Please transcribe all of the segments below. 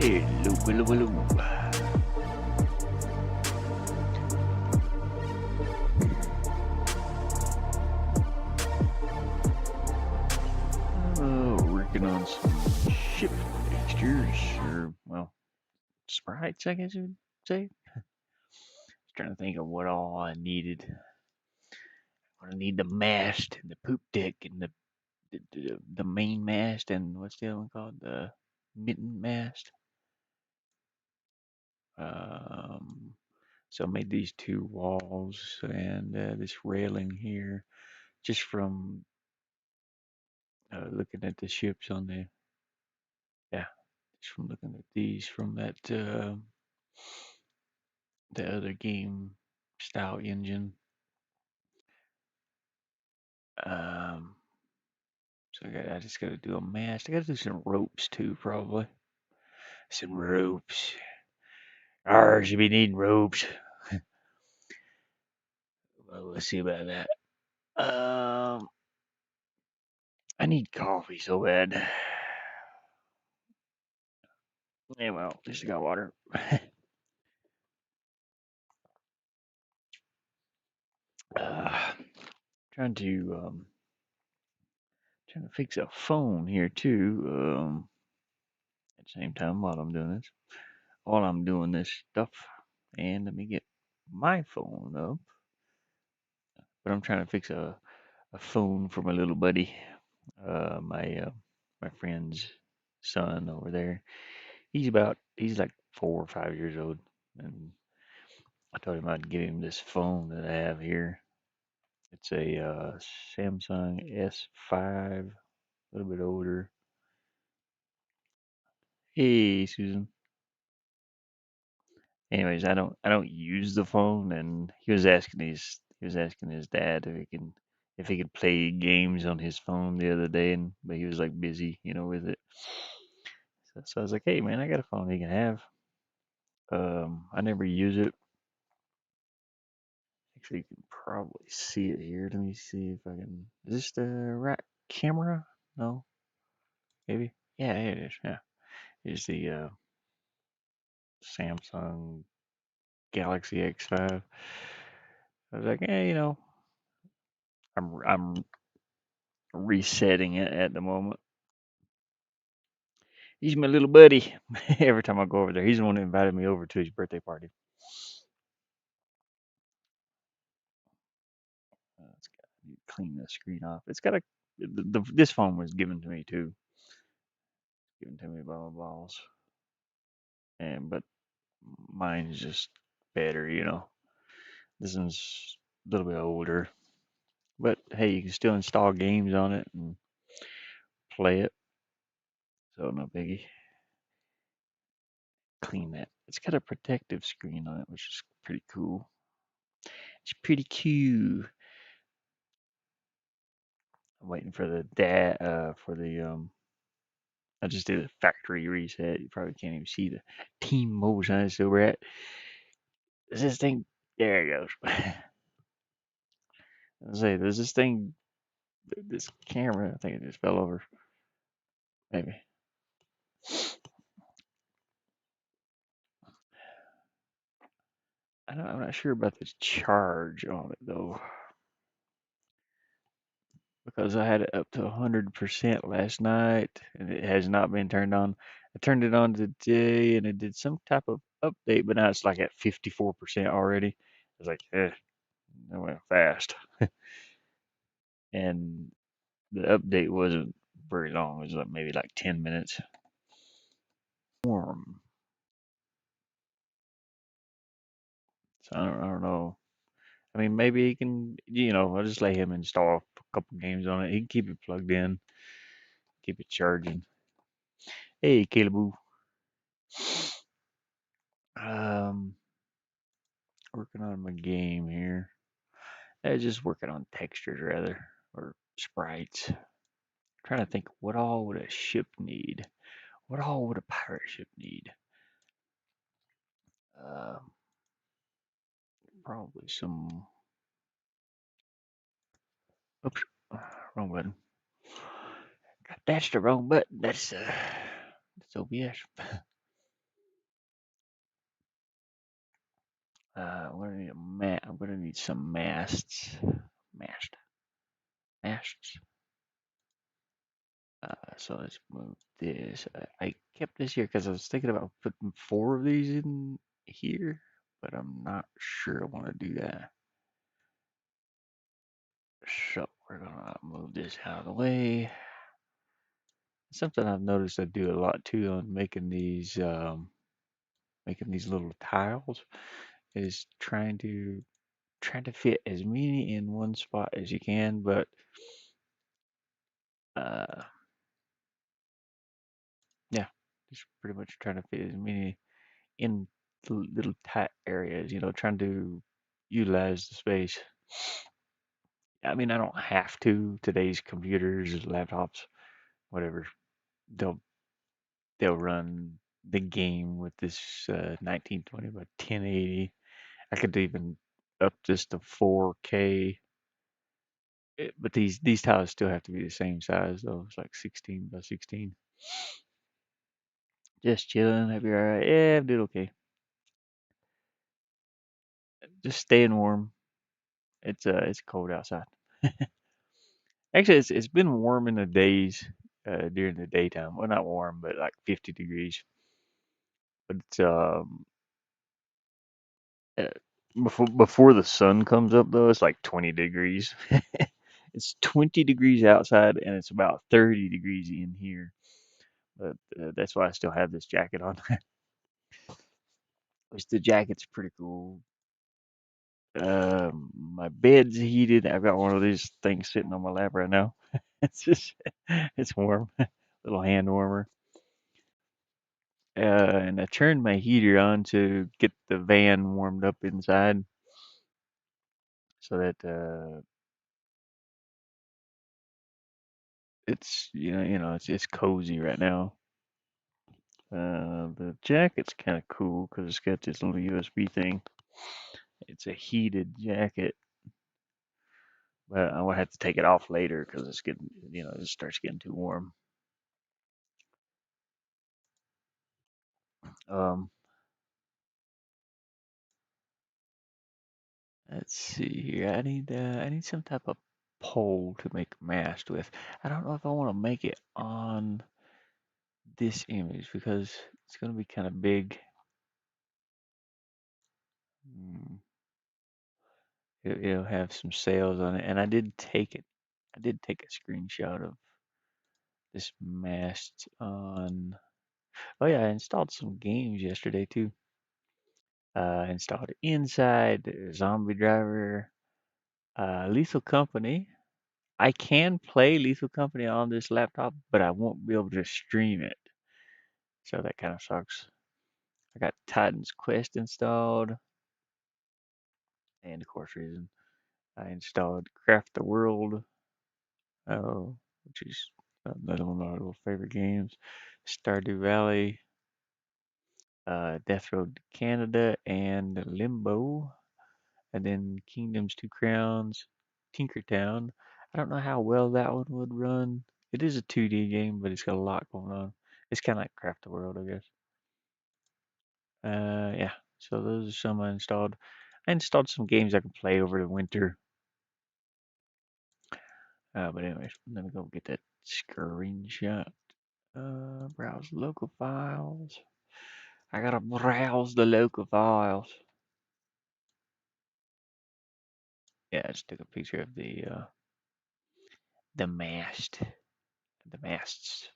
Hello, hello, hello. Working on some ship textures, or, well, sprites, I guess you would say. Trying to think of what all I needed. I need the mast, and the poop deck, and the main mast, and what's the other one called? The mitten mast. Um, so I made these two walls and this railing here, just from looking at the ships on yeah, just from looking at these from that the other game style engine. Um, so I just got to do a mast. I got to do some ropes too, probably. Some ropes. Ours, you be needing ropes. Well, let's see about that. I need coffee so bad. Yeah, well, at least I got water. uh, trying to trying to fix a phone here too. At the same time while I'm doing this stuff, and let me get my phone up. But I'm trying to fix a phone for my little buddy, my friend's son over there. He's like 4 or 5 years old, and I told him I'd give him this phone that I have here. It's a Samsung S5, a little bit older. Hey, Susan. Anyways, I don't use the phone, and he was asking his dad if he could play games on his phone the other day, and but he was like busy, with it. So I was like, hey man, I got a phone he can have. I never use it. Actually, you can probably see it here. Let me see if I can. Is this the right camera? No, maybe. Yeah, here it is. Yeah, it's the Samsung Galaxy X5. I was like, I'm resetting it at the moment. He's my little buddy. Every time I go over there, he's the one that invited me over to his birthday party. It's got to clean the screen off. It's got this phone was given to me too, given to me by my boss, and but mine's just better. This one's a little bit older, but hey, you can still install games on it and play it, so no biggie. Clean that. It's got a protective screen on it, which is pretty cool. It's pretty cute. I'm waiting for the for the I just did a factory reset. You probably can't even see the team mode sign. So we're at is this thing. There it goes. I say, there's this thing, this camera. I think it just fell over. Maybe. I'm not sure about this charge on it though, because I had it up to 100% last night and it has not been turned on. I turned it on today and it did some type of update, but now it's like at 54% already. It's like, that went fast. And the update wasn't very long. It was like maybe like 10 minutes. Warm. So I don't know. I mean, maybe he can, I'll just let him install a couple games on it. He can keep it plugged in, keep it charging. Hey, Caleb. Um, Working on my game here. Just working on textures rather, or sprites. Trying to think, what all would a ship need? What all would a pirate ship need? Um, Probably some. Oops, wrong button. That's the wrong button. That's OBS. I'm gonna need a mat. I'm gonna need some masts. Mast. Masts. So let's move this. I kept this here because I was thinking about putting four of these in here, but I'm not sure I want to do that. So we're gonna move this out of the way. Something I've noticed I do a lot too on making these little tiles is trying to fit as many in one spot as you can, but uh, yeah, just pretty much trying to fit as many in little tight areas. Trying to utilize the space. I mean, I don't have to. Today's computers, laptops, whatever, they'll they'll run the game with this 1920 by 1080. I could even up this to 4K. But these tiles still have to be the same size though. It's like 16 by 16. Just chilling. Hope you're alright. Yeah, I'm doing okay. Just staying warm. It's cold outside. Actually, it's been warm in the days during the daytime. Well, not warm, but like 50 degrees. But it's uh, before the sun comes up though, it's like 20 degrees. It's 20 degrees outside and it's about 30 degrees in here. But that's why I still have this jacket on. Which the jacket's pretty cool. My bed's heated. I've got one of these things sitting on my lap right now. It's just, it's warm, little hand warmer. And I turned my heater on to get the van warmed up inside, so that it's it's cozy right now. The jacket's kind of cool because it's got this little USB thing. It's a heated jacket, but I will have to take it off later because it's getting it starts getting too warm. Um, let's see here. I need some type of pole to make a mast with. I don't know if I want to make it on this image because it's going to be kind of big. Mm, it'll have some sails on it, and I did take it. I did take a screenshot of this mast on. Oh yeah, I installed some games yesterday too. I installed Inside, Zombie Driver, Lethal Company. I can play Lethal Company on this laptop, but I won't be able to stream it. So that kind of sucks. I got Titan's Quest installed, and of course, reason I installed Craft the World, which is another one of my little favorite games. Stardew Valley, Death Road to Canada, and Limbo, and then Kingdoms Two Crowns, Tinkertown. I don't know how well that one would run. It is a 2D game, but it's got a lot going on. It's kind of like Craft the World, I guess. Yeah. So those are some I installed. I installed some games I can play over the winter. But anyways, let me go get that screenshot. Browse local files. I gotta browse the local files. Yeah, I just took a picture of the mast, the masts.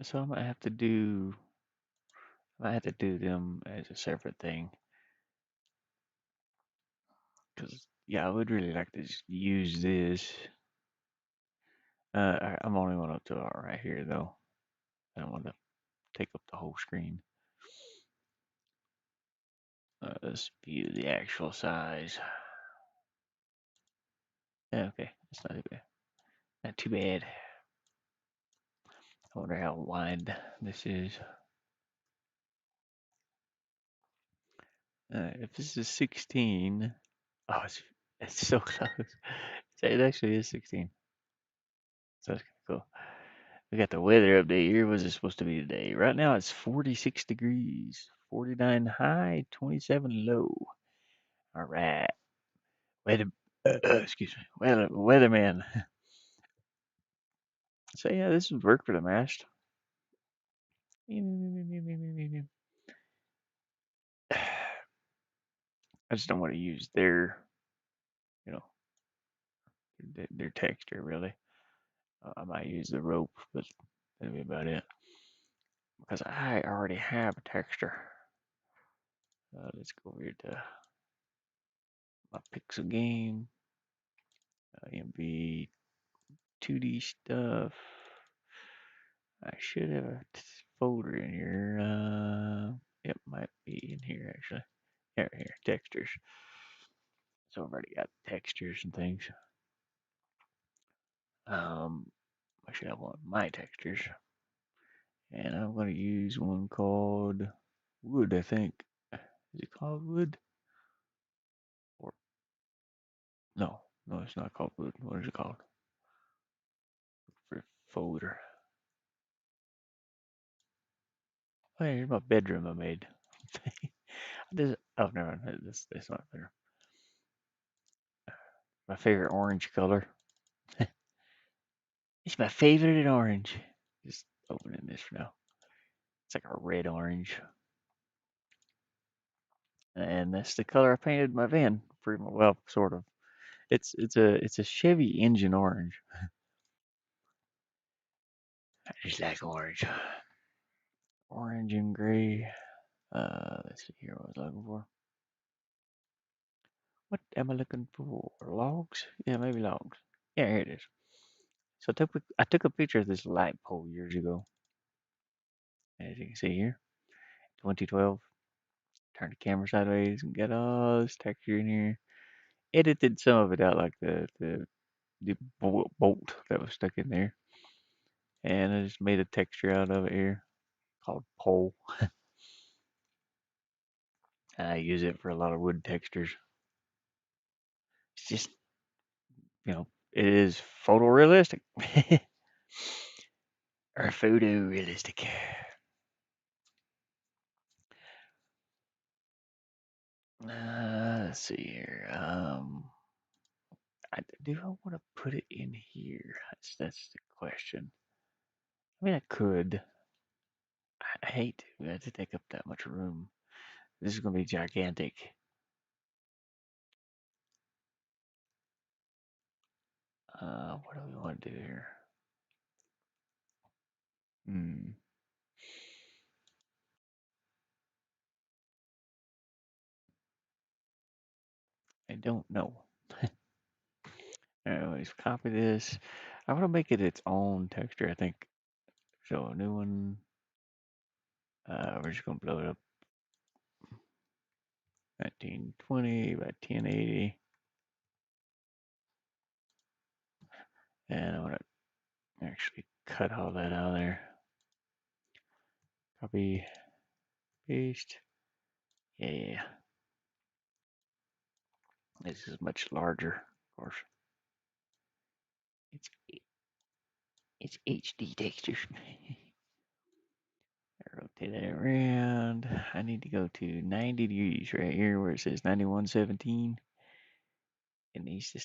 So I might have to do them as a separate thing. Cause yeah, I would really like to just use this. I'm only going up to right here though. I don't want to take up the whole screen. Let's view the actual size. Yeah, okay, that's not too bad. Not too bad. I wonder how wide this is. If this is 16, oh, it's so close. So it actually is 16. So that's kind of cool. We got the weather update here. What's it supposed to be today? Right now it's 46 degrees, 49 high, 27 low. All right. Weather, excuse me. Weatherman. So yeah, this would work for the mast. I just don't want to use their, you know, their texture really. I might use the rope, but that'll be about it. Because I already have a texture. Let's go over here to my pixel game. MV 2D stuff. I should have a folder in here. It might be in here actually. Here, textures. So I've already got textures and things. I should have one of my textures. And I'm going to use one called wood, I think. Is it called wood? Or no, it's not called wood. What is it called? For folder. Oh, yeah, here's my bedroom I made. Oh, never mind. That's not better. My favorite orange color. It's my favorite in orange. Just opening this for now. It's like a red orange. And that's the color I painted my van. Pretty much, well, sort of. It's a Chevy engine orange. I just like orange. Orange and gray. Let's see here what I was looking for. What am I looking for? Logs? Yeah, maybe logs. Yeah, here it is. So I took a picture of this light pole years ago. As you can see here, 2012. Turned the camera sideways and got all this texture in here. Edited some of it out, like the bolt that was stuck in there, and I just made a texture out of it here called pole. And I use it for a lot of wood textures. It's just, it is photorealistic or photorealistic. Let's see here. Do I want to put it in here? That's the question. I mean, I could. I hate to. We have to take up that much room. This is gonna be gigantic. What do we want to do here? Hmm. I don't know. Anyways, copy this. I want to make it its own texture, I think. So a new one. We're just gonna blow it up. 1920 by 1080. And I want to actually cut all that out of there. Copy, paste. Yeah. This is much larger, of course. It's it's HD texture. Rotate it around. I need to go to 90 degrees right here where it says 9117. It needs to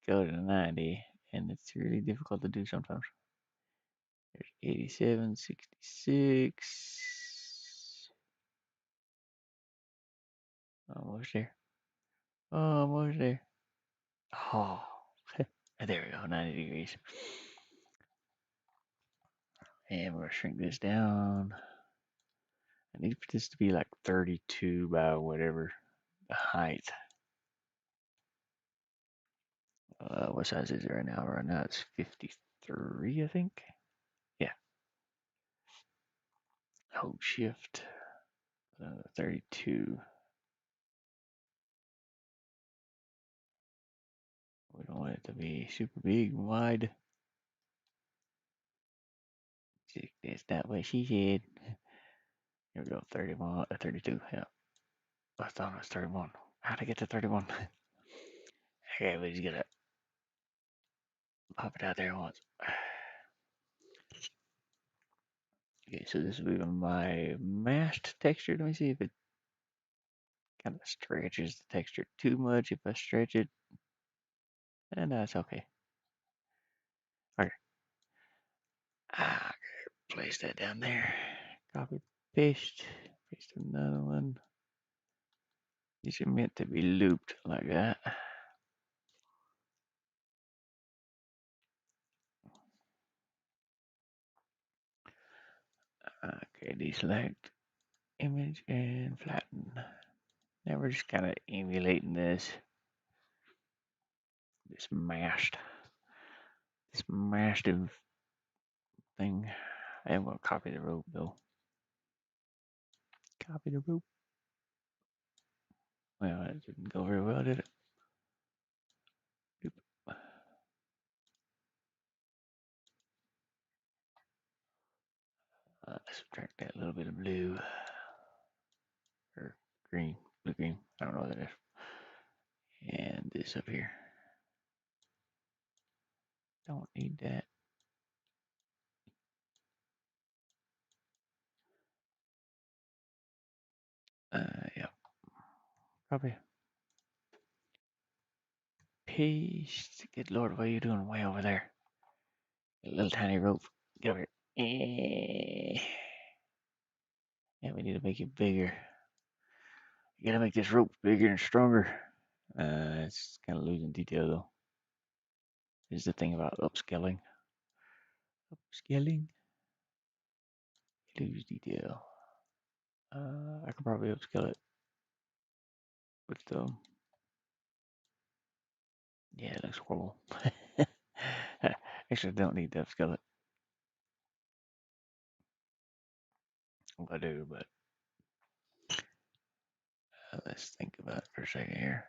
go to 90, and it's really difficult to do sometimes. There's 87, 66. Almost there. Almost there. Oh, there we go, 90 degrees. And we're going to shrink this down. I need this to be like 32 by whatever the height. What size is it right now? Right now it's 53, I think. Yeah. Hold shift. 32. We don't want it to be super big and wide. That's not what she said. Here we go. 31, 32. Yeah. I thought it was 31. How'd I get to 31? Okay, we just gotta pop it out there once. Okay, so this will be my mashed texture. Let me see if it kind of stretches the texture too much. If I stretch it, and that's okay. Okay. Ah, place that down there. Copy, paste, paste another one. These are meant to be looped like that. Okay, deselect image and flatten. Now we're just kind of emulating this this massive thing. I am gonna copy the rope though. Copy the rope. Well, that didn't go very well, did it? Oop. Subtract that little bit of blue or green, blue green. I don't know what that is. And this up here. Don't need that. Yeah. Copy. Paste. Good Lord, what are you doing way over there? A little tiny rope. Get over here. Yeah, we need to make it bigger. You gotta make this rope bigger and stronger. It's kind of losing detail though. This is the thing about upscaling. Upscaling. Lose detail. I can probably upscale it with the. Yeah, it looks horrible. Actually, I don't need to upscale it. Well, I do, but let's think about it for a second here.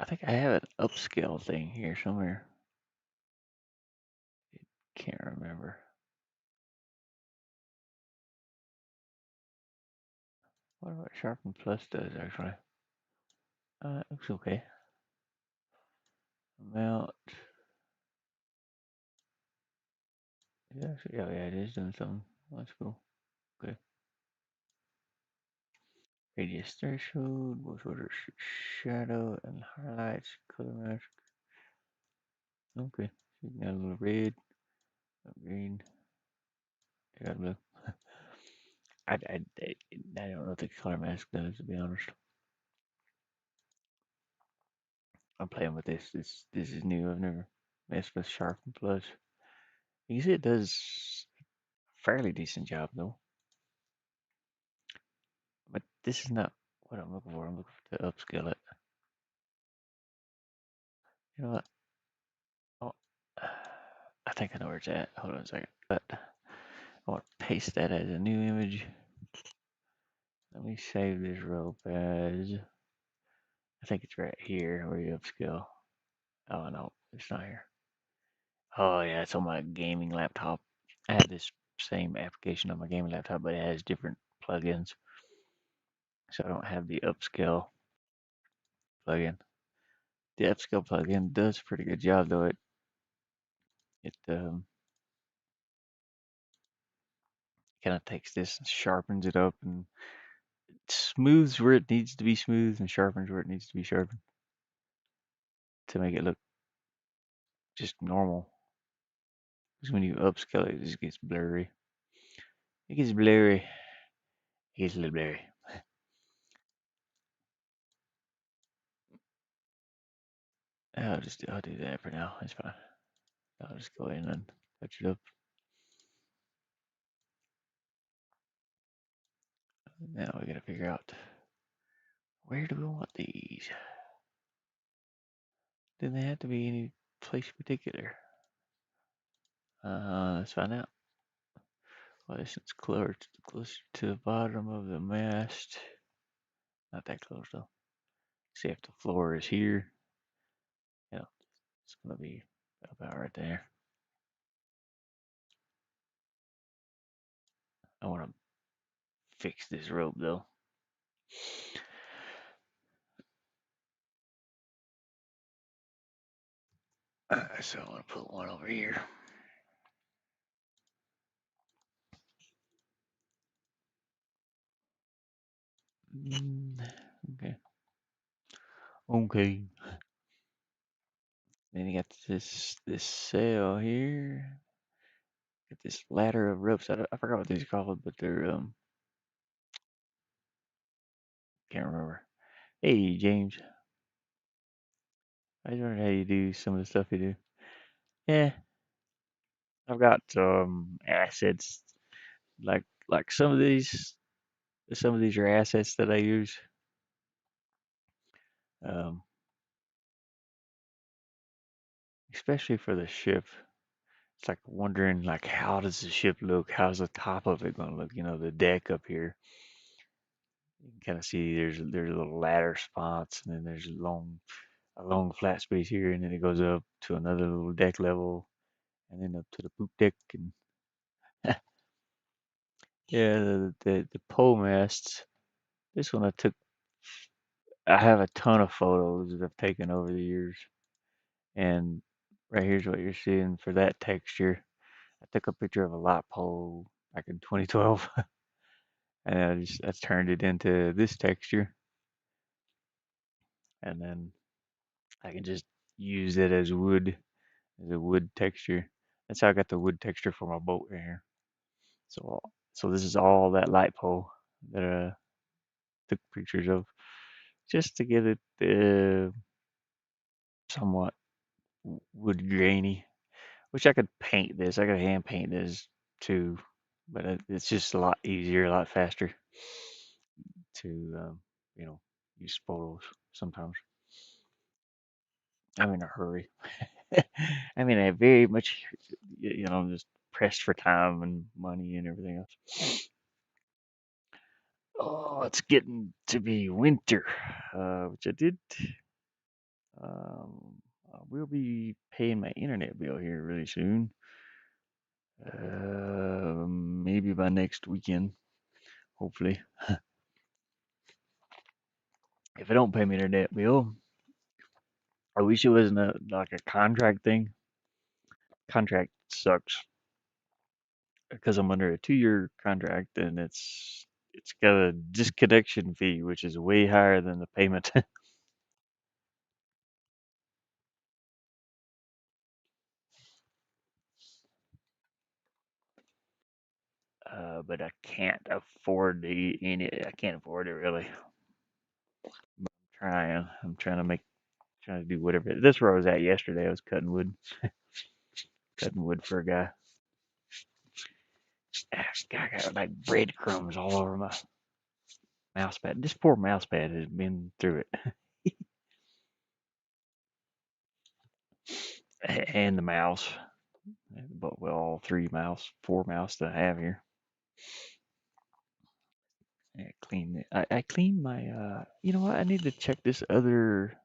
I think I have an upscale thing here somewhere. Can't remember. What Sharpen Plus does actually? It looks okay. Amount. Yeah, yeah, it is doing something. That's cool. Okay. Radius threshold, voice order shadow and highlights, color mask. Okay. So you got a little red, a green, I got blue. I don't know what the color mask does, to be honest. I'm playing with this. This is new. I've never messed with Sharpen Plus. You see, it does a fairly decent job though. But this is not what I'm looking for. I'm looking to upscale it. You know what? Oh, I think I know where it's at. Hold on a second. But I want to paste that as a new image. Let me save this rope as. I think it's right here where you upscale. Oh no, it's not here. Oh yeah, it's on my gaming laptop. I have this same application on my gaming laptop, but it has different plugins. So I don't have the upscale plugin. The upscale plugin does a pretty good job though. It kind of takes this and sharpens it up and smooths where it needs to be smooth and sharpens where it needs to be sharpened to make it look just normal. Because when you upscale it, it just gets blurry. It gets blurry. It gets a little blurry. I'll do that for now. It's fine. I'll just go in and touch it up. Now we gotta figure out where do we want these? Do they have to be any place particular? Let's find out. Well, this is closer to the bottom of the mast. Not that close though. See if the floor is here. Yeah, it's gonna be about right there. I want to fix this rope though. So I want to put one over here. Mm, okay. Okay. Then you got this sail here. Got this ladder of ropes. I forgot what these are called, but they're can't remember. Hey James, I was wondering how you do some of the stuff you do. Yeah, I've got assets like some of these are assets that I use. Um, especially for the ship. It's like wondering like how does the ship look? How's the top of it gonna look? You know, the deck up here. You can kind of see there's little ladder spots, and then there's a long flat space here, and then it goes up to another little deck level, and then up to the poop deck. And yeah, the pole masts. This one I have a ton of photos that I've taken over the years, and right here's what you're seeing for that texture. I took a picture of a light pole back in 2012, and I turned it into this texture, and then I can just use it as wood, as a wood texture. That's how I got the wood texture for my boat right here. So, so this is all that light pole that I took pictures of, just to get it somewhat wood grainy. Wish I could paint this. I could hand paint this too, but it's just a lot easier, a lot faster to you know use photos sometimes. I'm in a hurry. I'm in a very much, I'm just pressed for time and money and everything else. Oh, it's getting to be winter, which I did. I will be paying my internet bill here really soon. Maybe by next weekend, hopefully. If I don't pay my internet bill, I wish it wasn't like a contract thing. Contract sucks because I'm under a 2-year contract, and it's got a disconnection fee, which is way higher than the payment. But I can't afford I can't afford it really. But I'm trying to do whatever. That's where I was at yesterday. I was cutting wood for a guy. I got like breadcrumbs all over my mouse pad. This poor mouse pad has been through it, and the mouse. But well, all four mouse that I have here. I cleaned my. You know what? I need to check this other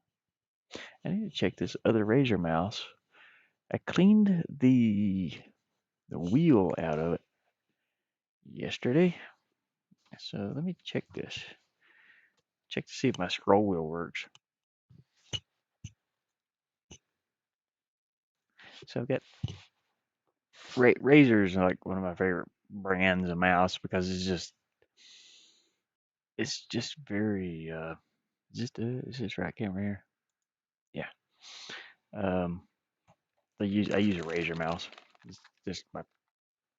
Razor mouse. I cleaned the wheel out of it yesterday. So let me check this. Check to see if my scroll wheel works. So I've got Razor's like one of my favorite brands of mouse because it's just very just is this right camera here? Yeah. Um, I use a Razor mouse. It's just my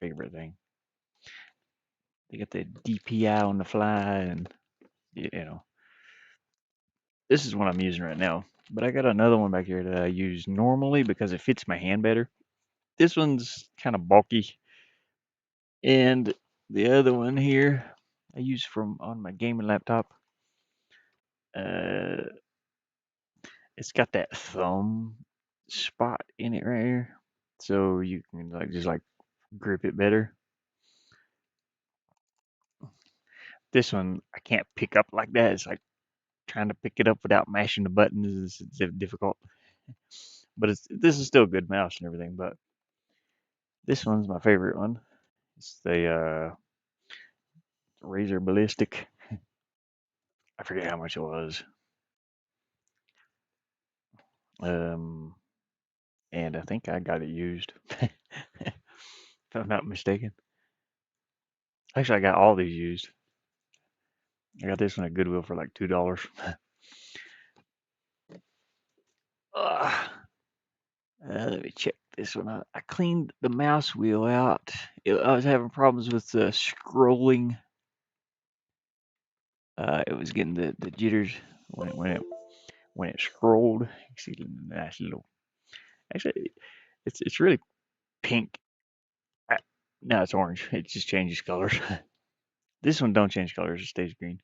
favorite thing. They got the DPI on the fly, and this is what I'm using right now. But I got another one back here that I use normally because it fits my hand better. This one's kind of bulky, and the other one here I use from on my gaming laptop. Uh, it's got that thumb spot in it right here, so you can just grip it better. This one I can't pick up like that. It's like trying to pick it up without mashing the buttons is difficult. But this is still a good mouse and everything. But this one's my favorite one. It's the Razer Ballistic. I forget how much it was. Um, and I think I got it used, if I'm not mistaken. Actually, I got all these used. I got this one at Goodwill for like $2. uh, Let me check this one out. I cleaned the mouse wheel out. I was having problems with scrolling. It was getting the jitters when it scrolled. You see the nice little. Actually, it's really pink. Uh, No, it's orange. It just changes colors. This one don't change colors. It stays green.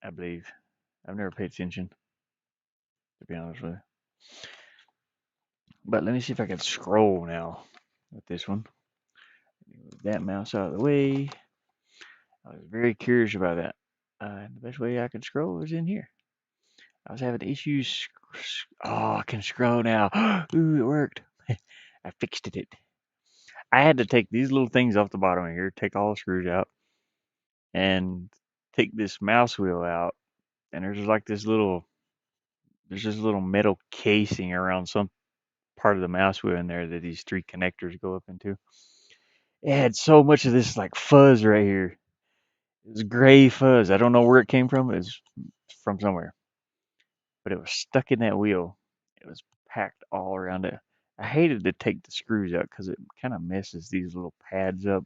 I believe. I've never paid attention, to be honest with you. But let me see if I can scroll now with this one. Move that mouse out of the way. I was very curious about that. And the best way I could scroll is in here. I was having issues. Oh, I can scroll now. Ooh, it worked. I fixed it. I had to take these little things off the bottom of here, take all the screws out, and take this mouse wheel out. And there's this little metal casing around some part of the mouse wheel in there that these three connectors go up into. It had so much of this like fuzz right here. It was gray fuzz. I don't know where it came from. It was from somewhere, but it was stuck in that wheel. It was packed all around it. I hated to take the screws out because it kind of messes these little pads up.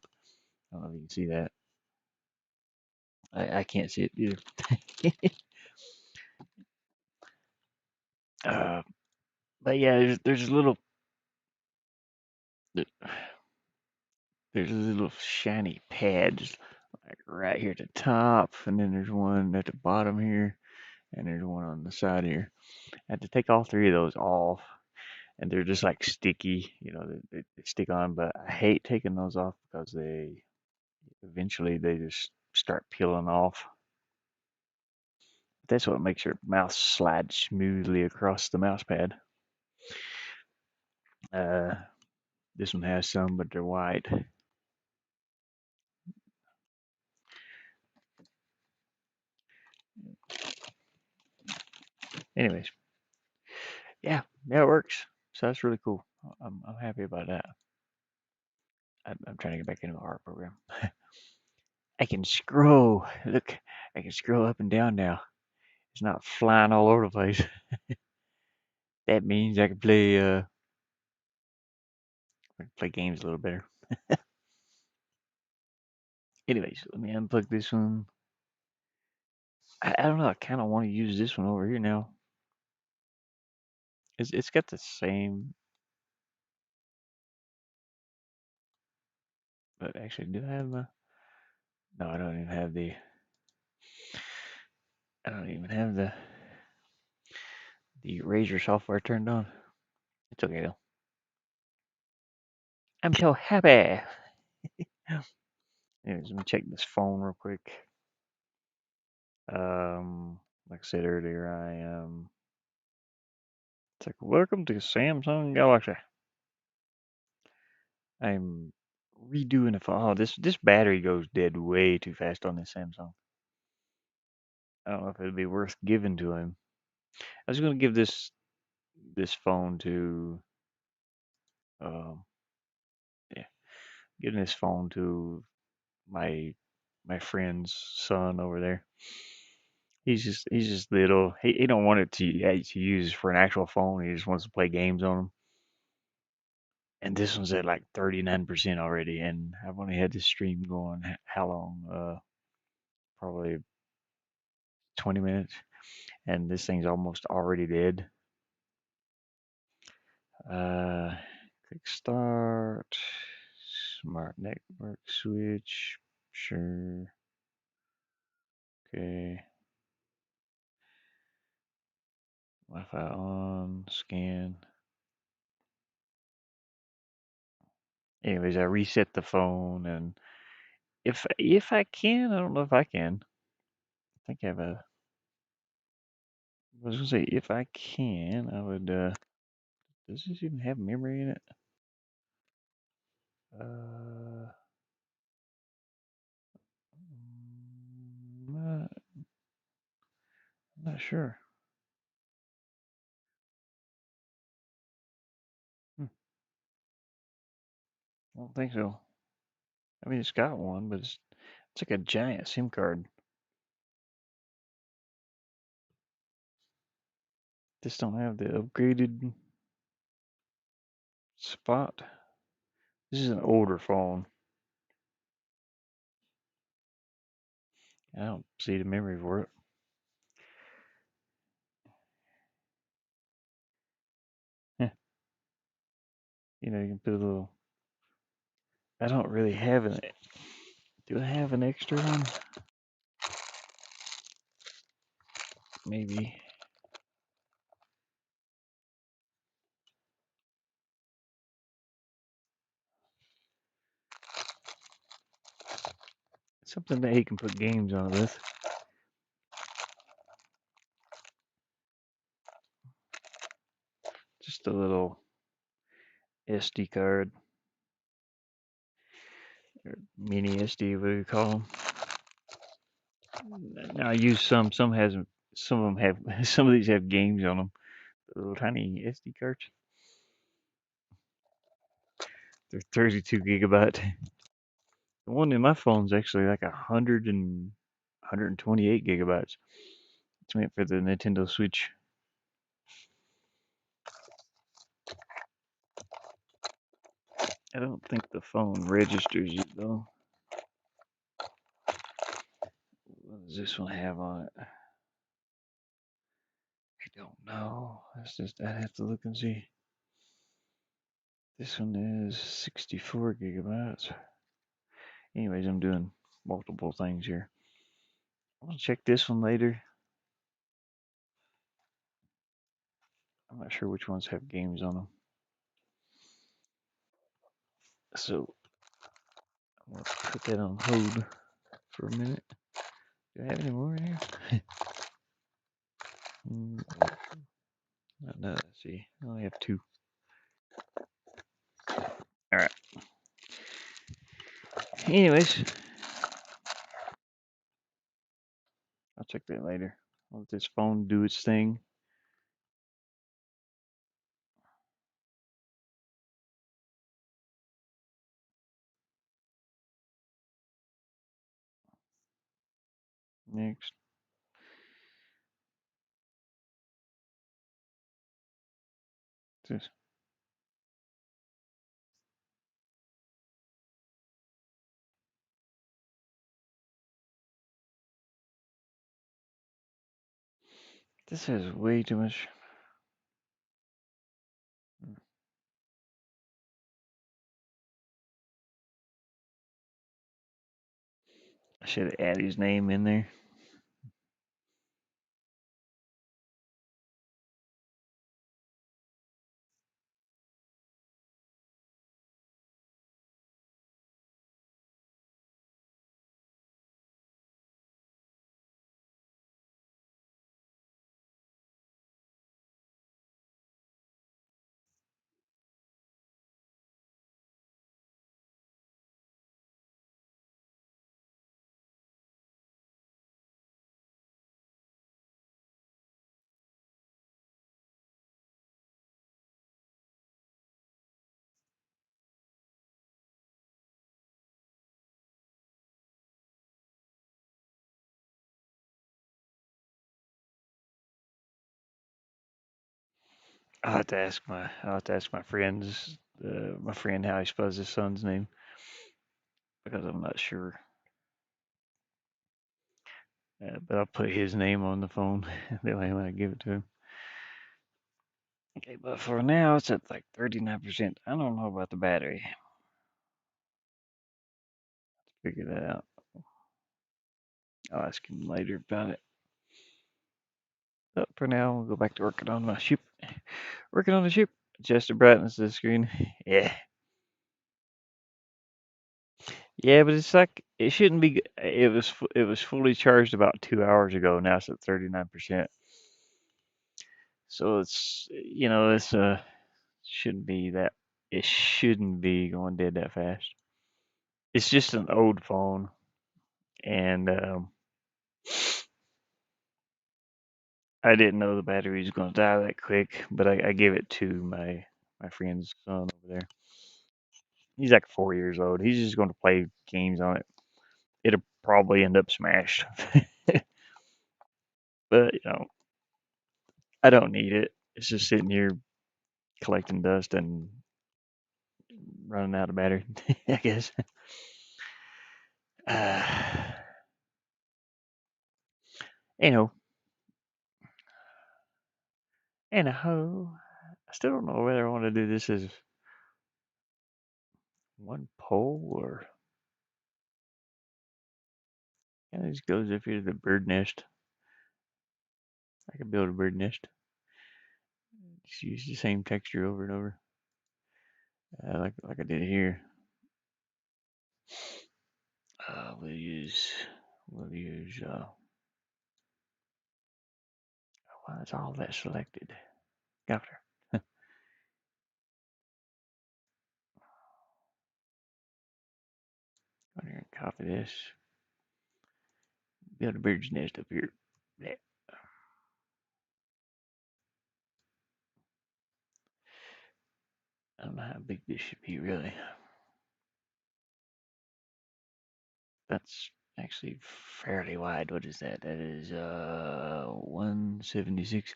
I don't know if you can see that. I can't see it either. uh, but yeah, there's a little there's a little shiny pad just like right here at the top, and then there's one at the bottom here, and there's one on the side here. I had to take all three of those off, and they're just like sticky, they stick on. But I hate taking those off because they eventually they just start peeling off. That's what makes your mouse slide smoothly across the mouse pad. Uh, this one has some, but they're white. Anyways, yeah, it works. So that's really cool. I'm happy about that. I'm trying to get back into the art program. I can scroll. Look, I can scroll up and down now. It's not flying all over the place. That means I can play games a little better. Anyways, let me unplug this one. I don't know. I kind of want to use this one over here now. It's got the same, but actually, do I have the? No, I don't even have the. I don't even have the Razor software turned on. It's okay though. I'm so happy. Anyways, let me check this phone real quick. Like I said earlier, I am. It's like welcome to Samsung Galaxy. I'm redoing the phone. Oh, this battery goes dead way too fast on this Samsung. I don't know if it'd be worth giving to him. I was gonna give this phone to um yeah, giving this phone to my my friend's son over there. He's just little. He don't want it to use for an actual phone. He just wants to play games on them. And this one's at like 39% already, and I've only had this stream going how long? Probably 20 minutes, and this thing's almost already dead. Uh, Quick start, smart network switch, sure, okay. Wi-Fi on, scan. Anyways, I reset the phone, and if I can, I don't know if I can. I think I have a. I was gonna say if I can, I would. Does this even have memory in it? Uh, not, I'm not sure. Hmm, I don't think so. I mean, it's got one, but it's like a giant SIM card. This don't have the upgraded spot. This is an older phone. I don't see the memory for it. Heh. You know, you can put a little. I don't really have an. Do I have an extra one? Maybe. Something that he can put games on with. Just a little SD card. Or mini SD, what do you call them? Now I use some. Some has. Some of them have. Some of these have games on them. The little tiny SD cards. They're 32 gigabyte. The one in my phone's actually like 128 gigabytes. It's meant for the Nintendo Switch. I don't think the phone registers it though. What does this one have on it? I don't know. That's just I have to look and see. This one is 64 gigabytes. Anyways, I'm doing multiple things here. I'll check this one later. I'm not sure which ones have games on them. So I'm gonna put that on hold for a minute. Do I have any more in here? Not that. Let's see. I only have two. All right. Anyways, I'll check that later. I'll let this phone do its thing. Next. This. This has way too much. I should have added his name in there. I'll have to ask my friends, my friend how he spells his son's name because I'm not sure. But I'll put his name on the phone. That way when I give it to him. Okay, but for now it's at like 39%. I don't know about the battery. Figure that out. I'll ask him later about it. But for now, we'll go back to working on my ship. Working on the ship. Adjust the brightness of the screen. Yeah. Yeah, but it's like it shouldn't be. It was fully charged about 2 hours ago. Now it's at 39%. So it's shouldn't be that. It shouldn't be going dead that fast. It's just an old phone, and I didn't know the battery was going to die that quick. But I gave it to my friend's son over there. He's like 4 years old. He's just going to play games on it. It'll probably end up smashed. But I don't need it. It's just sitting here collecting dust and running out of battery, I guess. Uh, anyhow, anyhow, I still don't know whether I want to do this as one pole or it just goes up here to the bird nest. I could build a bird nest. Just use the same texture over and over, like I did here. We'll use. Why is all that selected? Got her. Go here and copy this. Build a bird's nest up here. Yeah. I don't know how big this should be really. That's actually fairly wide. What is that? That is 176. I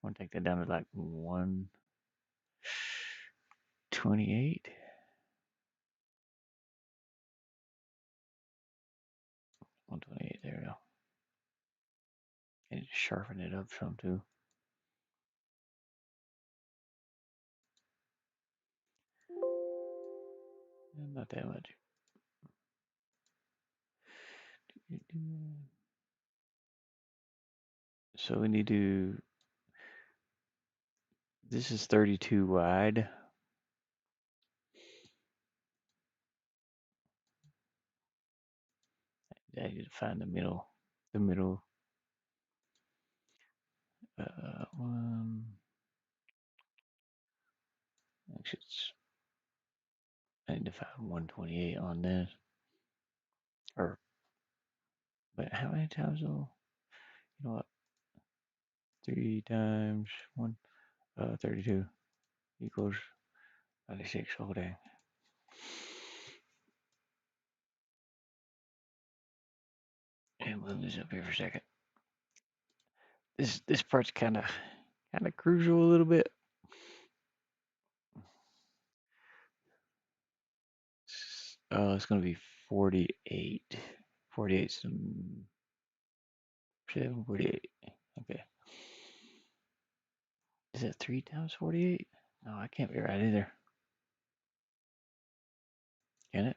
want to take that down to like 128. 128. There we go. And just sharpen it up some too. Not that much. So we need to. This is 32 wide. I need to find the middle. The middle. One. Actually, I need to find 128 on this. Or, but how many times will, you know what? 3 times 1, 32 equals 96. Oh, dang. And move this up here for a second. This part's kind of crucial a little bit. It's gonna be 48. 48, 48. Okay. Is that 3 times 48? No, I can't be right either. Can it?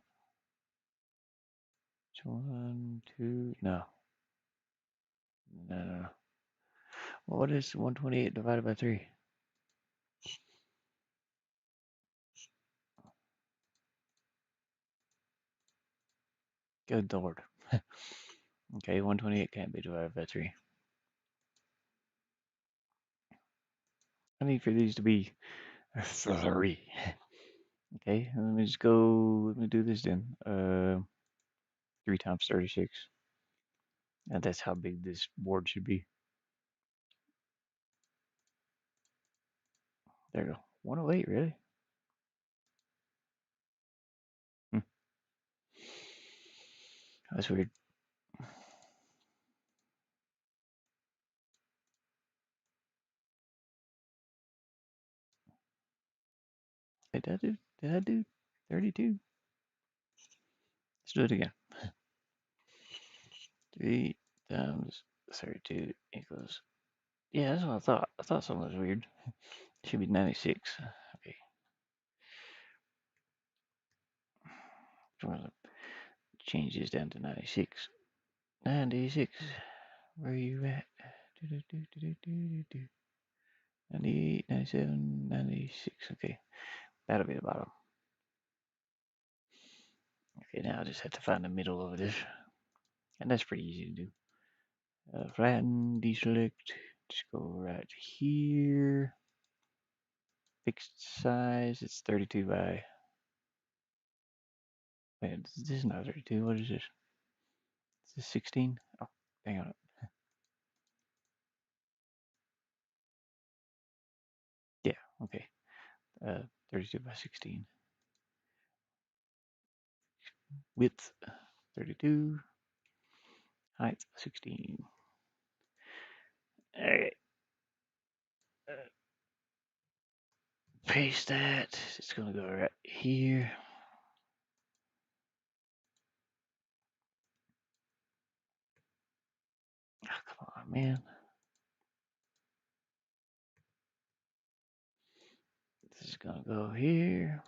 It's 1, 2. No. No. Well, what is 128 divided by 3? Good lord. Okay, 128 can't be divided by 3. I need for these to be 3. Okay, let me just go. Let me do this then. 3 times 36. And that's how big this board should be. There you go. 108, really? Hmm. That's weird. Did I do 32? Let's do it again. 3 times 32 equals. Yeah, that's what I thought. I thought something was weird. It should be 96. Okay. So I'm going to change this down to 96. 96. Where are you at? 98, 97, 96. Okay. That'll be the bottom. Okay, now I just have to find the middle of this. And that's pretty easy to do. Flatten, deselect, just go right here. Fixed size, it's 32 by. Wait, this is not 32. What is this? Is this 16? Oh, hang on. Yeah, okay. 32 by 16. Width 32. Height 16. Okay. Paste that. It's gonna go right here. Oh, come on, man. This is gonna go here.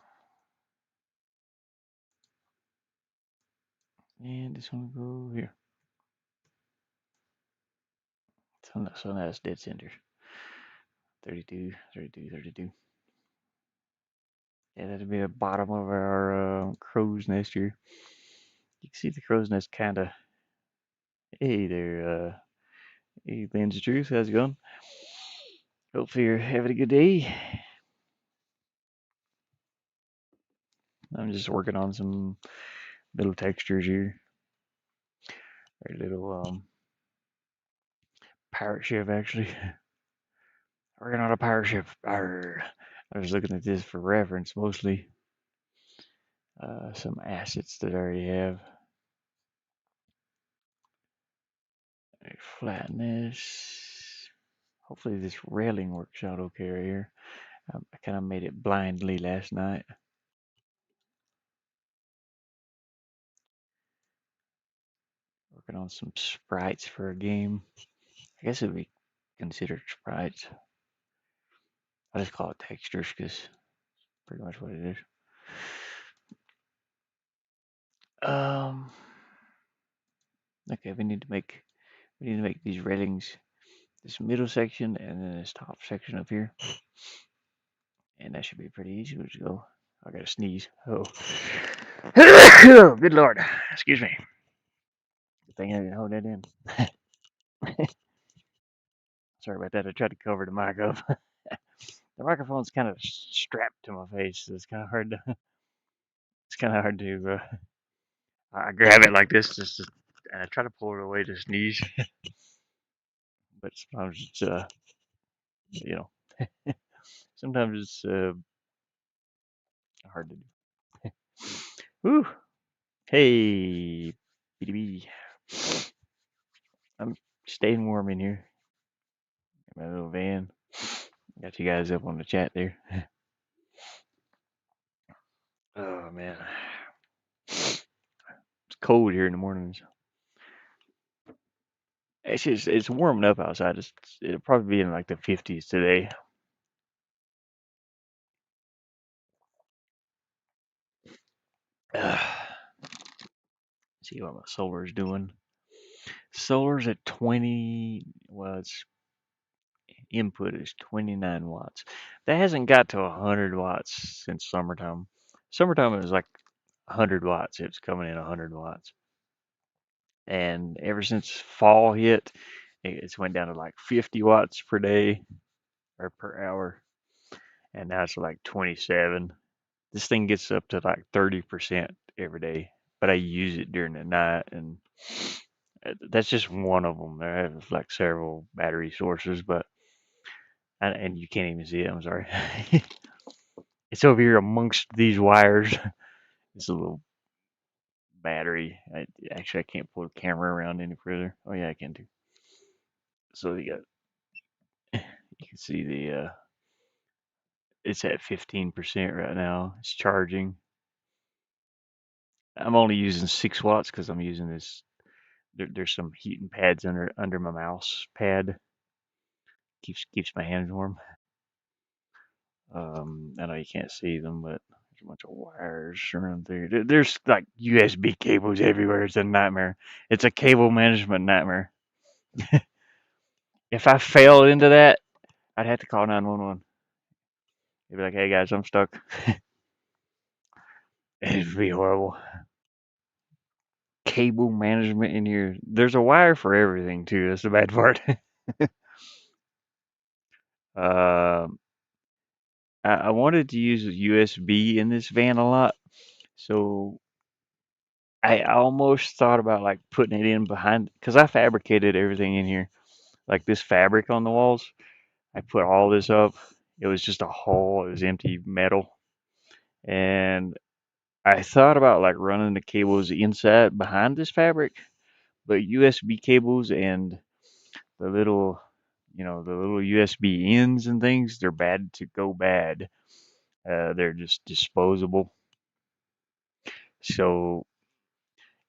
And this one will go here. So now it's dead center. 32, 32, 32. Yeah, that'd be the bottom of our crow's nest here. You can see the crow's nest kind of. Hey there, hey, Lens of Truth. How's it going? Hopefully you're having a good day. I'm just working on some little textures here. A little pirate ship, actually. Working on a pirate ship. Arr. I was looking at this for reference, mostly. Some assets that I already have. Flatten this. Hopefully this railing works out okay right here. I kind of made it blindly last night. Working on some sprites for a game. I guess it would be considered sprites. I just call it textures because pretty much what it is. Okay, we need to make these railings, this middle section and then this top section up here, and that should be pretty easy. Let's go. I gotta sneeze. Oh, oh, good lord! Excuse me. Good thing I didn't hold that in. Sorry about that. I tried to cover the mic up. The microphone's kind of strapped to my face, so it's kind of hard to. It's kind of hard to. I grab it like this, and I try to pull it away to sneeze, but sometimes it's you know, sometimes it's hard to do. Woo! Hey, BDB. I'm staying warm in here. In my little van. Got you guys up on the chat there. Oh man, it's cold here in the mornings. It's warming up outside. It'll probably be in like the 50s today. See what my solar's doing. Solar's at 20. Well, its input is 29 watts. That hasn't got to 100 watts since summertime. Summertime it was like 100 watts. It was coming in 100 watts. And ever since fall hit, it's went down to like 50 watts per day or per hour. And now it's like 27. This thing gets up to like 30% every day, but I use it during the night, and that's just one of them. I have like several battery sources, but and you can't even see it. I'm sorry. It's over here amongst these wires. It's a little battery. Actually, I can't pull the camera around any further. Oh yeah, I can too. So you can see it's at 15% right now. It's charging. I'm only using 6 watts because I'm using this. There's some heating pads under my mouse pad. Keeps my hands warm. I know you can't see them, but there's a bunch of wires around there. There's like USB cables everywhere. It's a nightmare. It's a cable management nightmare. If I failed into that, I'd have to call 911. They'd be like, "Hey guys, I'm stuck." It'd be horrible. Cable management in here. There's a wire for everything too. That's the bad part. Um, I wanted to use USB in this van a lot, so I almost thought about like putting it in behind because I fabricated everything in here, like this fabric on the walls. I put all this up. It was just a hole. It was empty metal, and I thought about like running the cables inside behind this fabric, but USB cables and the little the little USB ends and things, they're bad to go bad. They're just disposable. So,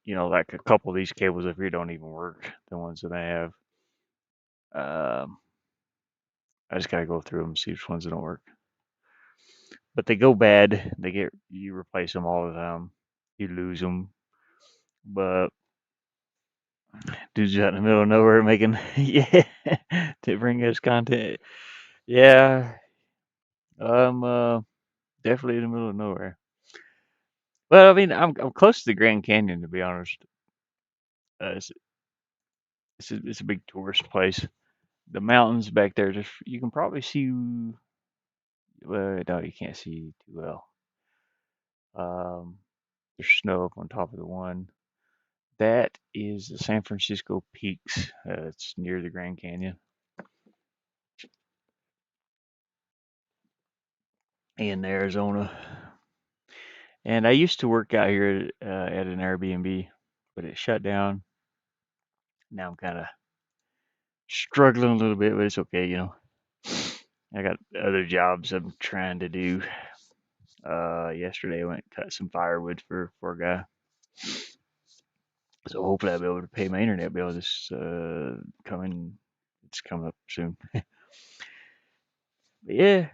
like a couple of these cables up here don't even work. The ones that I have. Um, I just gotta go through them and see which ones don't work. But they go bad. You replace them all the time. You lose them. But dude's out in the middle of nowhere making yeah to bring us content. Yeah, I'm definitely in the middle of nowhere. Well, I mean, I'm close to the Grand Canyon to be honest. It's a big tourist place. The mountains back there, just you can probably see. Well, no, you can't see too well. Um, there's snow up on top of the one. That is the San Francisco Peaks. It's near the Grand Canyon in Arizona. And I used to work out here at an Airbnb, but it shut down. Now I'm kind of struggling a little bit, but it's okay. I got other jobs I'm trying to do. Yesterday I went and cut some firewood for a guy. So hopefully I'll be able to pay my internet bill this coming. It's coming up soon. But yeah.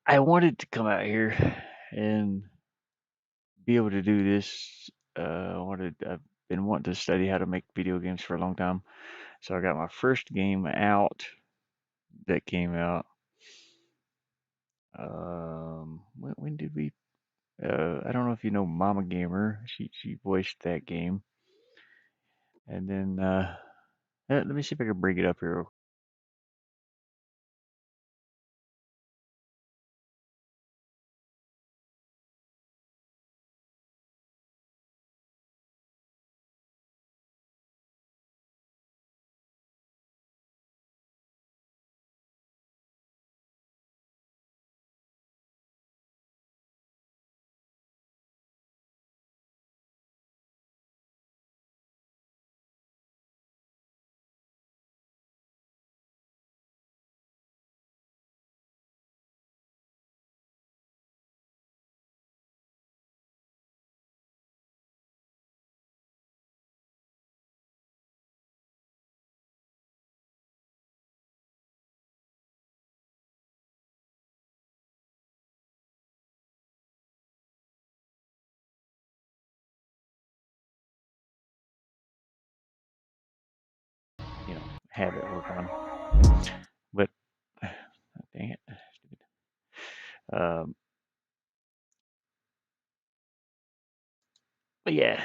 I wanted to come out here and be able to do this. I've been wanting to study how to make video games for a long time. So I got my first game out that came out. When did we? I don't know if you know Mama Gamer. She voiced that game, and then let me see if I can bring it up here. You know, have it work on. But dang it. Um, but yeah,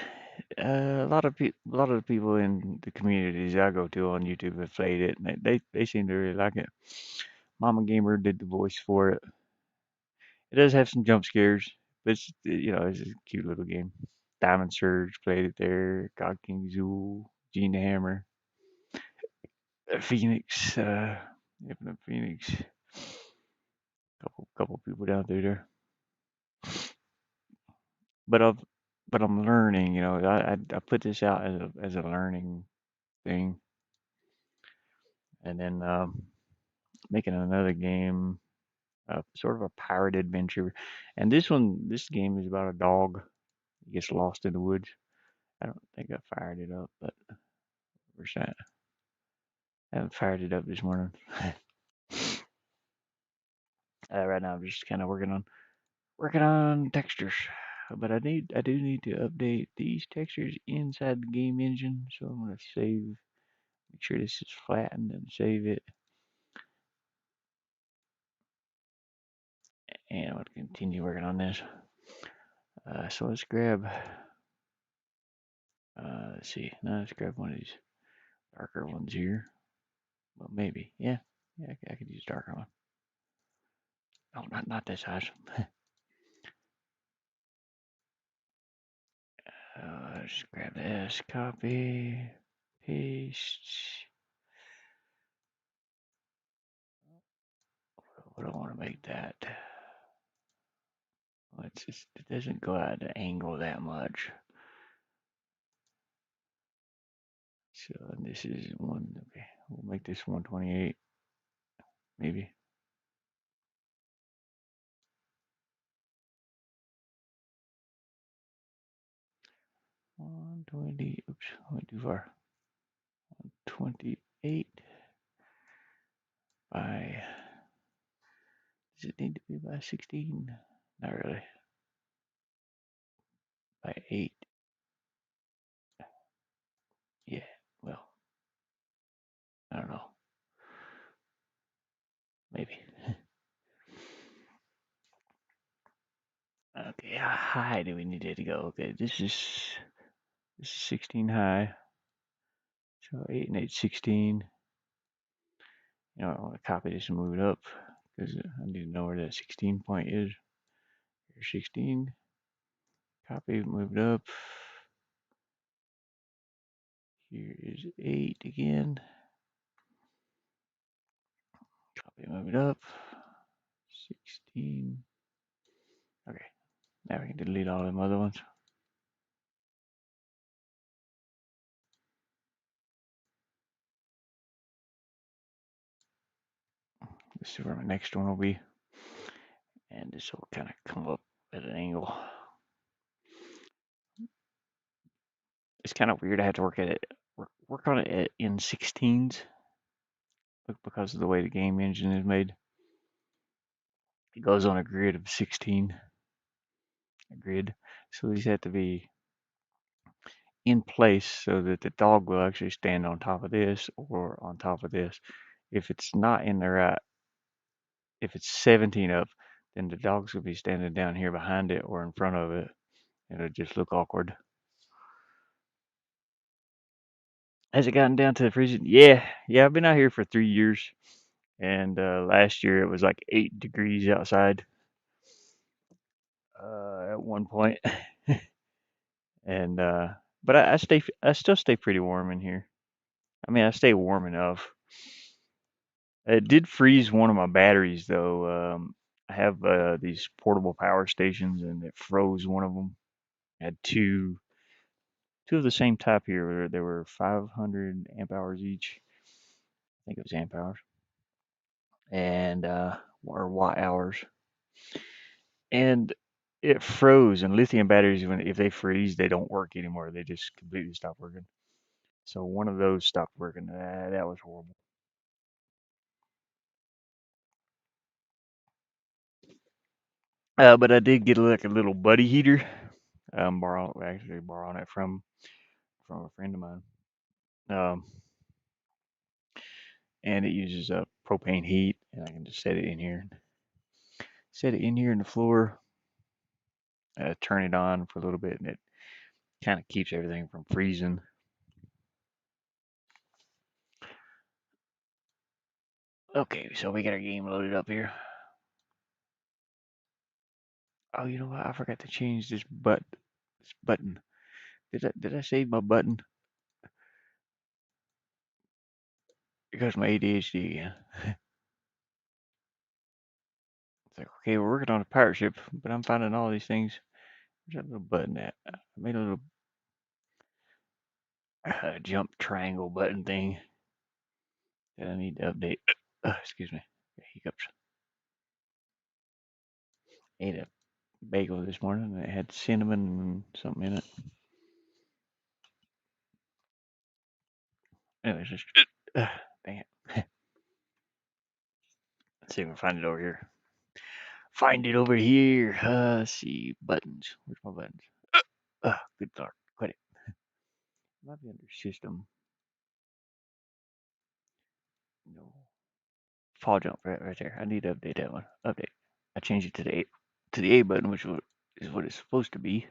a lot of the people in the communities I go to on YouTube have played it, and they seem to really like it. Mama Gamer did the voice for it. It does have some jump scares, but it's a cute little game. Diamond Surge played it there. God King Zool, Gene the Hammer, Phoenix, Infinite Phoenix. Couple people down through there. But I've but I'm learning. I put this out as a learning thing, and then making another game, sort of a pirate adventure. And this game is about a dog. He gets lost in the woods. I don't think I fired it up, but where's that? I haven't fired it up this morning. Right now, I'm just kind of working on textures. But I do need to update these textures inside the game engine. So I'm gonna make sure this is flattened and save it. And I'm gonna continue working on this. So let's grab. Let's see. Now let's grab one of these darker ones here. Well, maybe. Yeah. Yeah, I could use a darker one. Oh, not this size. Let's grab this. Copy. Paste. What do I want to make that? Well, it doesn't go out at an angle that much. So this is one. Okay, we'll make this 128, maybe. 120. Oops, went too far. 128 by. Does it need to be by 16? Not really. By 8. Yeah. Well, I don't know. Maybe. Okay, how high do we need it to go? Okay, this is 16 high. So 8 and 8, 16. You know, I want to copy this and move it up because I need to know where that 16 point is. Here's 16. Copy, move it up. Here is 8 again. Copy, move it up. 16. Okay, now we can delete all them other ones. Let's see where my next one will be. And this will kind of come up at an angle. It's kind of weird. I have to work on it in 16s because of the way the game engine is made. It goes on a grid of 16. A grid. So these have to be in place so that the dog will actually stand on top of this or on top of this. If it's not in the right, if it's 17 up, then the dog's going to be standing down here behind it or in front of it. It'll just look awkward. Has it gotten down to the freezing? Yeah. I've been out here for 3 years. And last year it was like 8 degrees outside at one point. And but I still stay pretty warm in here. I mean, I stay warm enough. It did freeze one of my batteries though. I have these portable power stations, and it froze one of them. I had two of the same type here. They were 500 amp hours each. I think it was amp hours and or watt hours, and it froze. And lithium batteries, when if they freeze, they don't work anymore. They just completely stop working. So one of those stopped working. That was horrible. But I did get like a little buddy heater. Borrowing it from a friend of mine. Um, and it uses propane heat, and I can just set it in here in the floor, turn it on for a little bit, and it kind of keeps everything from freezing. Okay, so we got our game loaded up here. Oh, you know what? I forgot to change this button. Did I save my button? Because my ADHD again. It's like, okay, we're working on a pirate ship, but I'm finding all these things. Where's that little button at? I made a little jump triangle button thing that I need to update. Excuse me. Hiccups. Ate a bagel this morning and it had cinnamon and something in it. Anyways, just dang it. Let's see if I can find it over here. Find it over here. Let's see. Buttons. Where's my buttons? Good lord. Quit it. Might be under system. No. Fall jump right there. I need to update that one. Update. I changed it to the A button, which is what it's supposed to be.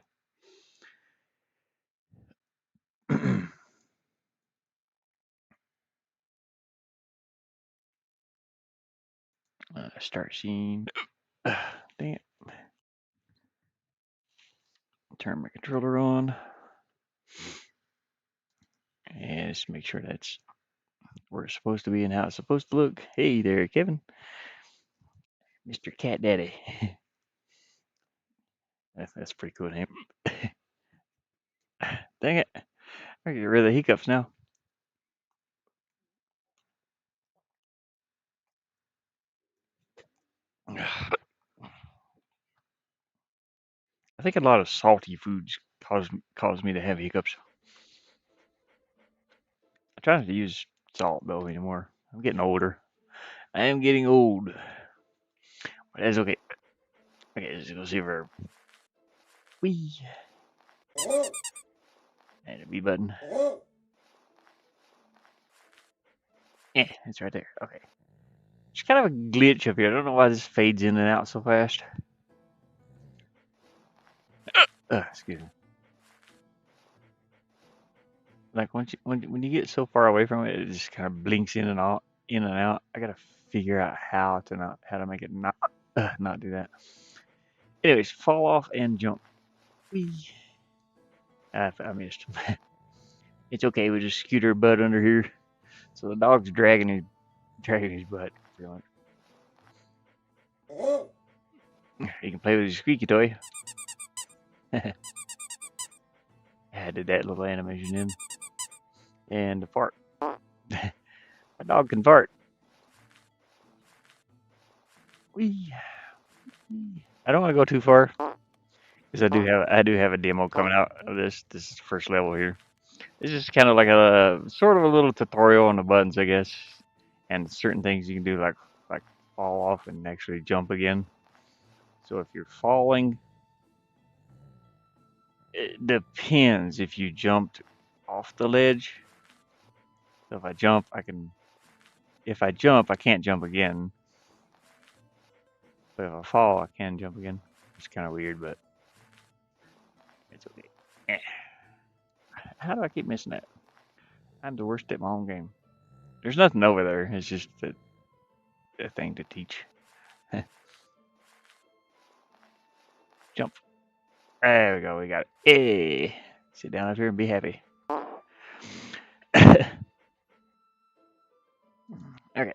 Start scene. Dang it. Turn my controller on. And just make sure that's where it's supposed to be and how it's supposed to look. Hey there, Kevin. Mr. Cat Daddy. That's pretty cool name. Dang it. I get rid of the hiccups now. I think a lot of salty foods cause me to have hiccups. I try not to use salt though anymore. I'm getting older. I am getting old. But that's okay. Okay, let's go see if our wee and a B button. Yeah, it's right there. Okay. It's kind of a glitch up here. I don't know why this fades in and out so fast. Excuse me. Like when you get so far away from it, it just kind of blinks in and out, in and out. I gotta figure out how to make it not do that. Anyways, fall off and jump. Whee! I missed. It's okay. We just scoot our butt under here. So the dog's dragging his butt. Pretty much. You can play with your squeaky toy. Added that little animation in. And the fart. My dog can fart. Whee! I don't want to go too far because I do have a demo coming out of this. This is the first level here. It's just kind of like a sort of a little tutorial on the buttons, I guess, and certain things you can do like fall off and actually jump again. So if you're falling, it depends if you jumped off the ledge. So if I jump, I can. If I jump, I can't jump again. But if I fall, I can jump again. It's kind of weird, but it's okay. Eh. How do I keep missing that? I'm the worst at my own game. There's nothing over there. It's just a thing to teach. Jump. There we go. We got it. Hey, sit down up here and be happy. Okay.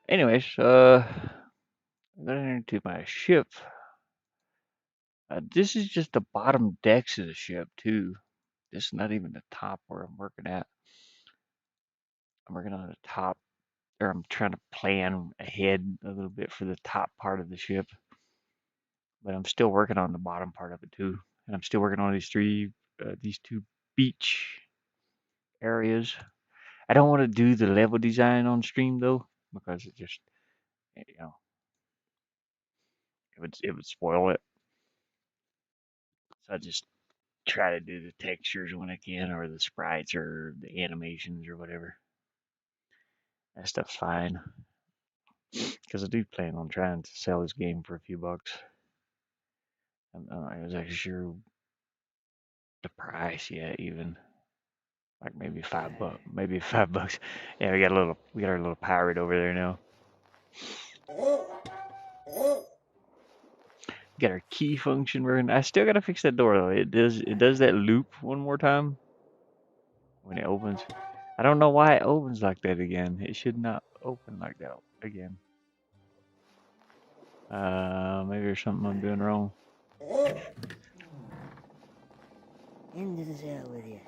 Anyways, I'm going into my ship. This is just the bottom decks of the ship too. This is not even the top where I'm working at. I'm working on the top, or I'm trying to plan ahead a little bit for the top part of the ship. But I'm still working on the bottom part of it too, and I'm still working on these two beach areas. I don't want to do the level design on stream though, because it just, you know, it would spoil it. So I just try to do the textures when I can, or the sprites, or the animations, or whatever. That stuff's fine. Because I do plan on trying to sell this game for a few bucks. I was actually sure the price yet, even like maybe $5, maybe $5. Yeah, we got our little pirate over there now. Got our key function working. I still gotta fix that door though. It does that loop one more time when it opens. I don't know why it opens like that again. It should not open like that again. Maybe there's something I'm doing wrong. Into the cell with you.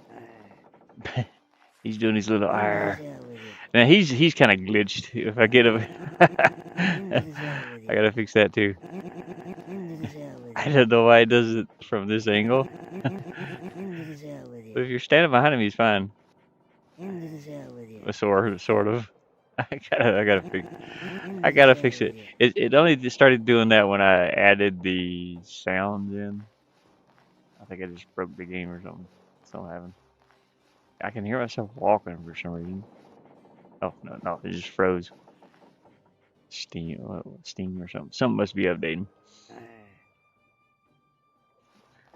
He's doing his little Into the R. cell with you. Now he's kind of glitched. If I get him, Into the cell with you. I gotta fix that too. Into the cell with I you. don't know why it does it from this angle. Into the cell with But you. if you're standing behind him, he's fine. Into the cell with you. Sort of. I gotta fix. Into I the gotta cell fix with it. you. It only just started doing that when I added the sounds in. I think I just broke the game or something. Something happened. I can hear myself walking for some reason. Oh no, it just froze. Steam or something. Something must be updating.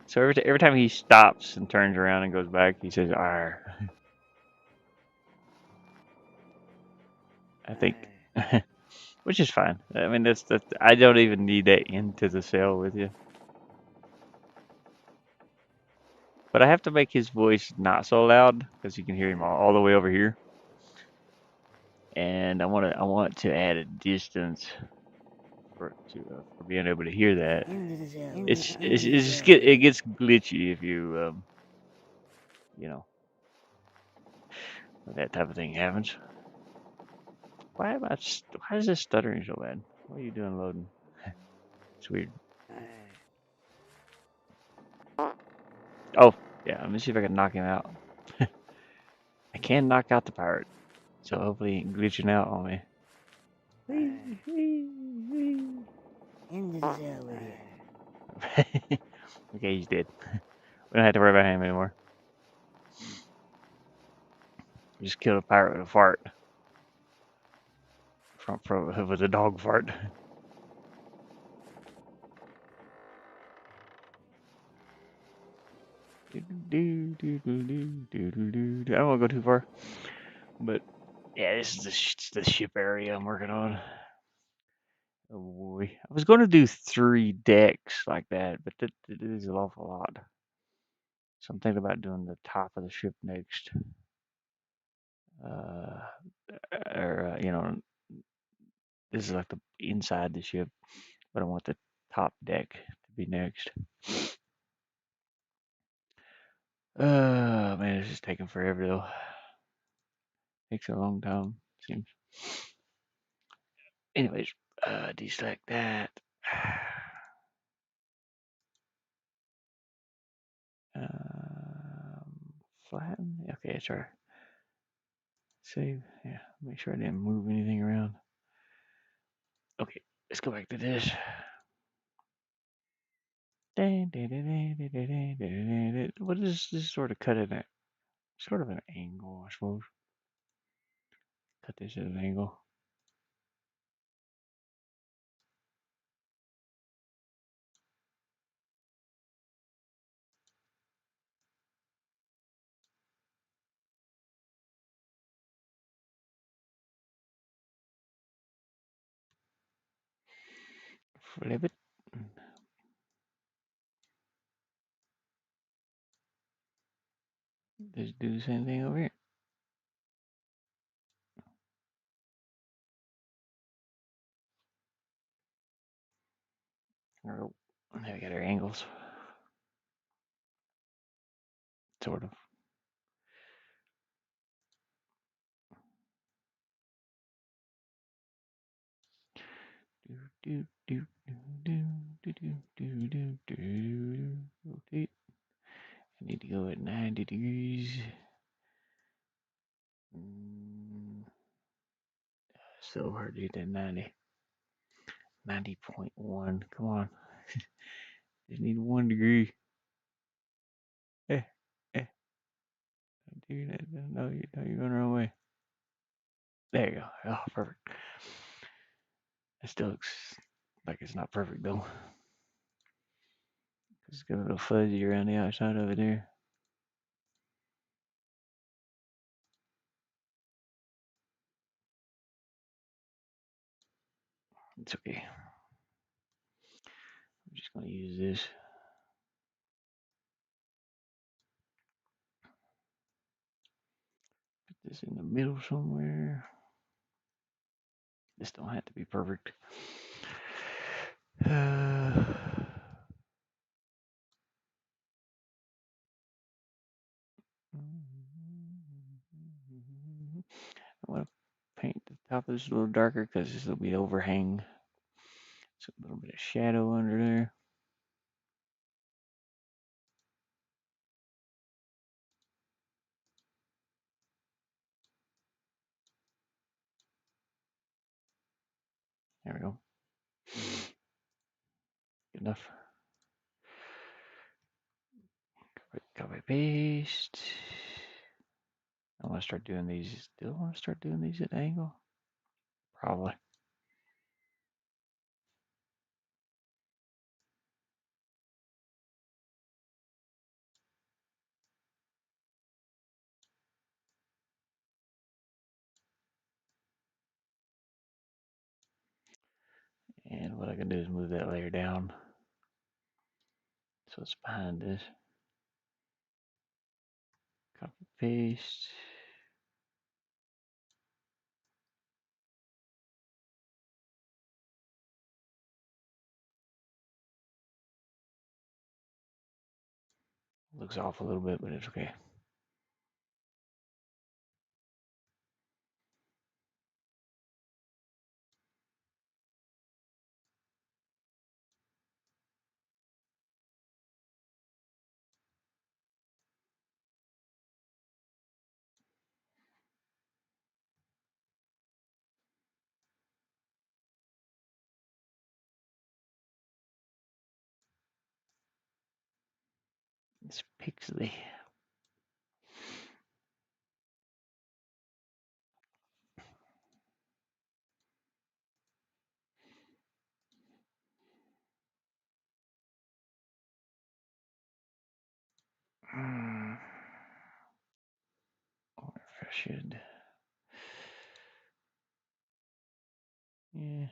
So every time he stops and turns around and goes back, he says "R." I think, which is fine. I mean, that's I don't even need that into the cell with you. But I have to make his voice not so loud because you can hear him all the way over here. And I want to add a distance for being able to hear that. Into the cell. It's just it gets glitchy if you know when that type of thing happens. Why is this stuttering so bad? What are you doing loading? It's weird. Oh, yeah, let me see if I can knock him out. I can knock out the pirate, so hopefully he ain't glitching out on me. End of the sale with you. Okay, he's dead. We don't have to worry about him anymore. We just killed a pirate with a fart. With a dog fart. I don't want to go too far, but yeah, this is the ship area I'm working on. Oh boy, I was going to do 3 decks like that, but that is an awful lot. So I'm thinking about doing the top of the ship next, uh, or this is like the inside the ship, but I want the top deck to be next. Man, this is taking forever though. Takes a long time, seems. Anyways, deselect that. Um, Flatten. Okay, sure. Save. Yeah, make sure I didn't move anything around. Okay, let's go back to this. What is this sort of cut at? Sort of an angle, I suppose. Cut this at an angle. Flip it. Just do the same thing over here. Oh, there we got our angles. Sort of. Rotate. I need to go at 90 degrees. So hard to get that 90. 90.1. Come on. Just need 1 degree. Eh, eh. Dude, no, you're going the wrong way. There you go. Oh, perfect. It still looks like it's not perfect though. It's got a little fuzzy around the outside of it there. It's okay. I'm just going to use this. Put this in the middle somewhere. This don't have to be perfect. I want to paint the top of this a little darker because this will be overhang. So a little bit of shadow under there. There we go. Good enough. Copy paste. I want to start doing these. Do I want to start doing these at an angle? Probably. And what I can do is move that layer down. So it's behind this. Copy paste. Looks off a little bit, but it's okay. It's pixely. I wonder if I should. Yeah.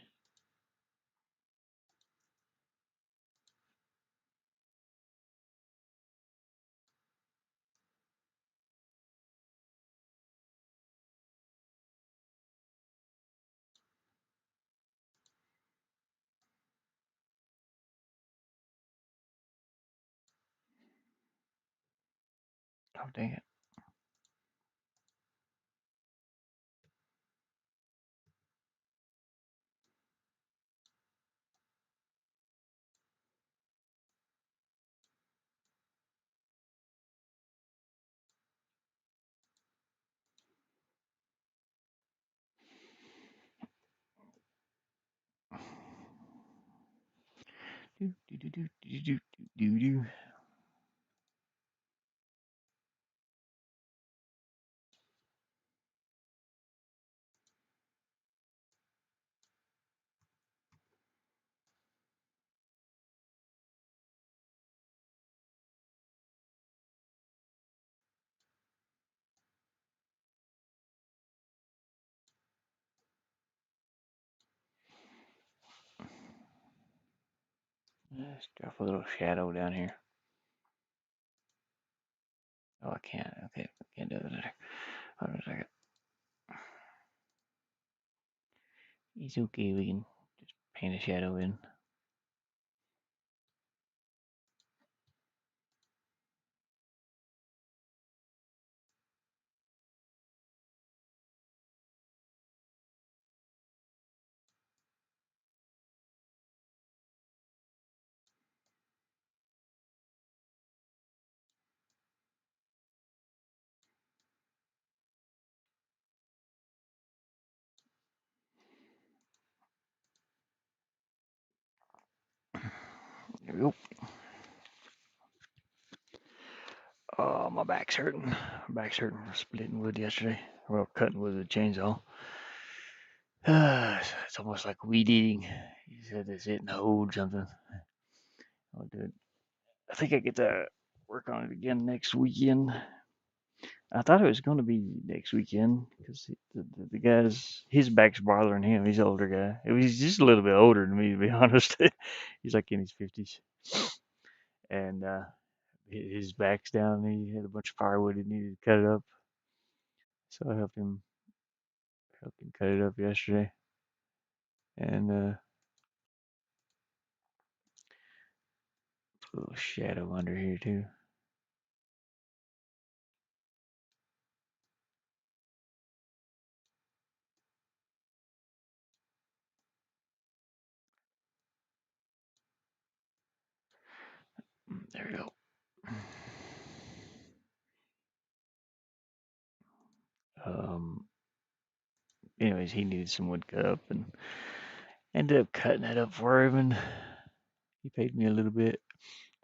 Oh, dang it. Do, do, do, do, do, do, do, do. Let's drop a little shadow down here. Oh, I can't. Okay, I can't do it. Hold on a second. It's okay. We can just paint a shadow in. There we go. Oh, my back's hurting. My back's hurting from splitting wood yesterday. Well, cutting wood with a chainsaw. It's almost like weed eating. You said to sit and hold something. I'll do it. I think I get to work on it again next weekend. I thought it was going to be next weekend because the guy's his back's bothering him. He's an older guy. He's just a little bit older than me, to be honest. He's like in his 50s, and his back's down. He had a bunch of firewood. He needed to cut it up, so I helped him cut it up yesterday, and put a little shadow under here too. There we go. Um. Anyways, he needed some wood cut up, and ended up cutting it up for him, and he paid me a little bit,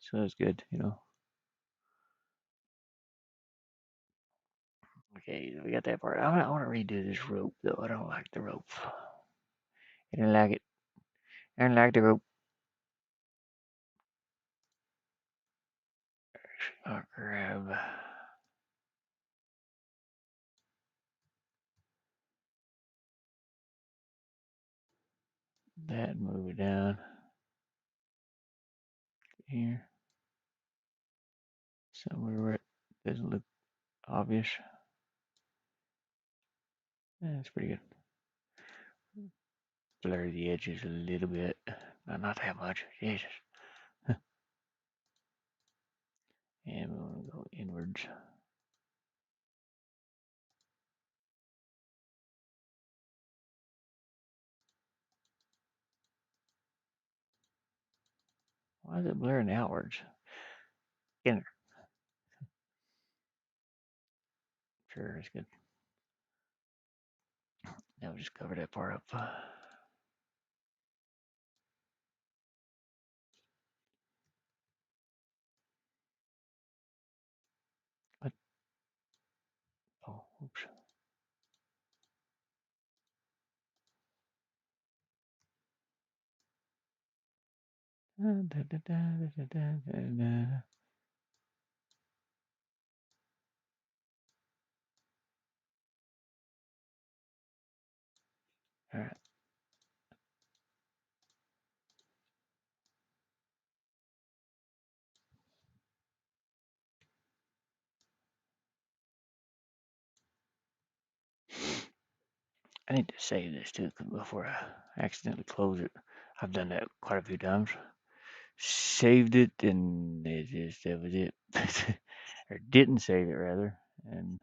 so that's good. Okay, we got that part. I want to redo this rope though. I don't like the rope. I didn't like it. I didn't like the rope. I'll grab that and move it down here somewhere where it doesn't look obvious. Yeah, that's pretty good. Blur the edges a little bit, not that much. Jesus. And we're gonna go inwards. Why is it blurring outwards? Inner. Sure, it's good. Now we'll just cover that part up. All right. I need to save this too before I accidentally close it. I've done that quite a few times. Saved it and that was it. Or didn't save it rather, and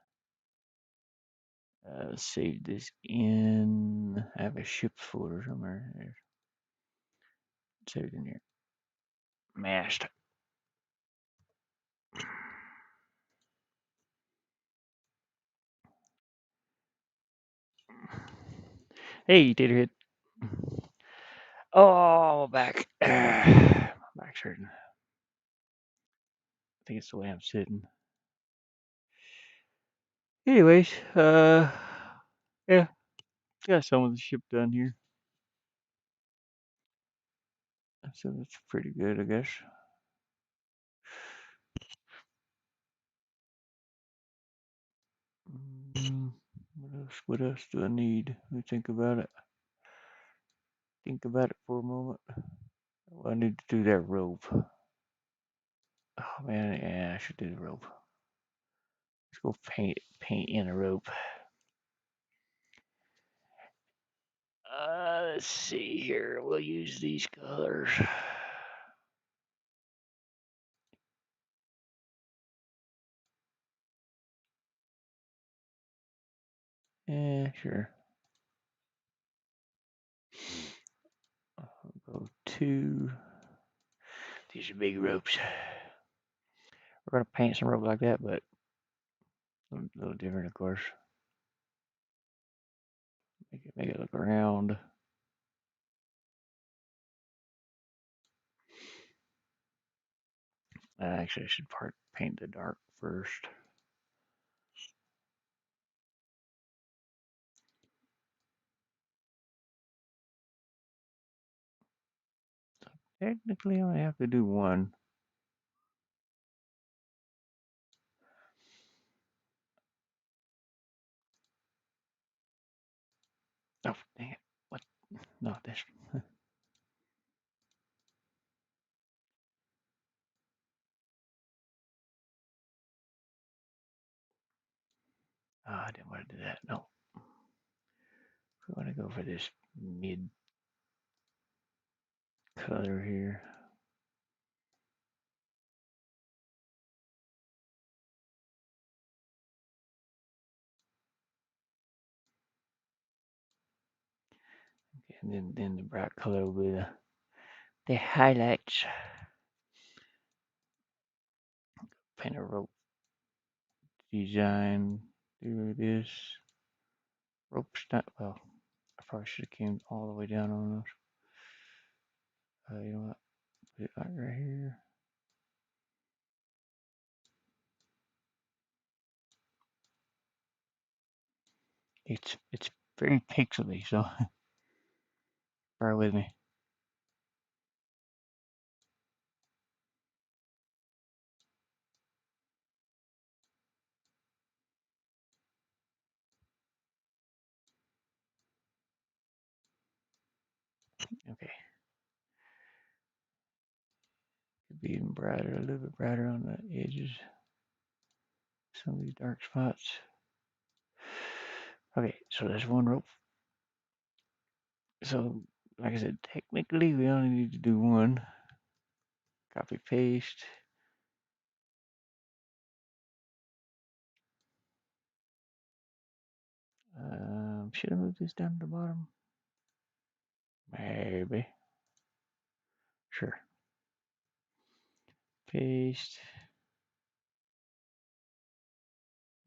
saved this in. I have a shipped folder somewhere. Saved in here. Mashed. Hey, Taterhead. Oh, back. My back's hurting. I think it's the way I'm sitting. Anyways, yeah, got some of the ship done here. So that's pretty good, I guess. Mm, what else? What else do I need? Let me think about it. Think about it for a moment. Well, I need to do that rope. Oh man, yeah, I should do the rope. Let's go paint in a rope. Let's see here. We'll use these colors. Yeah, sure. I'll go to these are big ropes. We're gonna paint some rope like that, but a little different, of course. Make it look round. Actually, I should paint the dark first. Technically, I only have to do one. Oh, dang it. What? Not this. Oh, I didn't want to do that. No. We want to go for this mid color here. Okay, and then the bright color will be the highlights. Paint a rope design. Do this. Rope's not, well, I probably should have came all the way down on those. You know what? Put it like right here. It's very pixely, so bear with me. Okay. Could be even brighter, a little bit brighter on the edges. Some of these dark spots. Okay, so there's one rope. So, like I said, technically we only need to do one. Copy paste. Should I move this down to the bottom? Maybe. Sure. Paste.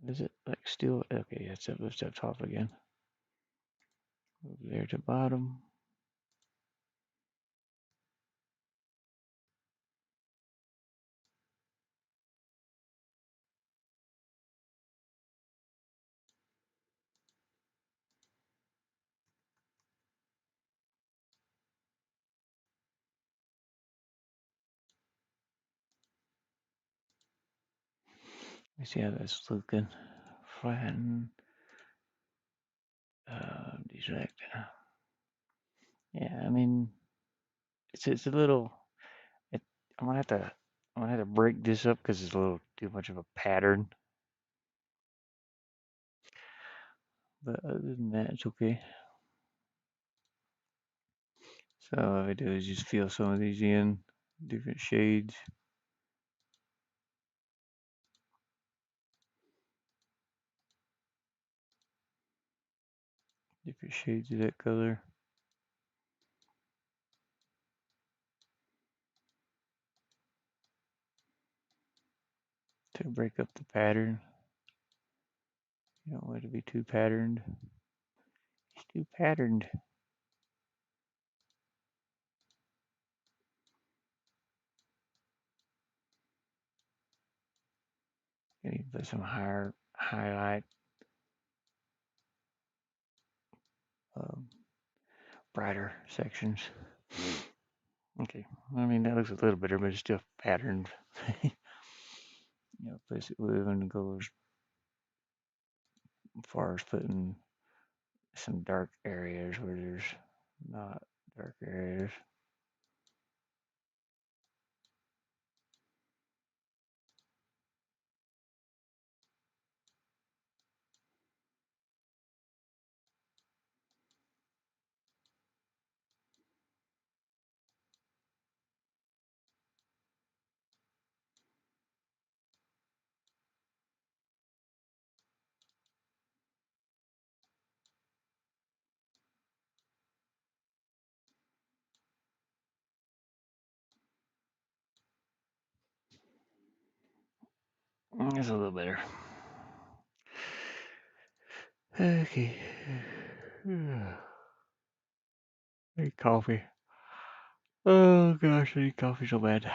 Is it like still? Okay, that's up, it's up top again. Move there to bottom. Let me see how that's looking. Flatten. Deselect. Yeah, I mean, it's a little. It, I'm gonna have to break this up because it's a little too much of a pattern. But other than that, it's okay. So what I do is just fill some of these in, different shades. Different shades of that color to break up the pattern. You don't want it to be too patterned. It's too patterned. You need to put some higher highlight, um, brighter sections. Okay, I mean that looks a little better, but it's still patterned. Basically, we're going to go as far as putting some dark areas where there's not dark areas. That's a little better. Okay. I need coffee. Oh gosh, I need coffee so bad.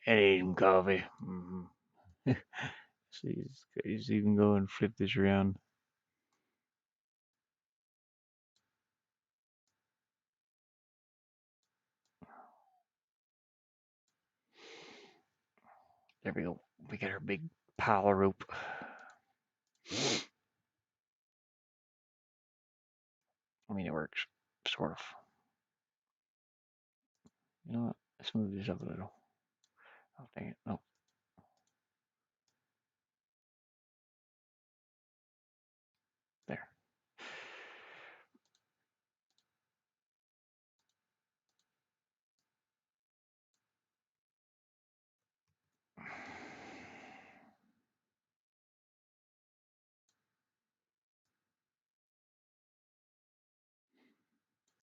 I need some coffee. See, it's even go and flip this around. There we go. We got our big pile of rope. I mean, it works, sort of. You know what? Let's move this up a little. Oh, dang it. No, there.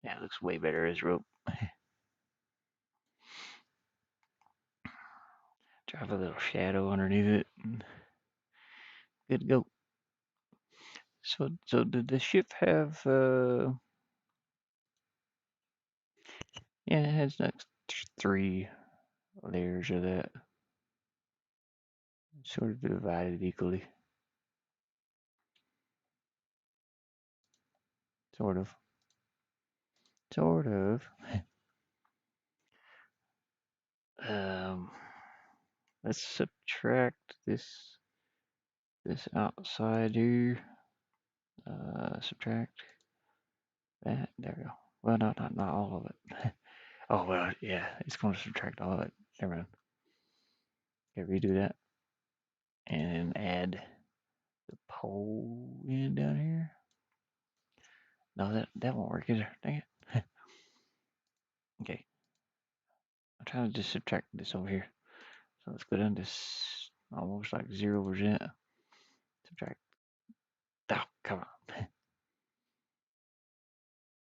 Yeah, it looks way better as rope. Drive a little shadow underneath it. And good to go. So did the ship have? Yeah, it has like 3 layers of that, sort of divided equally. Sort of. Sort of. Um, let's subtract this outside here. Subtract that. There we go. Well, not all of it. Oh well, yeah, it's going to subtract all of it. Never mind. Okay, redo that and add the pole in down here. No, that won't work either. Dang it. Okay, I'm trying to just subtract this over here. So let's go down to almost like 0%. Subtract. Oh, come on.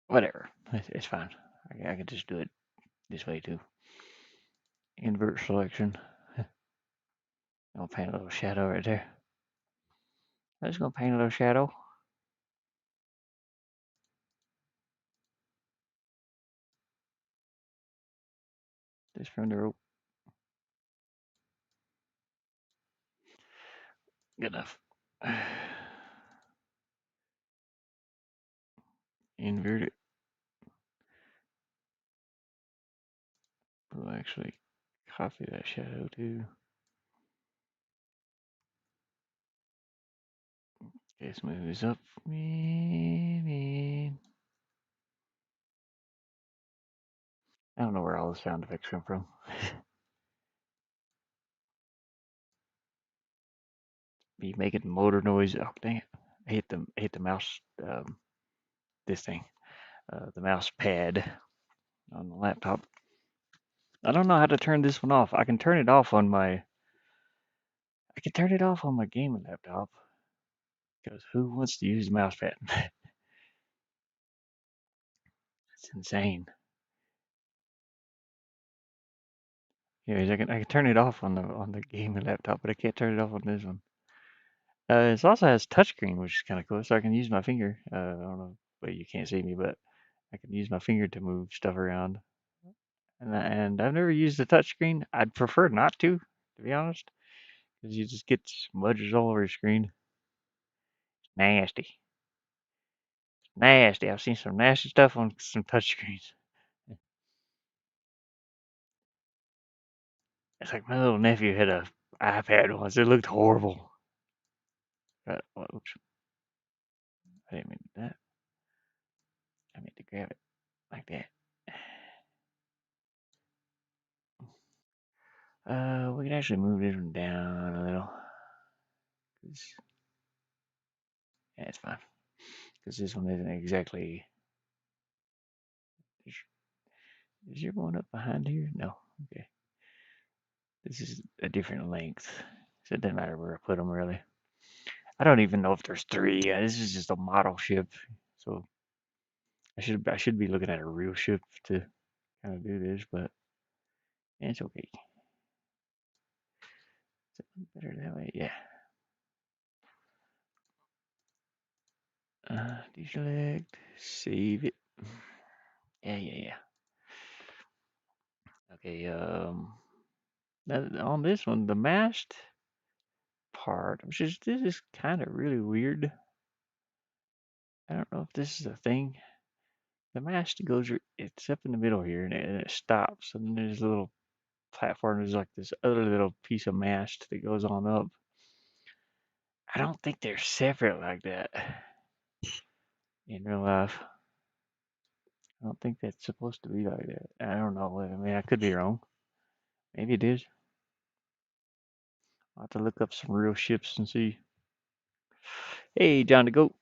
Whatever. It's fine. I can just do it this way too. Invert selection. I'll paint a little shadow right there. I'm just gonna paint a little shadow. Just from the rope. Good enough. Invert it. will actually copy that shadow too. Okay, let's move this up. I don't know where all the sound effects come from. Be making motor noise. Oh dang it! I hit the mouse. This thing, the mouse pad on the laptop. I don't know how to turn this one off. I can turn it off on my. I can turn it off on my gaming laptop. Because who wants to use the mouse pad? It's insane. Anyways, I can turn it off on the gaming laptop, but I can't turn it off on this one. It also has touchscreen, which is kind of cool. So I can use my finger. I don't know, but you can't see me, but I can use my finger to move stuff around. And I've never used the touchscreen. I'd prefer not to be honest, because you just get smudges all over your screen. Nasty, nasty. I've seen some nasty stuff on some touchscreens. It's like my little nephew had a iPad once. It looked horrible. Oops, I didn't mean that. I meant to grab it like that. We can actually move this one down a little. Yeah, it's fine. Because this one isn't exactly. Is your one up behind here? No. Okay. This is a different length. So it doesn't matter where I put them, really. I don't even know if there's three. This is just a model ship. So I should be looking at a real ship to kind of do this, but it's okay. Is it better that way? Yeah. Deselect. Save it. Yeah. Okay, on this one, the mast part, which is this is kind of really weird. I don't know if this is a thing. The mast goes, it's up in the middle here, and it stops, and then there's a little platform. There's like this other little piece of mast that goes on up. I don't think they're separate like that in real life. I don't think that's supposed to be like that. I don't know. I mean, I could be wrong. Maybe it is. I'll have to look up some real ships and see. Hey, John the Goat.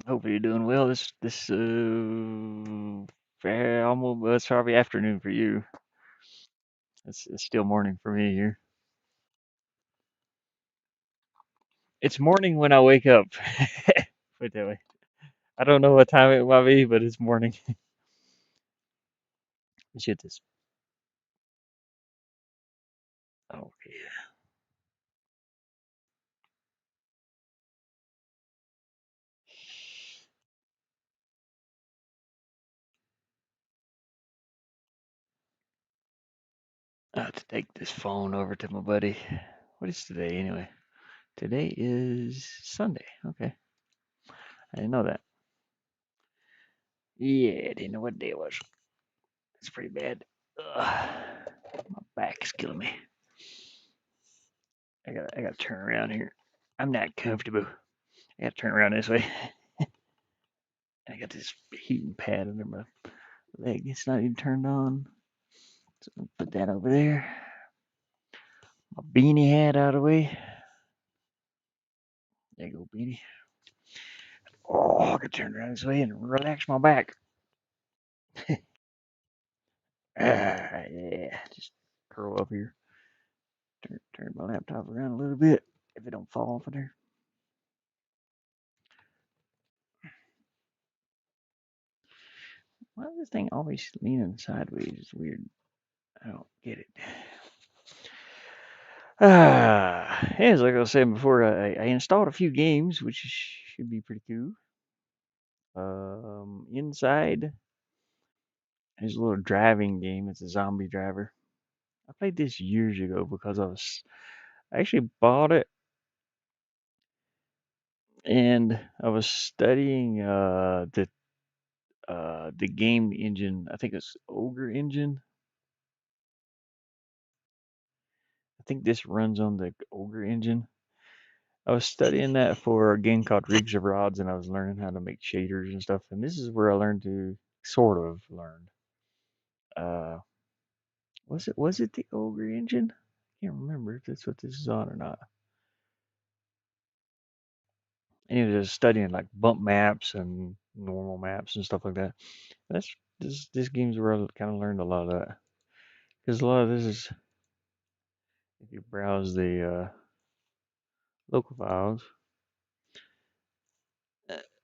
Hope you're doing well. Almost well, it's probably afternoon for you. It's still morning for me here. It's morning when I wake up. Put it that way. I don't know what time it might be, but it's morning. Let's hit this. Okay. I have to take this phone over to my buddy. What is today anyway? Today is Sunday. Okay. I didn't know that. Yeah, I didn't know what day it was. It's pretty bad. Ugh. My back's killing me. I gotta turn around here. I'm not comfortable. I gotta turn around this way. I got this heating pad under my leg. It's not even turned on. So I'll put that over there. My beanie hat out of the way. There you go, beanie. Oh, I can turn around this way and relax my back. Yeah, just curl up here. Turn my laptop around a little bit if it don't fall off of there. Why is this thing always leaning sideways? It's weird. I don't get it. As like I was saying before, I installed a few games, which should be pretty cool. Inside, there's a little driving game. It's a zombie driver. I played this years ago because I actually bought it and I was studying the game engine. I think it's Ogre Engine. I think this runs on the Ogre Engine. I was studying that for a game called Rigs of Rods, and I was learning how to make shaders and stuff. And this is where I learned to sort of learn. Uh, was it the Ogre Engine? I can't remember if that's what this is on or not. And he was just studying like bump maps and normal maps and stuff like that. That's this game's where I kind of learned a lot of that because a lot of this is if you browse the local files.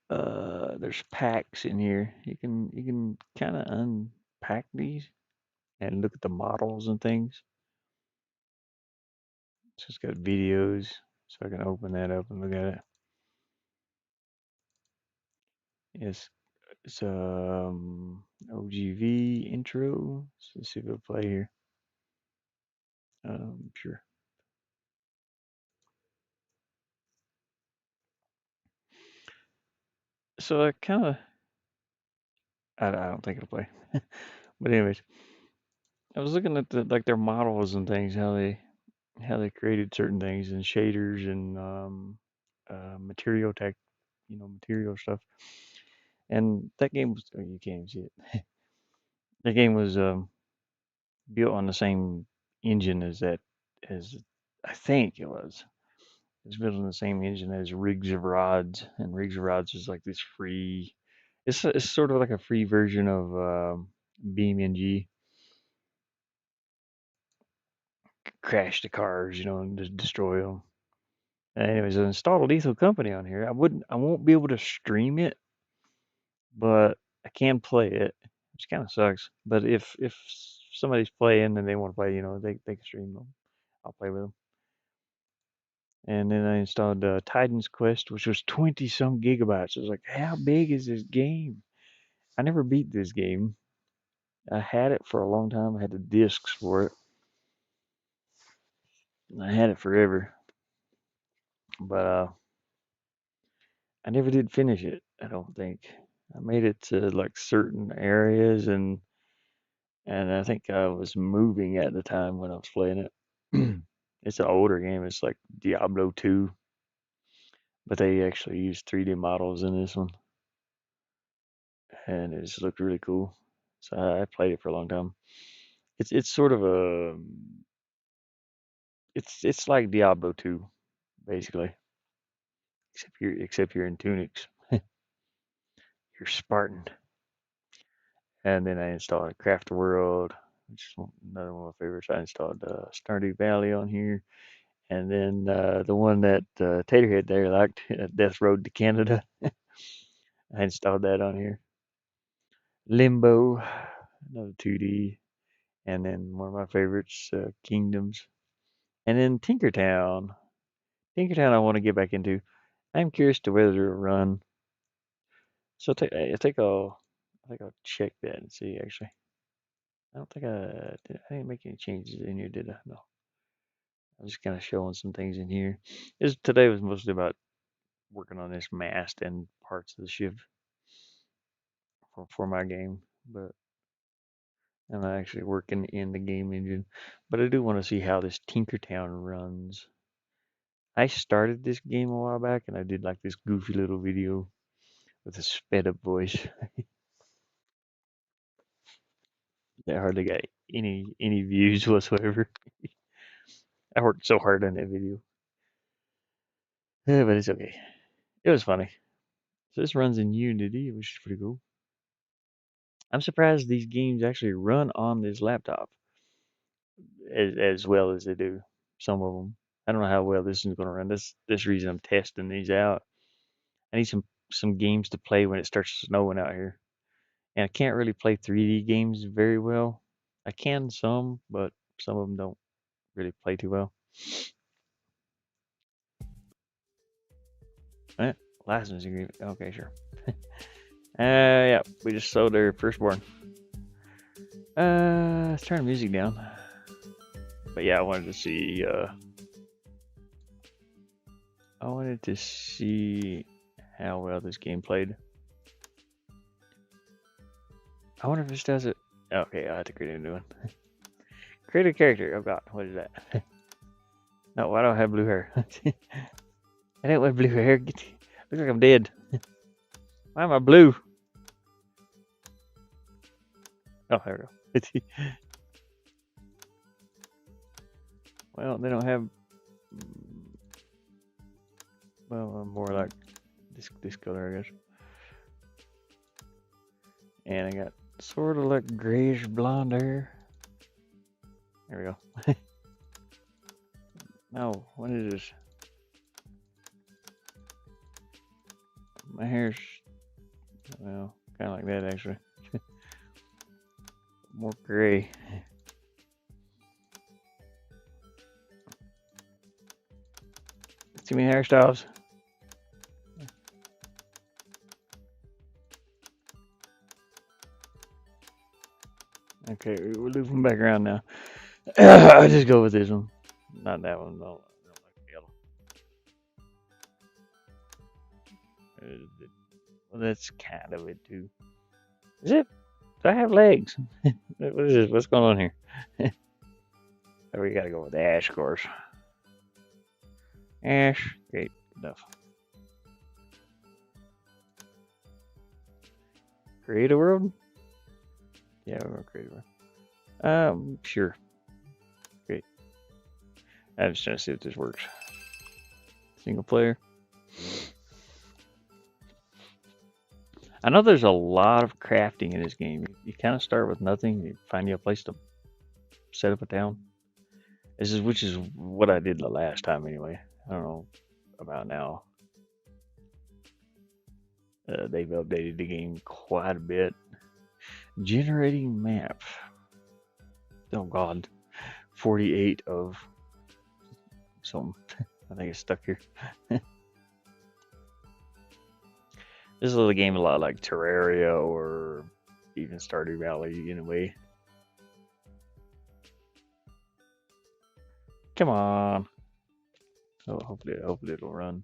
There's packs in here. You can kind of unpack these and look at the models and things. So it's got videos, so I can open that up and look at it. Yes, it's OGV intro. So let's see if it'll play here. Sure. So I kind of I don't think it'll play. But anyways, I was looking at like their models and things, how they created certain things and shaders and material tech, material stuff. And that game was, oh, you can't even see it. That game was built on the same engine as that, as I think it was. It's built on the same engine as Rigs of Rods, and Rigs of Rods is like this free. It's sort of like a free version of BeamNG. Crash the cars, and just destroy them. Anyways, I installed a Lethal Company on here. I won't be able to stream it, but I can play it, which kind of sucks. But if somebody's playing and they want to play, they can stream them. I'll play with them. And then I installed Titan's Quest, which was 20 some gigabytes. I was like, how big is this game? I never beat this game. I had it for a long time. I had the discs for it. I had it forever, but I never did finish it. I don't think. I made it to like certain areas, and I think I was moving at the time when I was playing it. It's an older game. It's like Diablo 2, but they actually used 3D models in this one, and it just looked really cool. So I played it for a long time. It's sort of a it's like Diablo 2, basically, except you're in tunics. You're Spartan. And then I installed Craft World, which is another one of my favorites. I installed Stardew Valley on here. And then the one that Taterhead there liked, Death Road to Canada. I installed that on here. Limbo, another 2D. And then one of my favorites, Kingdoms. And then Tinkertown. Tinkertown I want to get back into. I'm curious to whether it'll run. So I think I'll check that and see actually. I don't think I didn't make any changes in here, did I? No. I'm just kind of showing some things in here. Today was mostly about working on this mast and parts of the ship for my game, but I'm not actually working in the game engine. But I do want to see how this Tinkertown runs. I started this game a while back, and I did like this goofy little video with a sped up voice. That hardly got any views whatsoever. I worked so hard on that video, but it's okay. It was funny. So this runs in Unity, which is pretty cool. I'm surprised these games actually run on this laptop as well as they do. Some of them. I don't know how well this is going to run. This reason I'm testing these out. I need some games to play when it starts snowing out here, and I can't really play 3D games very well. I can some, but some of them don't really play too well. Eh, license agreement. Okay, sure. Yeah, we just sold their firstborn. Let's turn the music down. But yeah, I wanted to see how well this game played. I wonder if this does it. Okay, I have to create a new one. Create a character. Oh god, what is that? No, why do I have blue hair? I don't want blue hair. Look like I'm dead. Why am I blue? Oh, there we go. Well, they don't have. Well, I'm more like this color, I guess. And I got sort of like grayish blonde hair. There we go. No, what is this? My hair's, well, kind of like that actually. More gray. Too many hairstyles. Okay, we'll loop them back around now. I'll just go with this one. Not that one, no. I don't like yellow. Well, that's kind of it too. Is it? Do I have legs? What is this? What's going on here? We gotta go with Ash, of course. Ash, great enough. Create a world? Yeah, we're gonna create a world. Sure. Great. I'm just trying to see if this works. Single player. I know there's a lot of crafting in this game. You kind of start with nothing. You find you a place to set up a town. Which is what I did the last time anyway. I don't know about now. They've updated the game quite a bit. Generating map. Oh god, 48 of something. I think it's stuck here. This is a game a lot like Terraria or even Stardew Valley in a way. Come on. Oh, hopefully it'll run.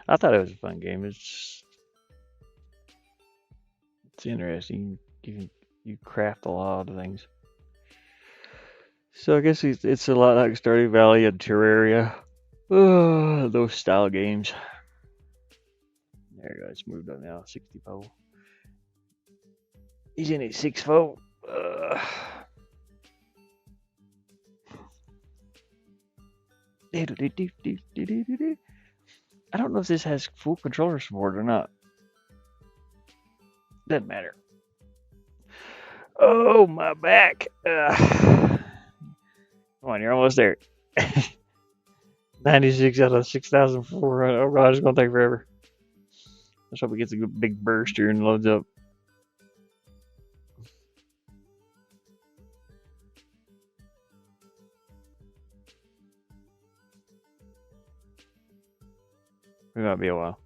I thought it was a fun game. It's interesting. You craft a lot of things. So I guess it's a lot like Stardew Valley and Terraria. Those style games. There you go. It's moved up now. 64. He's in at 6'4". I don't know if this has full controller support or not. Doesn't matter. Oh, my back. Come on, you're almost there. 96 out of 6,400. Oh, God, it's going to take forever. Let's hope it gets a good big burst here and loads up. It might be a while.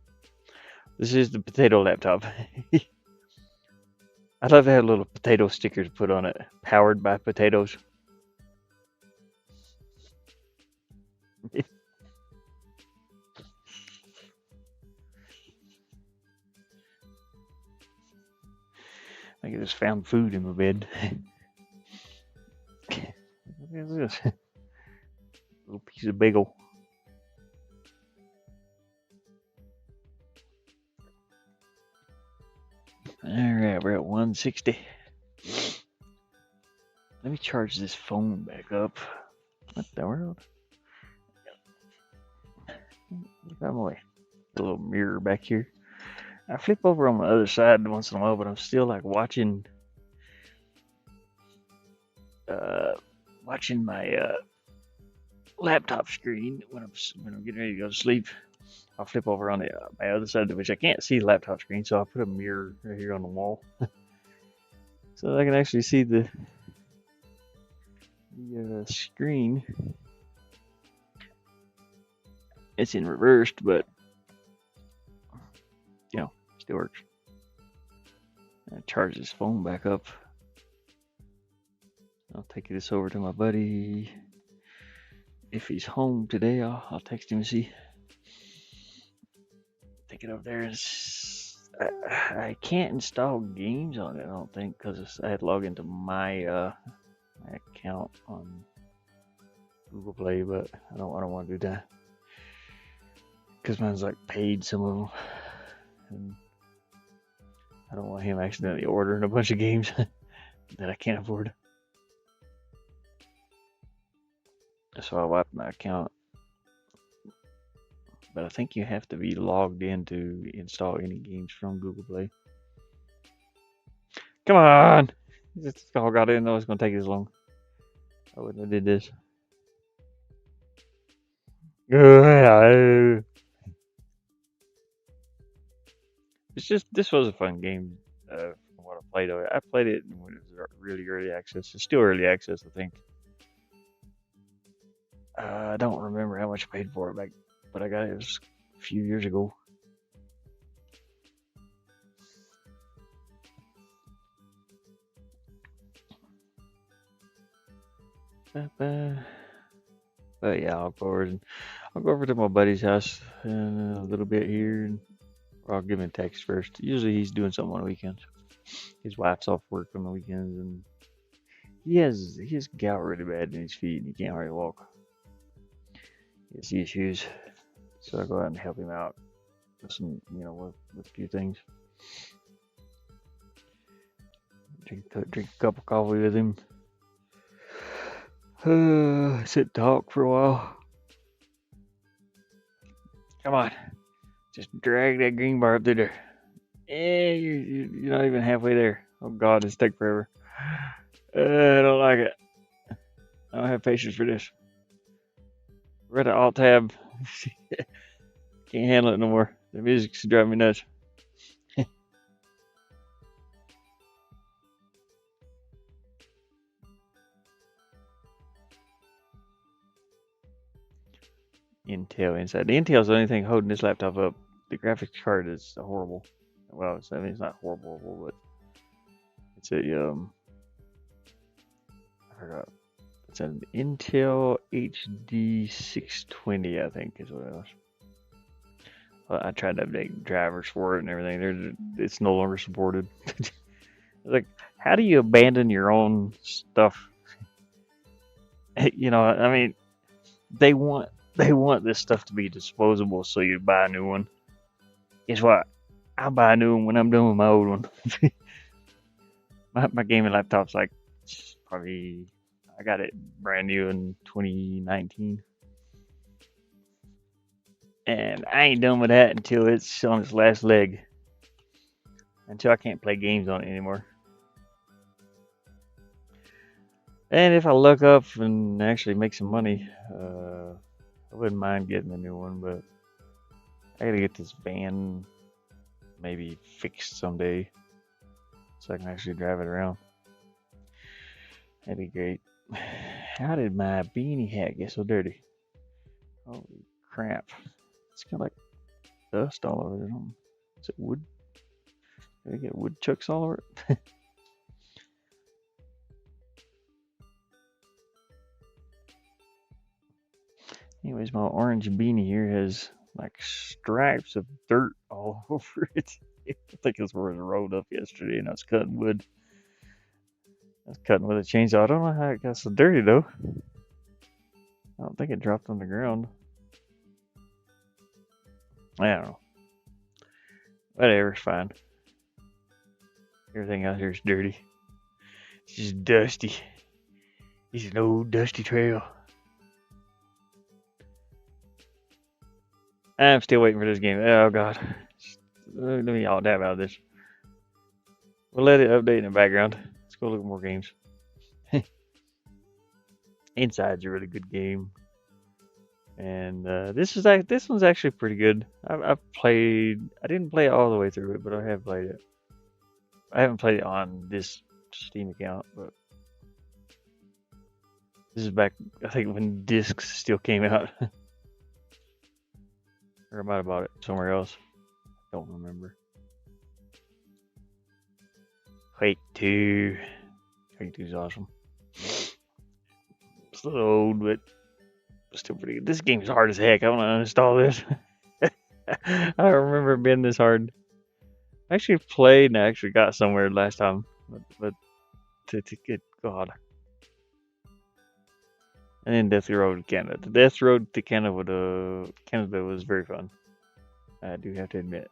This is the potato laptop. I'd love to have little potato stickers put on it. Powered by potatoes. I just found food in my bed. What is this? Little piece of bagel. Alright, we're at 160. Let me charge this phone back up. What the world? Look out of my way. A little mirror back here. I flip over on the other side once in a while, but I'm still like watching my laptop screen when I'm getting ready to go to sleep. I'll flip over on the my other side, which I can't see the laptop screen, so I'll put a mirror right here on the wall, so that I can actually see the screen. It's in reversed, but you know, still works. I charge this phone back up. I'll take this over to my buddy. If he's home today, I'll text him and see. Take it over there and I can't install games on it. I don't think because I had to log into my account on Google Play, but I don't want to do that because mine's like paid some of them, and I don't want him accidentally ordering a bunch of games that I can't afford. So I wiped my account, but I think you have to be logged in to install any games from Google Play. Come on! This all got in. Know it's gonna take this long. I wouldn't have did this. It's just this was a fun game. From what I played of it, I played it when it was really early access. It's still early access, I think. I don't remember how much I paid for it back, but I got it, it was a few years ago. But yeah, I'll go over to my buddy's house in a little bit here, and or I'll give him a text first. Usually he's doing something on the weekends. His wife's off work on the weekends, and he has gout really bad in his feet, and he can't hardly walk. He has issues, so I go out and help him out with some, with a few things. Drink a cup of coffee with him. Sit and talk for a while. Come on, just drag that green bar up through there. You're not even halfway there. Oh God, this take forever. I don't like it. I don't have patience for this. We're at Alt Tab. Can't handle it no more. The music's driving me nuts. Intel inside. The Intel's the only thing holding this laptop up. The graphics card is horrible. Well, it's not horrible, but it's I forgot. It's an Intel HD 620, I think is what it was. Well, I tried to update drivers for it and everything. It's no longer supported. Like, how do you abandon your own stuff? I mean, they want this stuff to be disposable, so you buy a new one. Guess what? I'll buy a new one when I'm done with my old one. my gaming laptop's like probably I got it brand new in 2019, and I ain't done with that until it's on its last leg. Until I can't play games on it anymore. And if I look up and actually make some money, I wouldn't mind getting a new one, but I gotta get this van maybe fixed someday so I can actually drive it around. That'd be great. How did my beanie hat get so dirty? Holy crap. It's got like dust all over it. Is it wood? Did I get woodchucks all over it? Anyways, my orange beanie here has like stripes of dirt all over it. I think it's where it rolled up yesterday and I was cutting wood. I was cutting with a chainsaw. I don't know how it got so dirty though. I don't think it dropped on the ground. I don't know. Whatever, it's fine. Everything out here is dirty. It's just dusty. It's an old dusty trail. I'm still waiting for this game. Oh god. Let me all dab out of this. We'll let it update in the background. Let's go look at more games. Inside's a really good game, and this one's actually pretty good. I've played. I didn't play it all the way through it, but I have played it. I haven't played it on this Steam account, but this is back. I think when discs still came out, or I might have bought it somewhere else. Don't remember. Quake 2. Quake 2 is awesome. It's a little old, but still pretty good. This game's hard as heck. I want to uninstall this. I don't remember it being this hard. I actually played and I actually got somewhere last time, but to get God. And then Death Road to Canada. The Death Road to Canada was very fun. I do have to admit.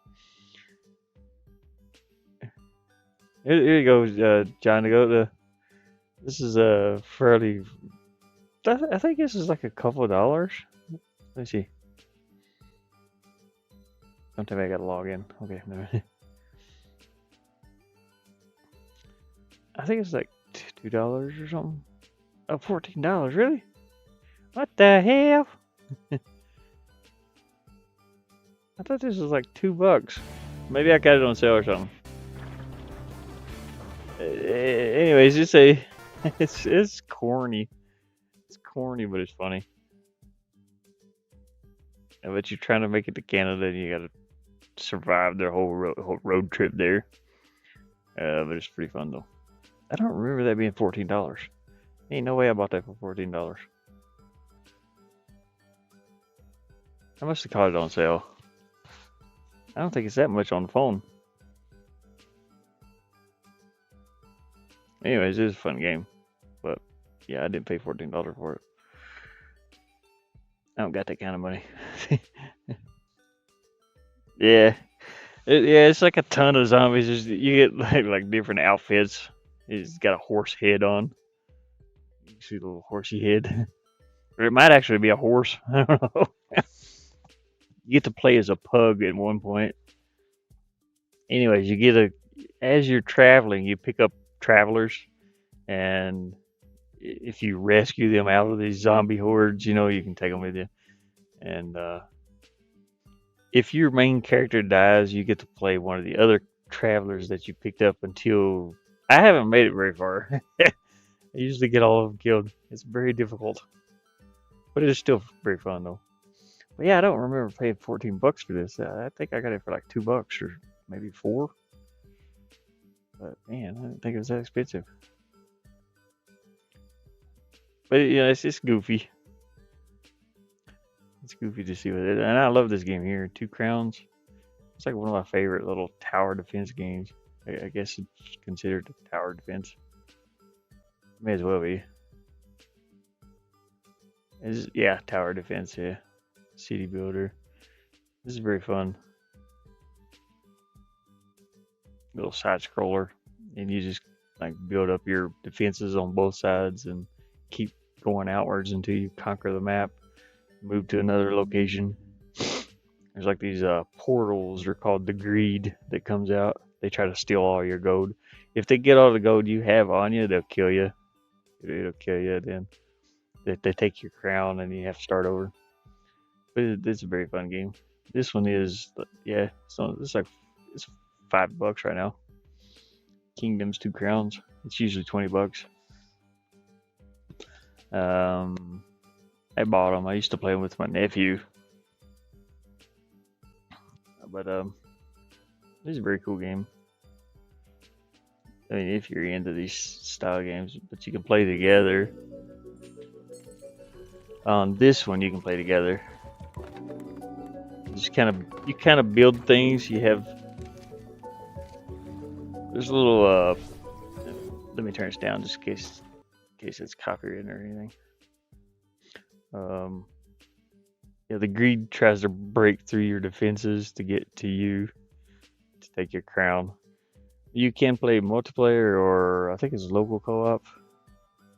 Here you go, John. To go to this is a fairly. I think this is like a couple of dollars. Let's see. Don't tell me I gotta log in. Okay, no. I think it's like $2 or something. Oh, $14, really? What the hell? I thought this was like $2. Maybe I got it on sale or something. Anyways, it's a, it's corny. It's corny, but it's funny. But you're trying to make it to Canada, and you gotta survive their whole road trip there. But it's pretty fun though. I don't remember that being $14. Ain't no way I bought that for $14. I must have caught it on sale. I don't think it's that much on the phone. Anyways, it was a fun game. But yeah, I didn't pay $14 for it. I don't got that kind of money. Yeah. Yeah, it's like a ton of zombies. You get like different outfits. He's got a horse head on. You see the little horsey head. Or it might actually be a horse. I don't know. You get to play as a pug at one point. Anyways, as you're traveling, you pick up travelers, and if you rescue them out of these zombie hordes, you can take them with you. And if your main character dies, you get to play one of the other travelers that you picked up until I haven't made it very far. I usually get all of them killed. It's very difficult, but it is still very fun though. But yeah, I don't remember paying $14 for this. I think I got it for like $2 or maybe $4. But man, I didn't think it was that expensive. But it's just goofy. It's goofy to see what it is. And I love this game here. 2 Crowns. It's like one of my favorite little tower defense games. I guess it's considered a tower defense. May as well be. Yeah, tower defense, yeah. City builder. This is very fun. Little side scroller. And you just like build up your defenses on both sides and keep going outwards until you conquer the map. Move to another location. There's like these portals. They're called the greed that comes out. They try to steal all your gold. If they get all the gold you have on you, they'll kill you. It'll kill you. Then they take your crown and you have to start over. But it's a very fun game. This one is So it's $5 right now. Kingdoms 2 Crowns. It's usually $20. I bought them. I used to play them with my nephew. But this is a very cool game. I mean, if you're into these style games, but you can play together. On this one, you can play together. You kind of build things. There's a little. Let me turn this down just in case it's copyrighted or anything. The greed tries to break through your defenses to get to you to take your crown. You can play multiplayer or I think it's local co-op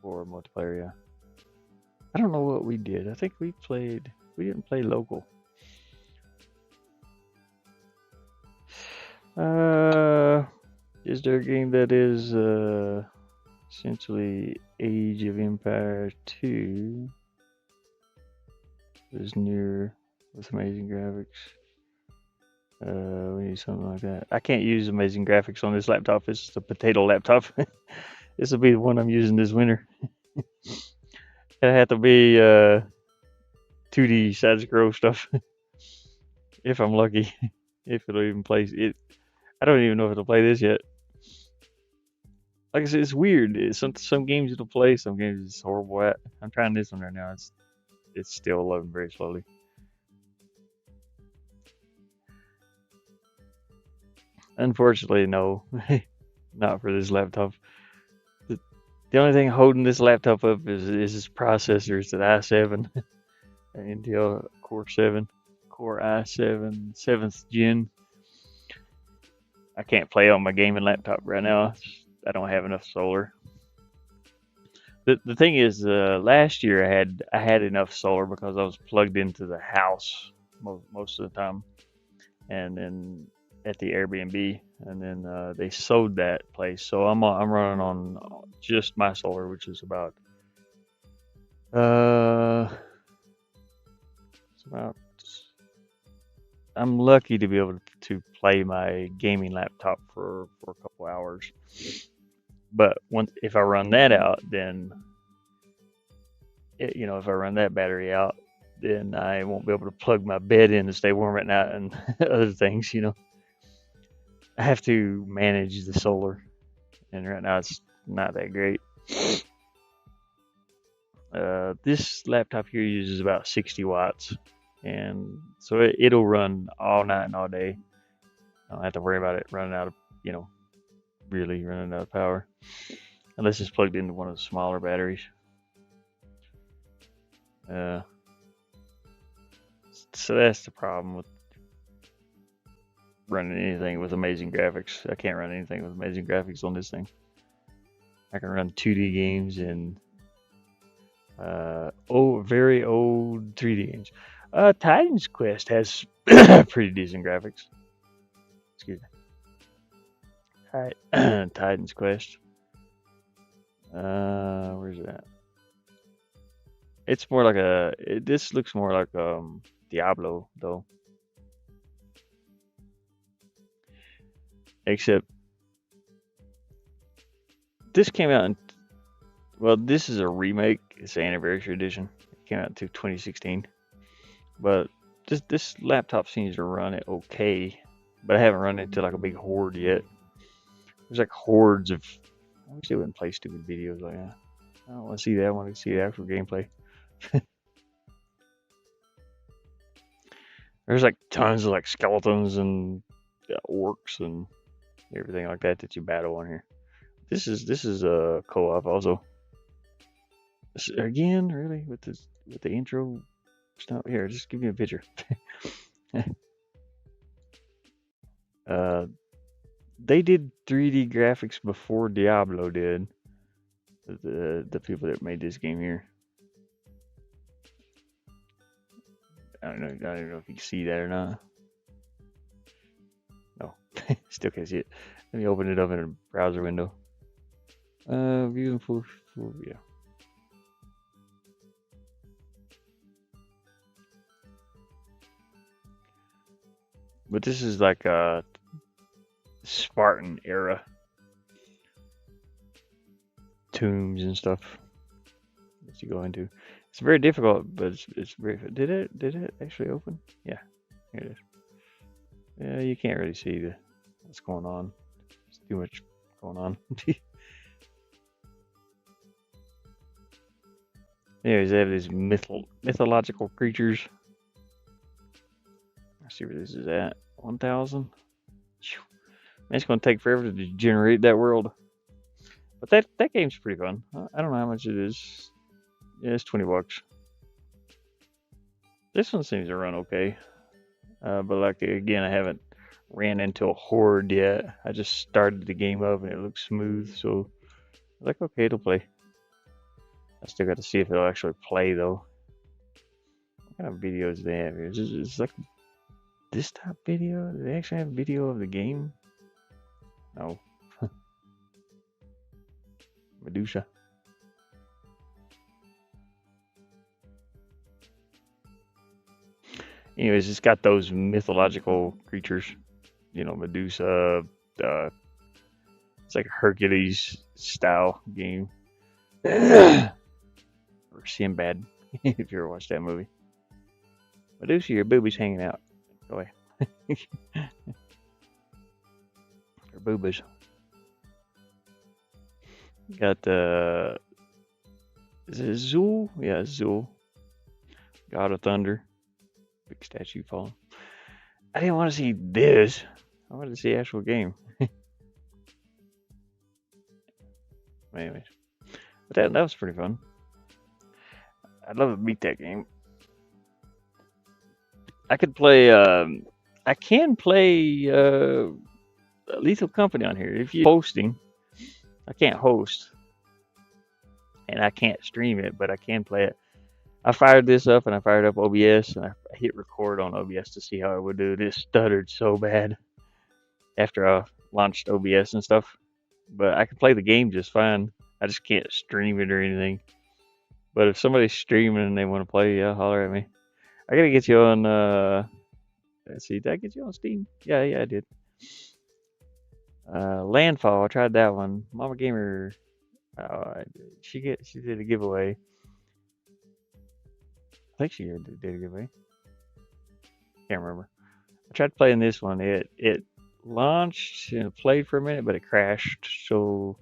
or multiplayer. Yeah, I don't know what we did. I think we didn't play local. Is there a game that is essentially Age of Empire 2? Is near with amazing graphics. We need something like that. I can't use amazing graphics on this laptop. It's a potato laptop. This will be the one I'm using this winter. It had to be 2D side scroll stuff. If I'm lucky. If it'll even play it. I don't even know if it'll play this yet. Like I said, it's weird. Some games it'll play, some games it's horrible at. I'm trying this one right now. It's still loading very slowly. Unfortunately, no, not for this laptop. The, the only thing holding this laptop up is its processor. It's an i7, an Intel Core 7, Core i7, 7th gen. I can't play on my gaming laptop right now. I don't have enough solar. The thing is, last year I had enough solar because I was plugged into the house most of the time, and then at the Airbnb, and then they sold that place, so I'm running on just my solar, which is uh it's about I'm lucky to be able to play my gaming laptop for a couple hours, but once if I run that out, then if I run that battery out, then I won't be able to plug my bed in to stay warm at night and other things. I have to manage the solar, and right now it's not that great. This laptop here uses about 60 watts, and so it'll run all night and all day. I don't have to worry about it running out of, really running out of power, unless it's plugged into one of the smaller batteries. Uh, so that's the problem with running anything with amazing graphics. I can't run anything with amazing graphics on this thing. I can run 2D games and very old 3D games. Titan's Quest has pretty decent graphics. Excuse me. Titan's Quest. Where's it at? It's more like this looks more like Diablo though. Except this came out in, well, this is a remake. It's the anniversary edition. It came out in 2016. But this laptop seems to run it okay. But I haven't run it to like a big horde yet. There's like hordes of. I wish they wouldn't play stupid videos like that. I don't want to see that. I want to see the actual gameplay. There's like tons of like skeletons and orcs and everything like that you battle on here. This is a co-op also. Again, really with the intro stuff here. Just give me a picture. uh, they did 3D graphics before Diablo did. The people that made this game here. I don't know if you can see that or not. No, still can't see it. Let me open it up in a browser window. View in full yeah. But this is like a Spartan era tombs and stuff that you go into. It's very difficult, but it's very. Did it actually open? Yeah, here it is. Yeah, you can't really see what's going on. There's too much going on. Anyways, they have these mythological creatures. Let's see where this is at. 1,000. It's going to take forever to generate that world. But that game's pretty fun. I don't know how much it is. Yeah, it's $20. This one seems to run okay. But like again, I haven't ran into a horde yet. I just started the game up and it looks smooth, so like okay, it'll play. I still got to see if it'll actually play though. What kind of videos do they have here? Is it like this type video? Do they actually have video of the game? No. Medusa. Anyways, it's got those mythological creatures. Medusa. It's like a Hercules style game. Or Sinbad, if you ever watched that movie. Medusa, your boobies hanging out. Go away. Her boobies. Got is it Zul? Yeah, Zul. God of Thunder. Big statue falling. I didn't want to see this. I wanted to see the actual game. Anyways, but that was pretty fun. I'd love to beat that game. I could play. I can play Lethal Company on here. If you hosting, I can't host and I can't stream it, but I can play it. I fired this up and I fired up OBS and I hit record on OBS to see how it would do. It stuttered so bad after I launched OBS and stuff. But I can play the game just fine. I just can't stream it or anything. But if somebody's streaming and they want to play, yeah, holler at me. I gotta get you on. Let's see, did I get you on Steam? Yeah, I did. Landfall. I tried that one. Mama Gamer. She did a giveaway. I think she did a giveaway. Can't remember. I tried playing this one. It launched and played for a minute, but it crashed. So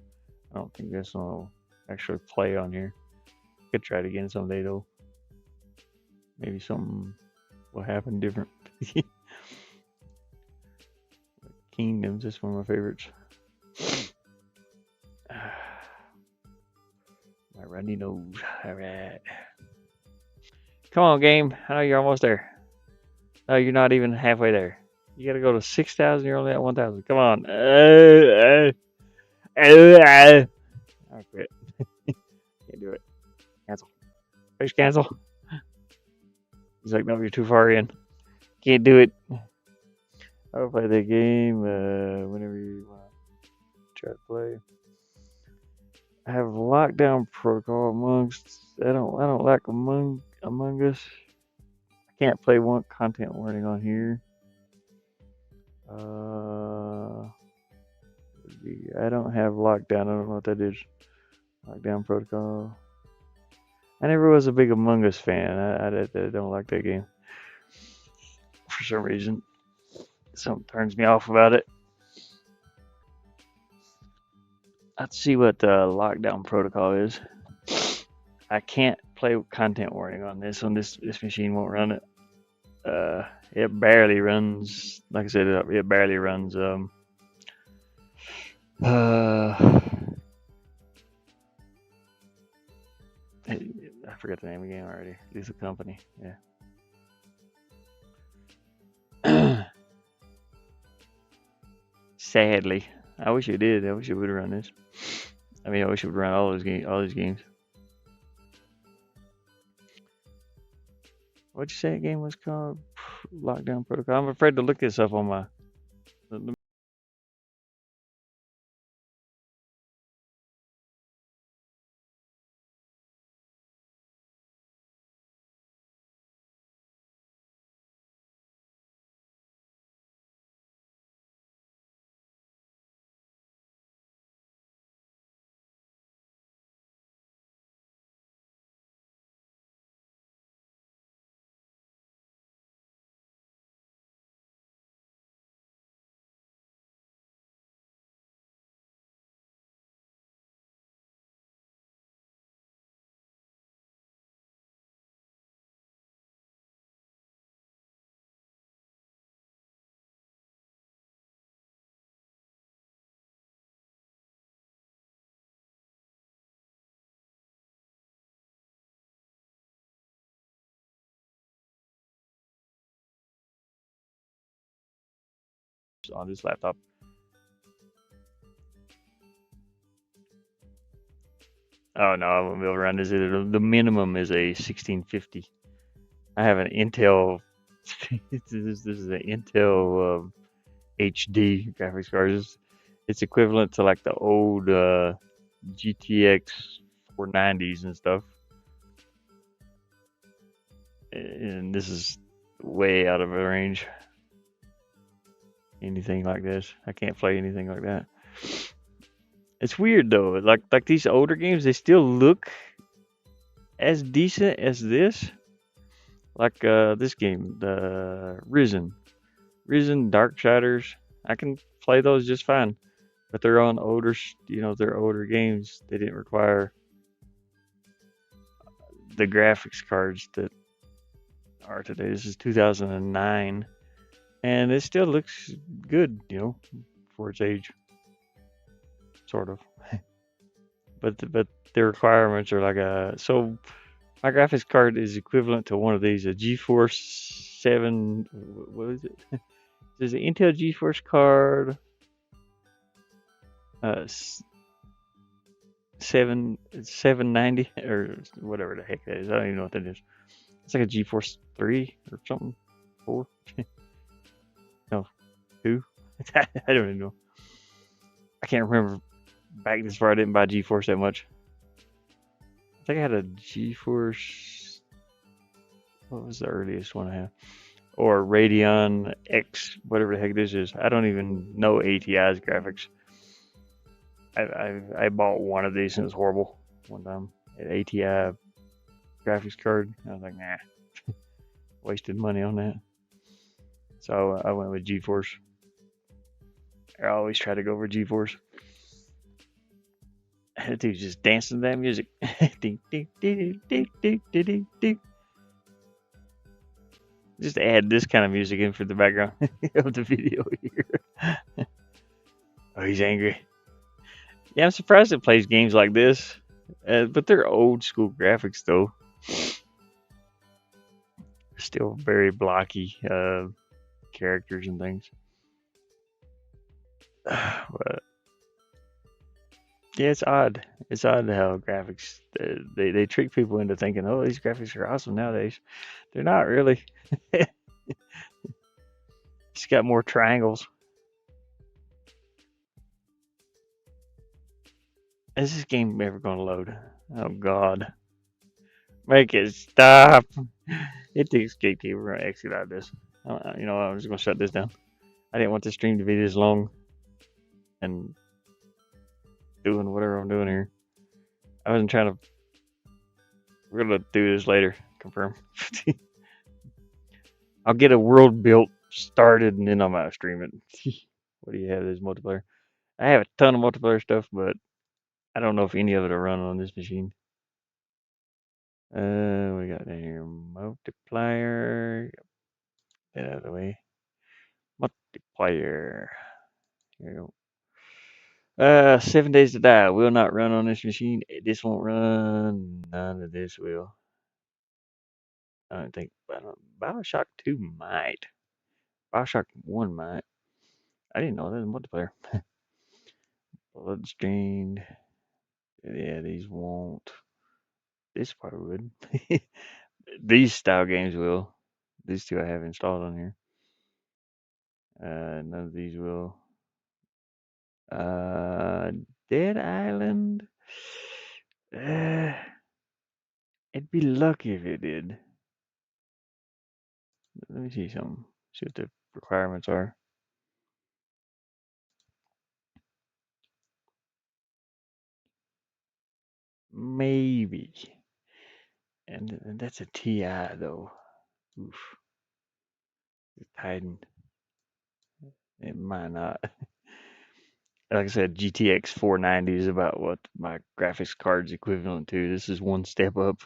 I don't think this one will actually play on here. Could try it again someday though. Maybe something will happen different. Kingdoms is one of my favorites. My runny nose. All right. Come on, game. I know you're almost there. No, you're not even halfway there. You gotta go to 6,000. You're only at 1,000. Come on. I quit. Can't do it. Cancel. Please cancel. He's like, no, you're too far in. Can't do it. I'll play the game whenever you want to try to play. I have lockdown protocol amongst. I don't like Among Us. I can't play one content warning on here. I don't have lockdown. I don't know what that is. Lockdown protocol. I never was a big Among Us fan. I don't like that game for some reason. Something turns me off about it. Let's see what the lockdown protocol is. I can't play content warning on this one. This machine won't run it. It barely runs. Like I said, it barely runs. Uh, I forgot the name of the game already. Lethal Company. Yeah. Sadly, I wish it did. I wish it would run this. I mean, I wish it would run all these games. What'd you say the game was called? Lockdown Protocol. I'm afraid to look this up on my. On this laptop. Oh no, I won't be able to run this either. The minimum is a 1650. I have an Intel. This is an Intel HD graphics card. It's equivalent to like the old GTX 490s and stuff. And this is way out of range. Anything like this, I can't play anything like that. It's weird though. Like these older games, they still look as decent as this. Like this game, the Risen Dark Shatters. I can play those just fine, but they're on older, they're older games. They didn't require the graphics cards that are today. This is 2009, and it still looks good, for its age, sort of. But the requirements are like my graphics card is equivalent to one of these, a GeForce 7. What is it? There's an Intel GeForce card, 790 or whatever the heck that is. I don't even know what that is. It's like a GeForce 3 or something. 4? No, 2? I don't even know. I can't remember. Back this far, I didn't buy GeForce that much. I think I had a GeForce. What was the earliest one I had? Or Radeon X, whatever the heck this is. I don't even know ATI's graphics. I bought one of these and it was horrible one time. An ATI graphics card. I was like, nah, wasted money on that. So I went with GeForce. I always try to go for GeForce. That dude's just dancing to that music. Ding, ding, ding, ding, ding, ding, ding, ding. Just add this kind of music in for the background of the video here. Oh, he's angry. Yeah, I'm surprised it plays games like this. But they're old school graphics, though. Still very blocky characters and things. But yeah, it's odd. It's odd how graphics they trick people into thinking, oh, these graphics are awesome nowadays. They're not really. It's got more triangles. Is this game ever going to load? Oh God, make it stop! It takes gatekeeper. We're gonna exit out of this. I'm just gonna shut this down. I didn't want the stream to be this long and doing whatever I'm doing here. I wasn't trying to. We're gonna do this later. Confirm. I'll get a world built started and then I'm gonna stream it. What do you have this multiplayer? I have a ton of multiplayer stuff, but I don't know if any of it will run on this machine. We got in here multiplier. Get out of the way. Multiplier. Here we go. 7 Days to Die will not run on this machine. This won't run. None of this will. I don't think. Bioshock 2 might. Bioshock 1 might. I didn't know that was multiplayer. Bloodstained. Yeah, these won't. This part would. These style games will. These two I have installed on here. None of these will. Uh, Dead Island. Uh, it'd be lucky if it did. Let me see something. See what the requirements are. Maybe. And that's a TI though. Oof. It's hiding. It might not. Like I said, GTX 490 is about what my graphics card's equivalent to. This is one step up.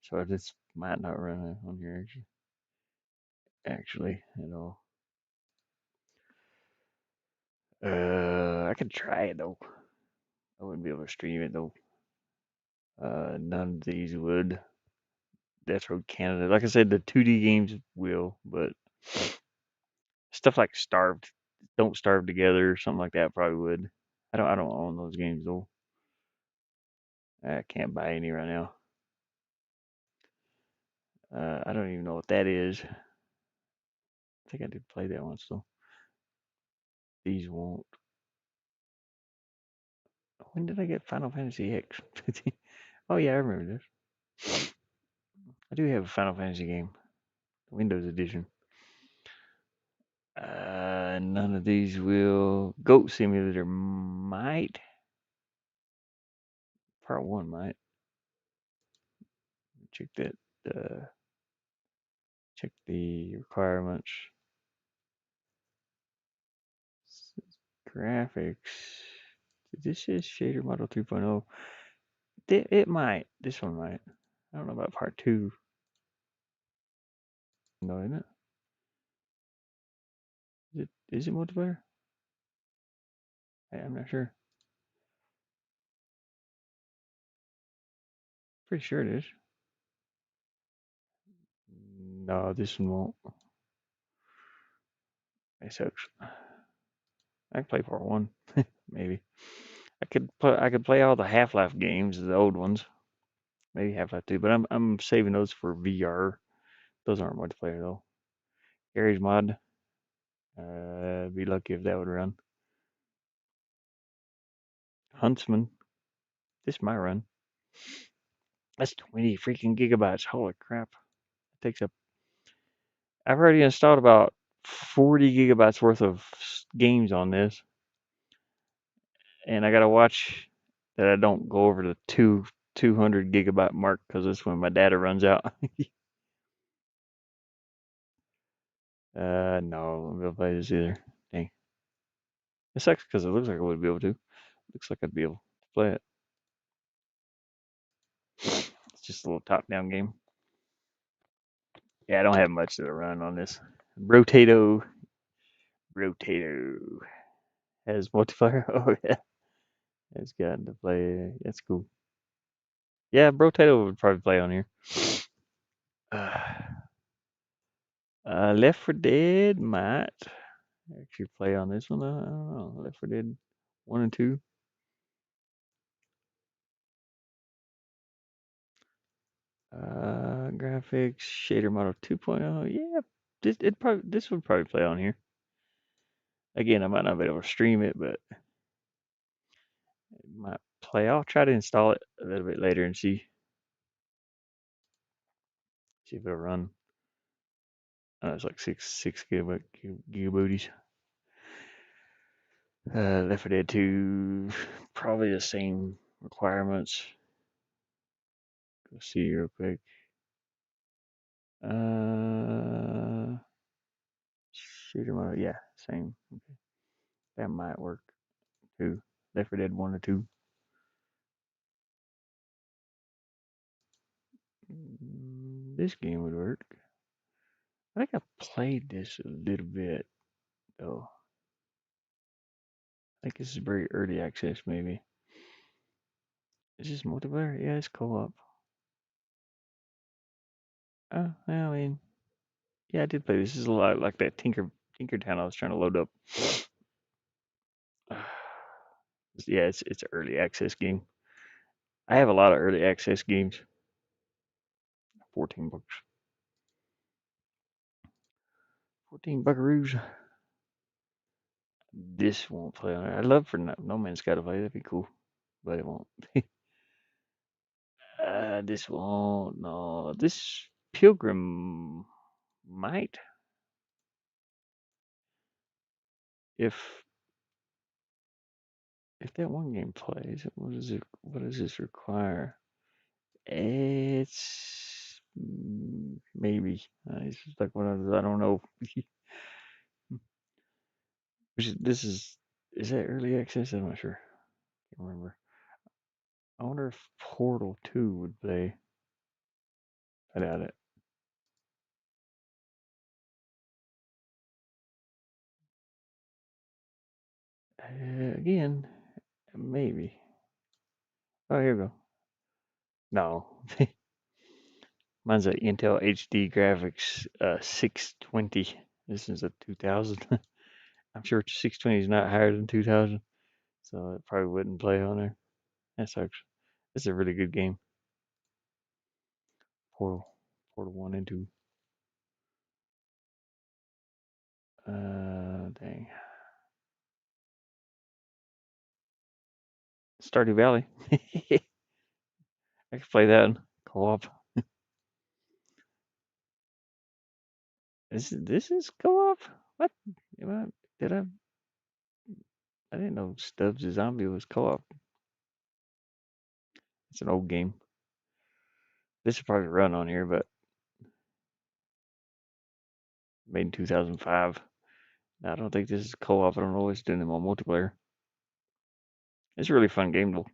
So this might not run on here actually at all. I could try it though. I wouldn't be able to stream it though. None of these would. Death Road Canada. Like I said, the 2D games will, but stuff like Starved, Don't Starve Together, something like that probably would. I don't own those games though. I can't buy any right now. I don't even know what that is. I think I did play that once though. These won't. When did I get Final Fantasy X? Oh yeah, I remember this. I do have a Final Fantasy game, Windows Edition. None of these will. Goat Simulator might. Part one might. Check that. Check the requirements. Graphics. This is shader model 3.0. It might. This one might. I don't know about part two. No, isn't it? Is it multiplayer? I'm not sure. Pretty sure it is. No, this one won't. It sucks. I can play part one, maybe. I could play all the Half Life games, the old ones. Maybe Half Life 2, but I'm saving those for VR. Those aren't multiplayer though. Garry's Mod. Be lucky if that would run. Huntsman. This might run. That's 20 freaking gigabytes. Holy crap. It takes up. I've already installed about 40 gigabytes worth of games on this, and I gotta watch that I don't go over the 200 gigabyte mark because that's when my data runs out. No, I won't be able to play this either. Dang. It sucks because it looks like I would be able to. Looks like I'd be able to play it. It's just a little top-down game. Yeah, I don't have much to run on this. Rotato has multiplayer. Oh yeah, it's got to play. That's cool. Yeah, Brotato would probably play on here. Left 4 Dead might actually play on this one. I don't know. Left 4 Dead 1 and 2. Graphics shader model 2.0. Yeah, this would probably play on here. Again, I might not be able to stream it, but it might play. I'll try to install it a little bit later and see if it'll run. It's like six gigabytes. Left 4 Dead 2, probably the same requirements. Go see real quick. Shooter mode, yeah, same. Okay. That might work too. Left 4 Dead 1 or 2. This game would work. I think I played this a little bit though. I think this is very early access, maybe. Is this multiplayer? Yeah, it's co-op. Oh, well, I mean, yeah, I did play this. This is a lot like that Tinkertown I was trying to load up. Yeah, it's an early access game. I have a lot of early access games. 14 bucks. 14 buckaroos. This won't play on it. I'd love for No Man's Sky to play. That'd be cool, but it won't. This won't. No, this Pilgrim might. If that one game plays, what is it? What does this require? It's maybe. It's just like I don't know. This is that early access? I'm not sure. Can't remember. I wonder if Portal 2 would play. I doubt it. Again, maybe. Oh, here we go. No. Mine's a Intel HD graphics 620. This is a 2000. I'm sure 620 is not higher than 2000, so it probably wouldn't play on there. That sucks. It's a really good game. Portal, Portal 1 and 2. Dang. Stardew Valley. I could play that co-op. This is co-op? What? Did I didn't know Stubbs the Zombie was co-op. It's an old game. This would probably run on here, but made in 2005. I don't think this is co-op. I don't know what's doing them on multiplayer. It's a really fun game though.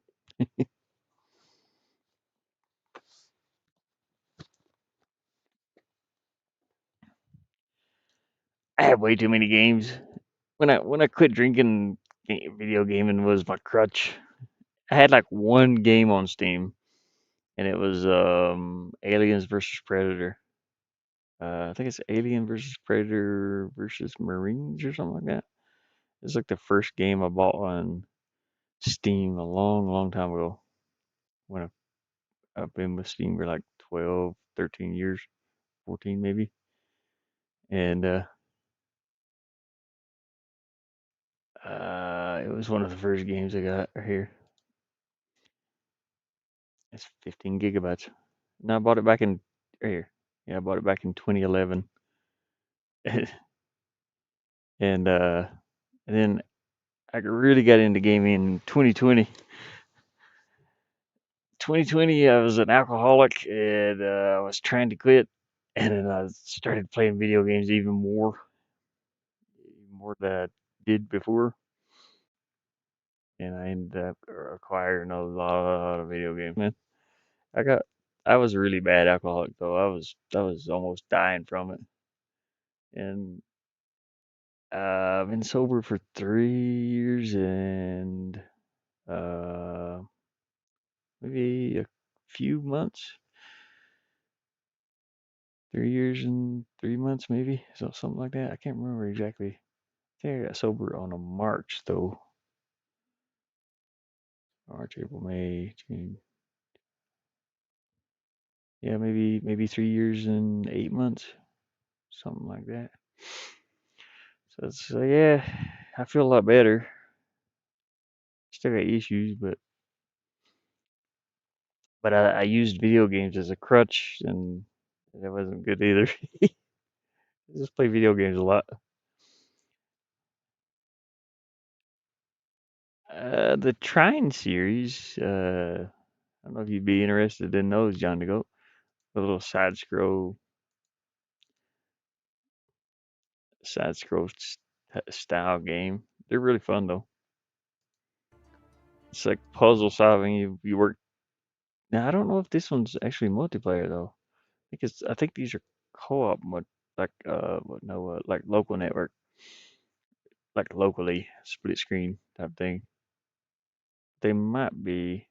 I have way too many games. When I quit drinking, video gaming was my crutch. I had like one game on Steam, and it was Aliens versus Predator. I think it's Alien versus Predator versus Marines or something like that. It's like the first game I bought on Steam a long, long time ago. When I've been with Steam for like 12, 13 years, 14 maybe. And it was one of the first games I got right here. It's 15 gigabytes. And I bought it back in right here. Yeah, I bought it back in 2011. and and then I really got into gaming in 2020. 2020, I was an alcoholic and I was trying to quit. And then I started playing video games even more than I did before. And I ended up acquiring a lot of video games. Man, I got, I was a really bad alcoholic though. I was almost dying from it. And I've been sober for 3 years and uh, maybe a few months. 3 years and 3 months, maybe. So something like that. I can't remember exactly. I think I got sober on a March though. March, April, May, June. Yeah, maybe 3 years and 8 months, something like that. So yeah, I feel a lot better. Still got issues, but I used video games as a crutch, and that wasn't good either. I just play video games a lot. The Trine series. I don't know if you'd be interested in those, John to go. A little side scroll style game. They're really fun though. It's like puzzle solving. You work. Now I don't know if this one's actually multiplayer though. Because I think these are co-op mod, like no, like local network, like locally split screen type thing. They might be.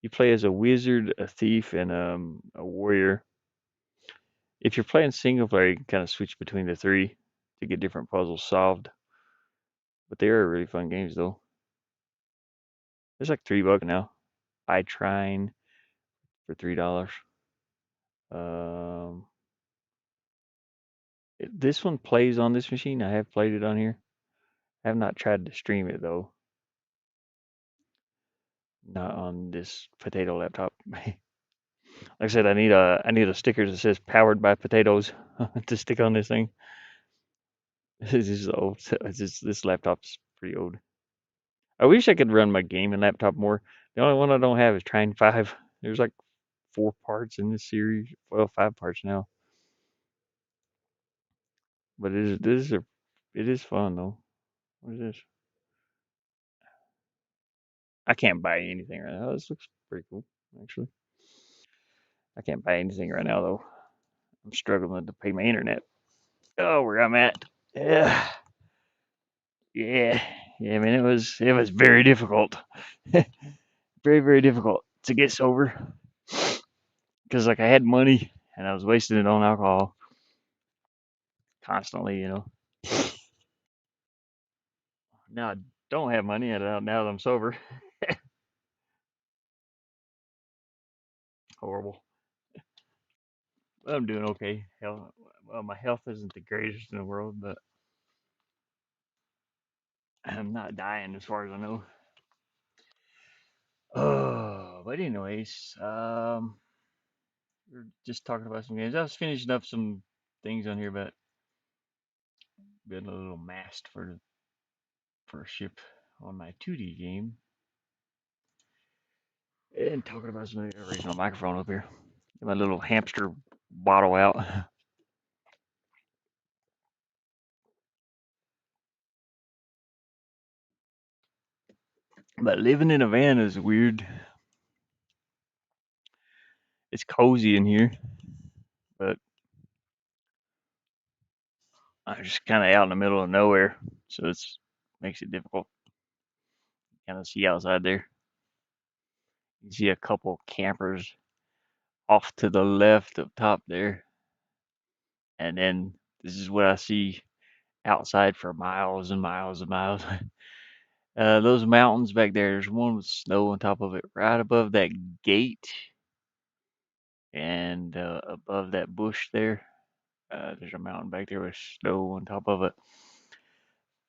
You play as a wizard, a thief, and a warrior. If you're playing single player, you can kind of switch between the three to get different puzzles solved. But they are really fun games though. It's like $3 now. I Trine for $3. Um, this one plays on this machine. I have played it on here. I have not tried to stream it though. Not on this potato laptop. Like I said, I need a sticker that says "powered by potatoes" to stick on this thing. This is old. This laptop's pretty old. I wish I could run my gaming laptop more. The only one I don't have is Trine 5. There's like 4 parts in this series. Well, 5 parts now. But it is fun though. What is this? I can't buy anything right now. This looks pretty cool, actually. I can't buy anything right now though. I'm struggling to pay my internet. Oh, where I'm at. Yeah, yeah, yeah. I mean, it was very difficult, very difficult to get sober because like I had money and I was wasting it on alcohol constantly. Now I don't have money and now that I'm sober, horrible. But I'm doing okay. Well, my health isn't the greatest in the world, but I'm not dying as far as I know. Oh, but anyways, we're just talking about some games. I was finishing up some things on here about building a little mast for a ship on my 2D game, and talking about some original microphone up here. Get my little hamster bottle out. But living in a van is weird. It's cozy in here, but I'm just kind of out in the middle of nowhere, so it's makes it difficult. Kind of see outside there. You see a couple campers off to the left up top there, and then this is what I see outside for miles and miles and miles. Those mountains back there, there's one with snow on top of it right above that gate and above that bush there. There's a mountain back there with snow on top of it.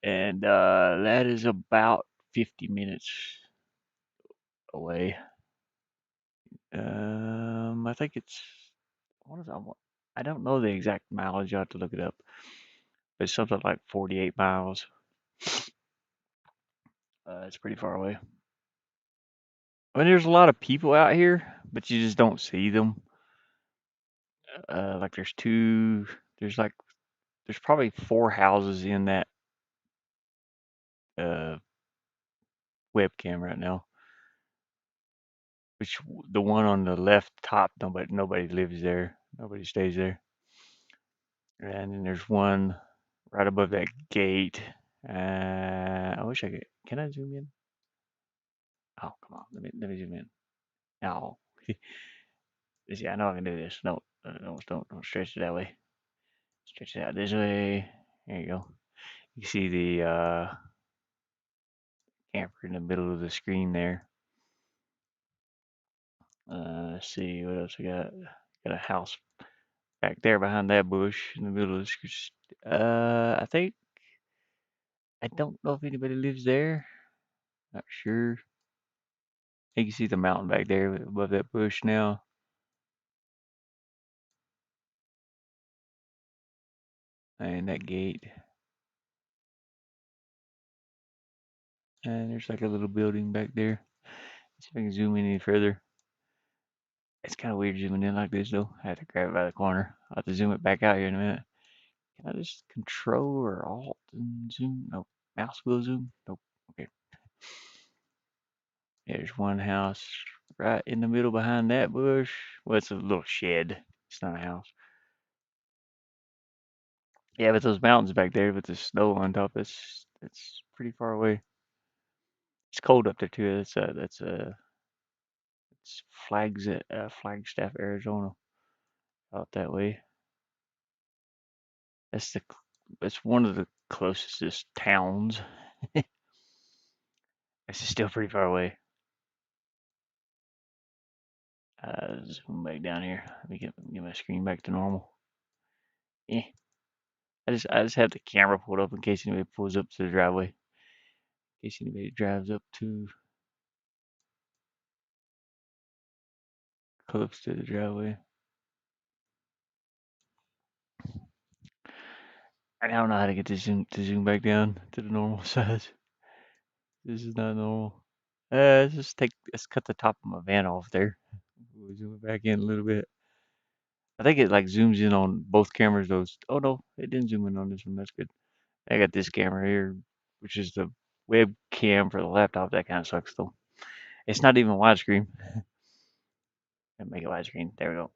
And that is about 50 minutes away. I think it's, what is that? I don't know the exact mileage. You have to look it up. But it's something like 48 miles. It's pretty far away. I mean, there's a lot of people out here, but you just don't see them. Like there's like, there's probably four houses in that uh, webcam right now. Which the one on the left top, nobody lives there. Nobody stays there. And then there's one right above that gate. I wish I could. Can I zoom in? Oh, come on. Let me zoom in. Oh, see, I know I can do this. No, don't stretch it that way. Stretch it out this way. There you go. You see the camper in the middle of the screen there. Let's see what else we got. Got a house back there behind that bush in the middle of the screen. I think I don't know if anybody lives there. Not sure. You can see the mountain back there above that bush now. And that gate. And there's like a little building back there. Let's see if I can zoom in any further. It's kind of weird zooming in like this though. I had to grab it by the corner. I'll have to zoom it back out here in a minute. Can I just control or alt and zoom? Nope. Mouse wheel zoom? Nope. Okay. There's one house right in the middle behind that bush. Well, it's a little shed. It's not a house. Yeah, but those mountains back there with the snow on top, it's pretty far away. It's cold up there too. It's Flagstaff, Arizona, out that way. That's the it's one of the closest towns. It's still pretty far away. Zoom back down here. Let me get my screen back to normal. Eh. I just have the camera pulled up in case anybody pulls up to the driveway. In case anybody drives up too close to the driveway. I don't know how to get this zoom back down to the normal size. This is not normal. Let's cut the top of my van off there. We'll zoom it back in a little bit. I think it like zooms in on both cameras. Those. Oh no, it didn't zoom in on this one. That's good. I got this camera here, which is the webcam for the laptop. That kind of sucks though. It's not even widescreen. Make it widescreen. There we go.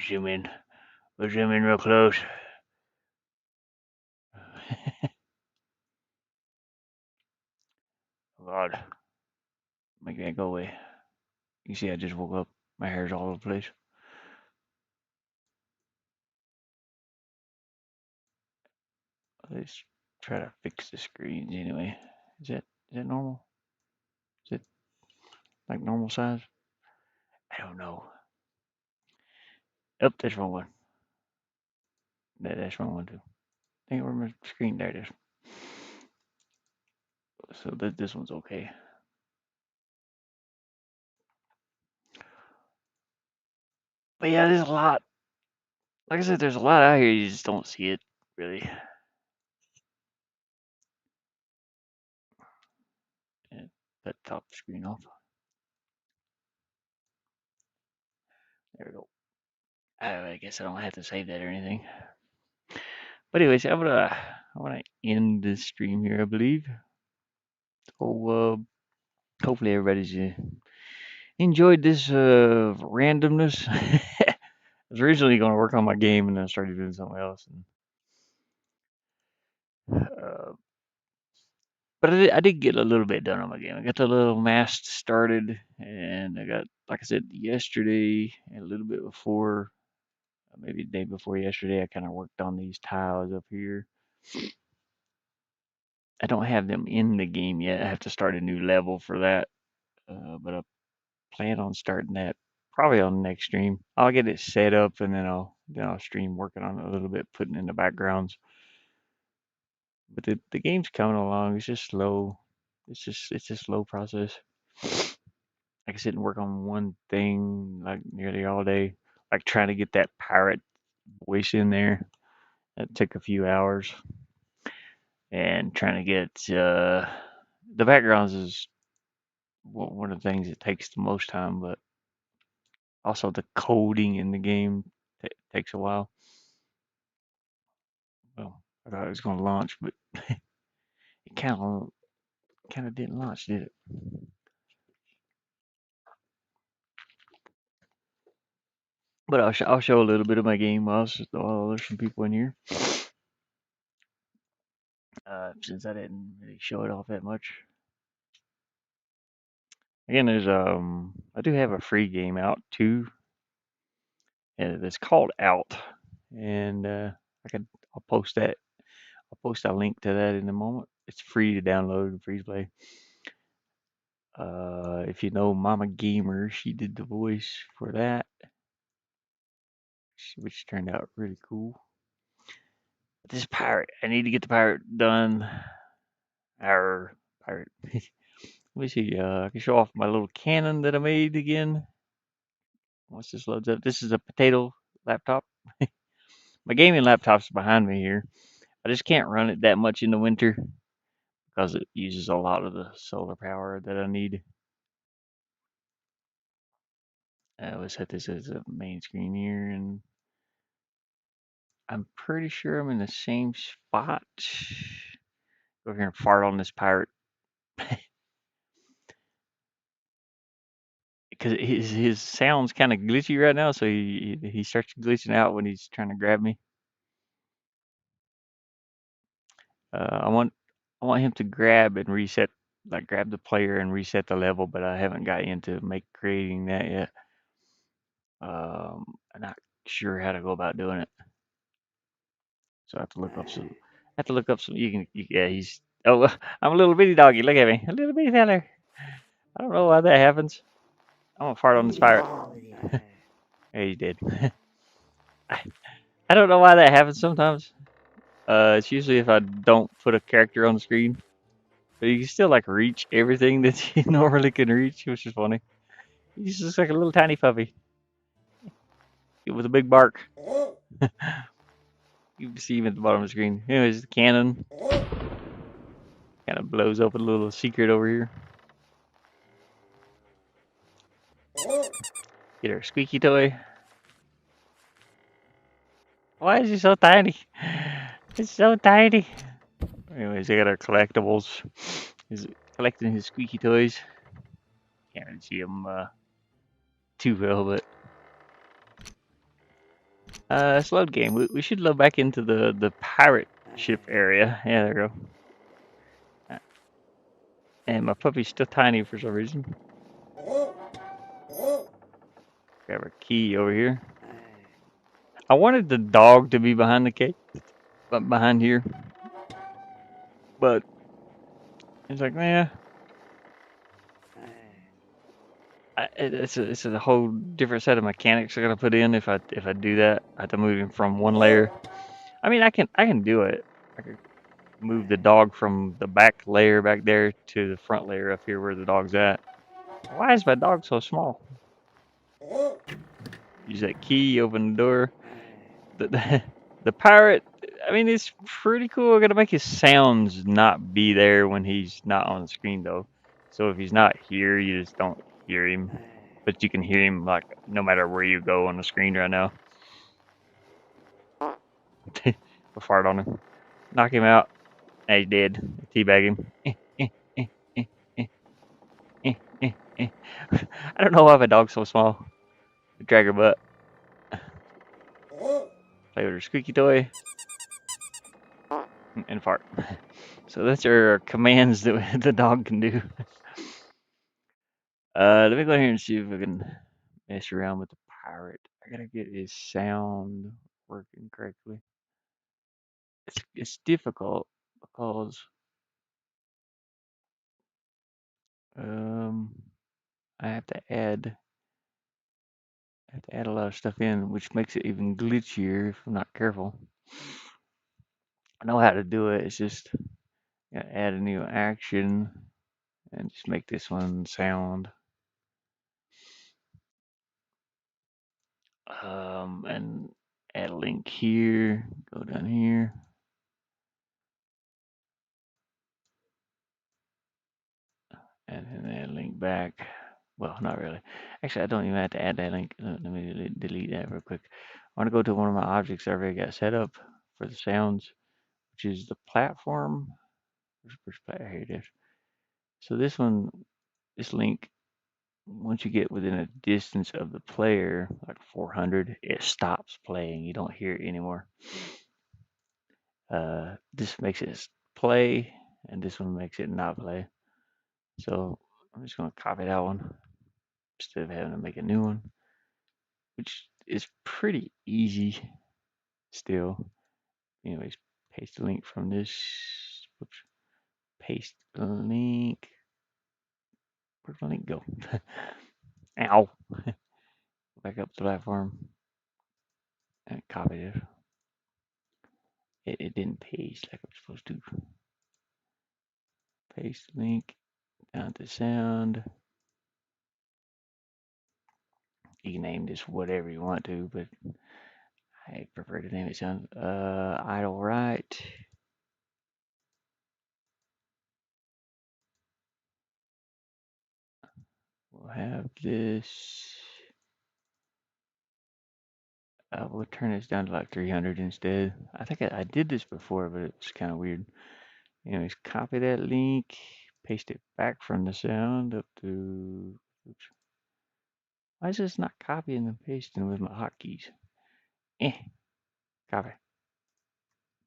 Zoom in. We'll zoom in real close. Oh God, make that go away. You see, I just woke up. My hair's all over the place. Let's try to fix the screens anyway. Is that normal? Is it like normal size? I don't know. Oh, that's wrong one. That's wrong one too. I think where my screen there it is. So this one's okay. But yeah, there's a lot. Like I said, there's a lot out here. You just don't see it really. And that top screen off. There we go. I guess I don't have to save that or anything. But anyways, I wanna end this stream here, I believe. So hopefully everybody's enjoyed this randomness. was originally going to work on my game, and then I started doing something else. But I did get a little bit done on my game. I got the little mast started, and I got, like I said, yesterday and a little bit before, maybe the day before yesterday, I kind of worked on these tiles up here. I don't have them in the game yet. I have to start a new level for that, but I plan on starting that probably on the next stream. I'll get it set up, and then I'll stream working on it a little bit, putting in the backgrounds. But the game's coming along. It's just slow. It's a slow process. I can sit and work on one thing like nearly all day, like trying to get that pirate voice in there. That took a few hours, and trying to get the backgrounds is one of the things that takes the most time, but also the coding in the game takes a while. Well, I thought it was going to launch, but it kind of didn't launch, did it? But I'll show a little bit of my game while there's some people in here. Since I didn't really show it off that much. Again, I do have a free game out too, and it's called Out, and I'll post that. I'll post a link to that in a moment. It's free to download and free to play. If you know Mama Gamer, she did the voice for that, which turned out really cool. But this pirate, I need to get the pirate done. Our pirate. Let me see. I can show off my little cannon that I made again. Once this loads up, this is a potato laptop. My gaming laptop's behind me here. I just can't run it that much in the winter because it uses a lot of the solar power that I need. We'll set this as a main screen here, and I'm pretty sure I'm in the same spot. Go over here and fart on this pirate because his sound's kind of glitchy right now, so he starts glitching out when he's trying to grab me. I want him to grab and reset, like grab the player and reset the level, but I haven't got into creating that yet. I'm not sure how to go about doing it, so I have to look up some. I have to look up some. Yeah, he's. Oh, I'm a little bitty doggy. Look at me, a little bitty feller. I don't know why that happens. I'm gonna fart on this pirate. Yeah, he's dead. I don't know why that happens sometimes. It's usually if I don't put a character on the screen, but you can still like reach everything that you normally can reach, which is funny. He's just like a little tiny puppy with a big bark. You can see him at the bottom of the screen. Anyways, the cannon kind of blows up a little secret over here. Get our squeaky toy. Why is he so tiny? It's so tiny. Anyways, I got our collectibles. He's collecting his squeaky toys. Can't really see him too well, but slow game. We should load back into the pirate ship area. Yeah, there we go. And my puppy's still tiny for some reason. Grab our key over here. I wanted the dog to be behind the cake, but behind here. But it's like, yeah, it's a whole different set of mechanics I gotta put in if I do that. I have to move him from one layer. I mean, I can do it. I could move the dog from the back layer back there to the front layer up here where the dog's at. Why is my dog so small? Use that key, open the door. The pirate, I mean, it's pretty cool. I gotta make his sounds not be there when he's not on the screen, though. So if he's not here, you just don't hear him. But you can hear him, like, no matter where you go on the screen right now. We'll fart on him. Knock him out. Hey, he's dead. Teabag him. I don't know why my dog's so small. Drag her butt. play with her squeaky toy, and fart. So that's our commands that the dog can do. Let me go here and see if I can mess around with the pirate. I gotta get his sound working correctly. It's difficult because um I have to add a lot of stuff in, which makes it even glitchier if I'm not careful. I know how to do it. It's just add a new action and just make this one sound. And add a link here. Go down here. And then add a link back. Well, not really. Actually, I don't even have to add that link. Let me delete that real quick. I want to go to one of my objects I already got set up for the sounds, which is the platform. Here it is. So this link, once you get within a distance of the player, like 400, it stops playing. You don't hear it anymore. This makes it play, and this one makes it not play. So I'm just going to copy that one instead of having to make a new one, which is pretty easy still. Anyways, paste the link from this. Whoops. Paste the link. Where'd the link go? Ow. Back up the platform and copy it. It didn't paste like it was supposed to. Paste link down to sound. You can name this whatever you want to, but I prefer to name it sound idle right. We'll have this. We'll turn this down to like 300 instead. I think I did this before, but it's kind of weird. Anyways, copy that link, paste it back from the sound up to. Oops. Why is this not copying and pasting with my hotkeys? Copy,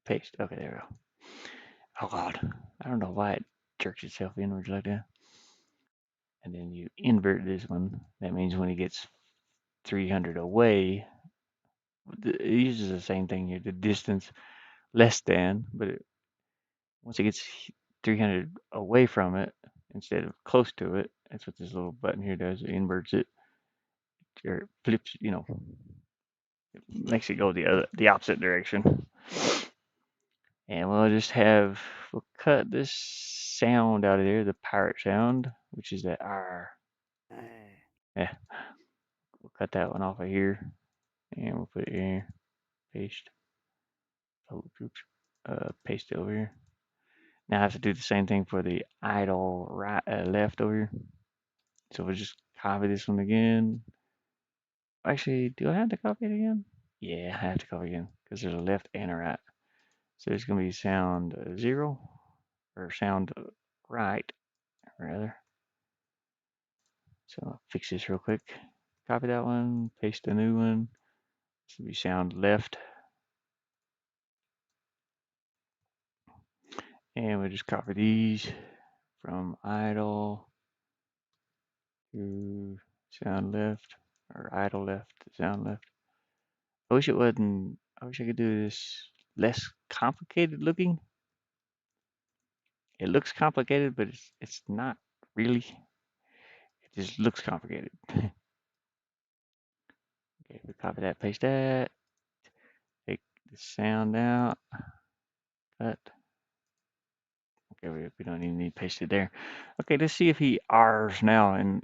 paste. Okay, there we go. Oh God, I don't know why it jerks itself inwards like that. And then you invert this one. That means when it gets 300 away, it uses the same thing here, the distance less than, but once it gets 300 away from it instead of close to it, that's what this little button here does. It inverts it or flips, it makes it go the opposite direction. And we'll cut this sound out of there, the pirate sound, which is that R. Yeah, we'll cut that one off of here, and we'll put it here. Paste. Oh, oops. Paste it over here. Now I have to do the same thing for the idle right, left over here. So we'll just copy this one again. Actually, do I have to copy it again? Yeah, I have to copy again because there's a left and a right. So it's going to be sound 0 or sound right, rather. So I'll fix this real quick. Copy that one, paste a new one. This will be sound left. And we'll just copy these from idle to sound left, or idle left to sound left. I wish it wasn't, I wish I could do this less complicated looking. It looks complicated, but it's not really. It just looks complicated. Okay, we copy that, paste that, take the sound out, cut. Okay, we don't even need to paste it there. Okay, let's see if he R's now in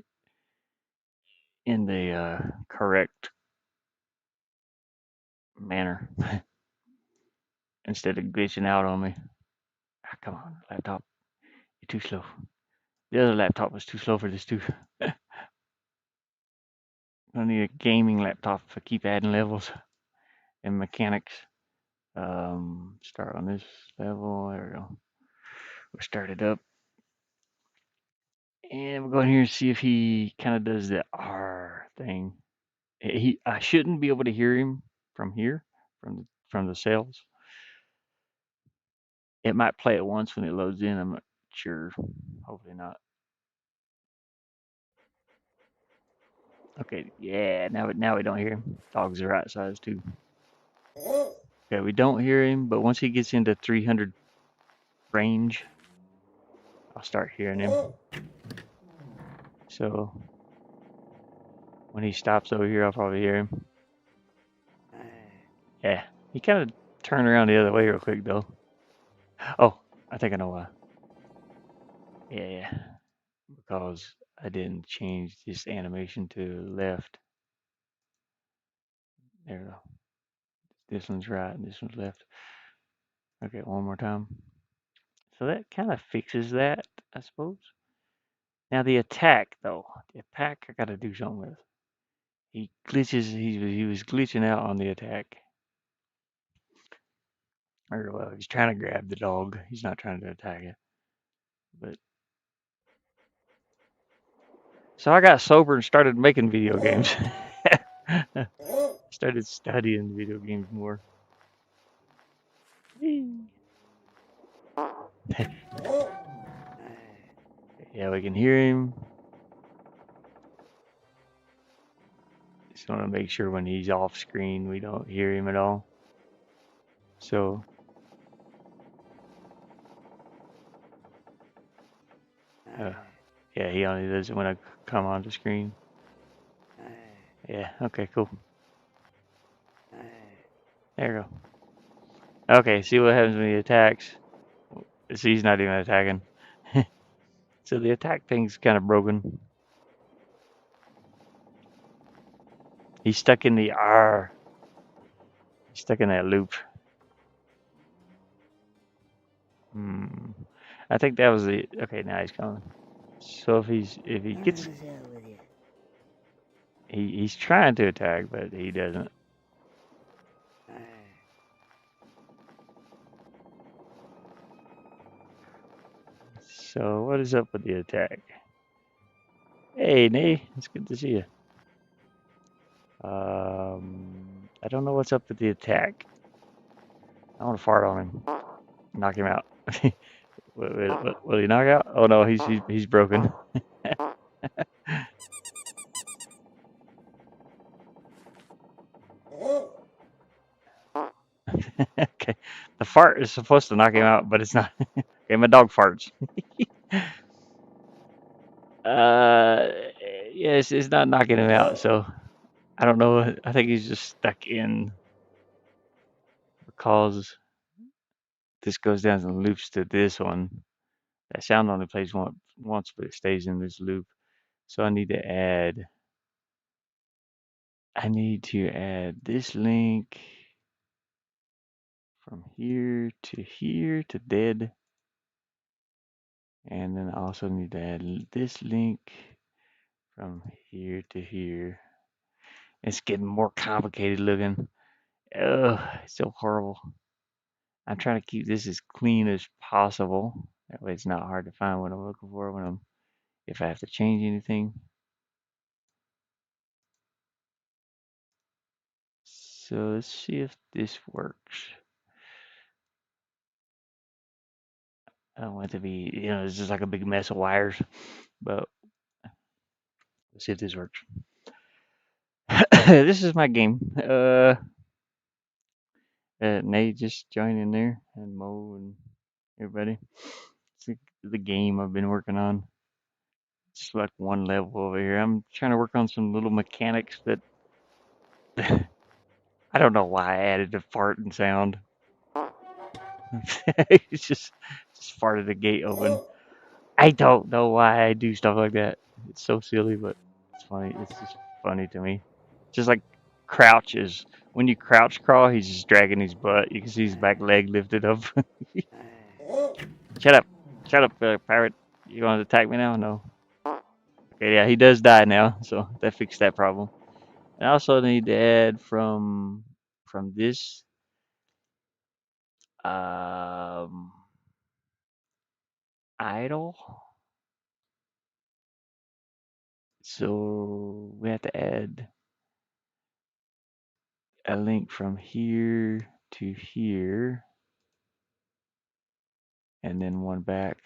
the correct manner instead of glitching out on me. Ah, come on, laptop, you're too slow. The other laptop was too slow for this too. I don't need a gaming laptop if I keep adding levels and mechanics. Start on this level. There we go. We'll start it up. And we'll go in here and see if he kind of does the R thing. I shouldn't be able to hear him from here, from the cells. It might play it once when it loads in. I'm not sure. Hopefully not. Okay, yeah. Now we don't hear him. Dog's the right size too. Okay, we don't hear him, but once he gets into 300 range, I'll start hearing him. So when he stops over here, I'll probably hear him. Yeah, he kind of turned around the other way real quick though. Oh, I think I know why. Yeah, because I didn't change this animation to left. There we go. This one's right and this one's left. Okay, one more time. So that kind of fixes that, I suppose. Now the attack though, the attack I got to do something with. He glitches. He was glitching out on the attack. Or well, he's trying to grab the dog. He's not trying to attack it. But so I got sober and started making video games. Started studying video games more. Yeah, we can hear him. Just want to make sure when he's off screen we don't hear him at all. So yeah, he only does it when I come onto screen. Yeah, okay, cool. There you go. Okay, see what happens when he attacks. See, he's not even attacking. So the attack thing's kind of broken. He's stuck in the R. He's stuck in that loop. Hmm. I think that was the okay. Now he's coming. So if he gets he's trying to attack, but he doesn't. So what is up with the attack? Hey, Nee, it's good to see you. I don't know what's up with the attack. I want to fart on him, knock him out. Will he knock out? Oh no, he's broken. Okay, the fart is supposed to knock him out, but it's not. Okay, my dog farts. Uh, yes, it's not knocking him out. So I don't know. I think he's just stuck in because this goes down and loops to this one. That sound only plays once, but it stays in this loop. So I need to add. I need to add this link from here to dead, and then I also need to add this link from here to here. It's getting more complicated looking. Ugh, it's so horrible. I'm trying to keep this as clean as possible. That way it's not hard to find what I'm looking for when I'm if I have to change anything. So let's see if this works. I don't want it to be, it's just like a big mess of wires, but let's see if this works. This is my game. Nate just joined in there, and Mo and everybody. It's the game I've been working on. It's like one level over here. I'm trying to work on some little mechanics that I don't know why I added the fart and sound. It's just farted the gate open. I don't know why I do stuff like that. It's so silly, but it's funny. It's just funny to me. Just like crouches. When you crouch crawl, he's just dragging his butt. You can see his back leg lifted up. Shut up. Shut up, pirate. You want to attack me now? No. Okay, yeah, he does die now, so that fixed that problem. I also need to add from this um idle. So we have to a link from here to here, and then one back.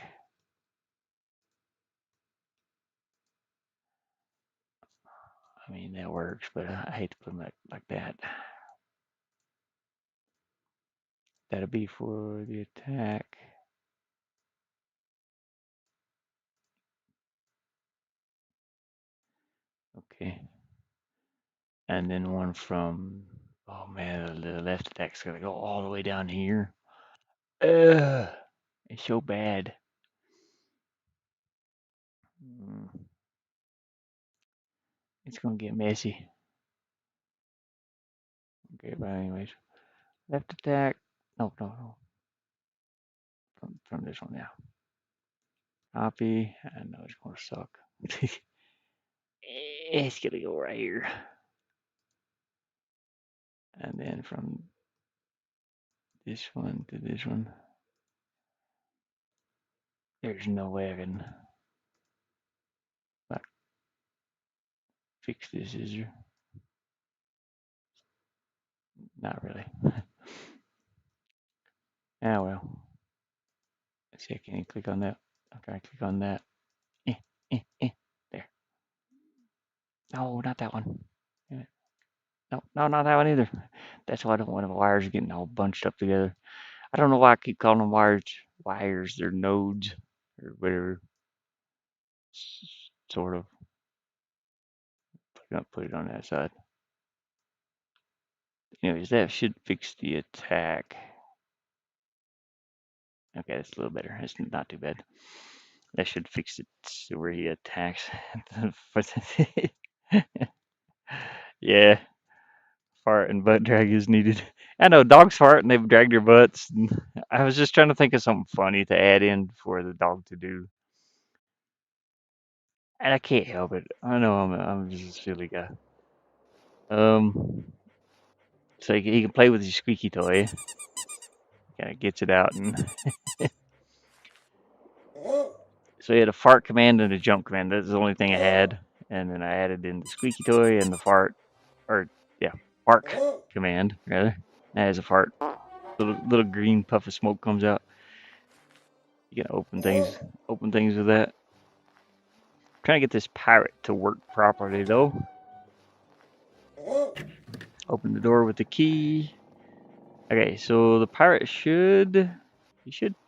I mean, that works, but I hate to put them like that. That'll be for the attack. Okay. And then one from, oh man, the left attack's gonna go all the way down here. Ugh, it's so bad. Mm, it's gonna get messy. Okay, but anyways, left attack. No, no, no. From this one now. Copy. I know it's gonna suck. It's gonna go right here. And then from this one to this one. There's no way I can like fix this, is there? Not really. Ah well. Let's see, can you click on that? Okay, click on that. Eh, There. No, not that one. Damn it. No, no, not that one either. That's why I don't want the wires getting all bunched up together. I don't know why I keep calling them wires. Wires, they're nodes or whatever. Sort of. Put it on that side. Anyways, that should fix the attack. Okay, that's a little better. It's not too bad. That should fix it so where he attacks. Yeah, fart and butt drag is needed. I know dogs fart and they've dragged their butts. And I was just trying to think of something funny to add in for the dog to do, and I can't help it. I know I'm just a silly guy. Um, so he can play with his squeaky toy. Kind of gets it out, and so he had a fart command and a jump command. That's the only thing I had, and then I added in the squeaky toy and the fart, or yeah, bark command rather. That has a fart. Little green puff of smoke comes out. You can open things with that. Trying to get this pirate to work properly though. Open the door with the key. Okay, so the pirate he should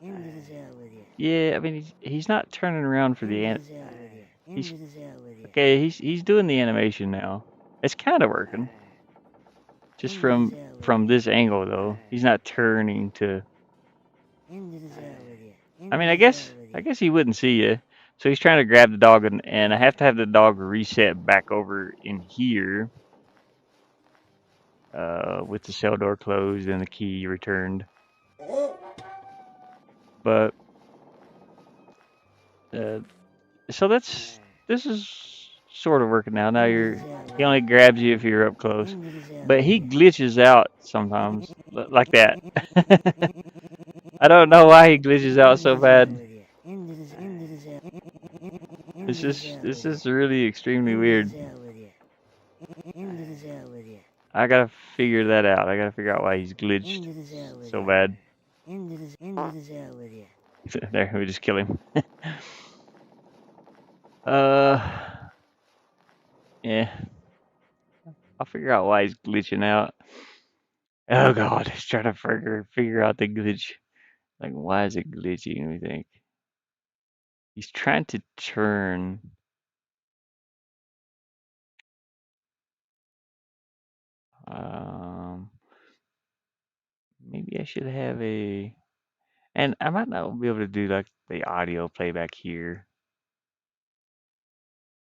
Into the cell with you. yeah, I mean he's not turning around for the Into the cell with you. he's Into the cell with you. okay, he's doing the animation now. It's kind of working. Just Into the cell with from you. this angle though. He's not turning to Into the cell with you. I Into mean the cell with I you. guess he wouldn't see you. So he's trying to grab the dog and I have to have the dog reset back over in here with the cell door closed and the key returned. But uh, so this is sort of working now. Now Into the you're cell with he you. only grabs you if you're up close, Into the cell but with he you. glitches out sometimes like that. I don't know why he glitches out Into so the cell bad. with you. Into the cell. It's Into the just cell this with you. is really extremely Into the weird. cell with you. Into the cell with you. I gotta figure that out. I gotta figure out why he's glitched Into the cell with so you. bad. Into the cell with you. There, we just kill him. uh, yeah. I'll figure out why he's glitching out. Oh god, he's trying to figure out the glitch. Like, why is it glitching? Let me think. He's trying to turn. Um, maybe I should have a. And I might not be able to do like the audio playback here,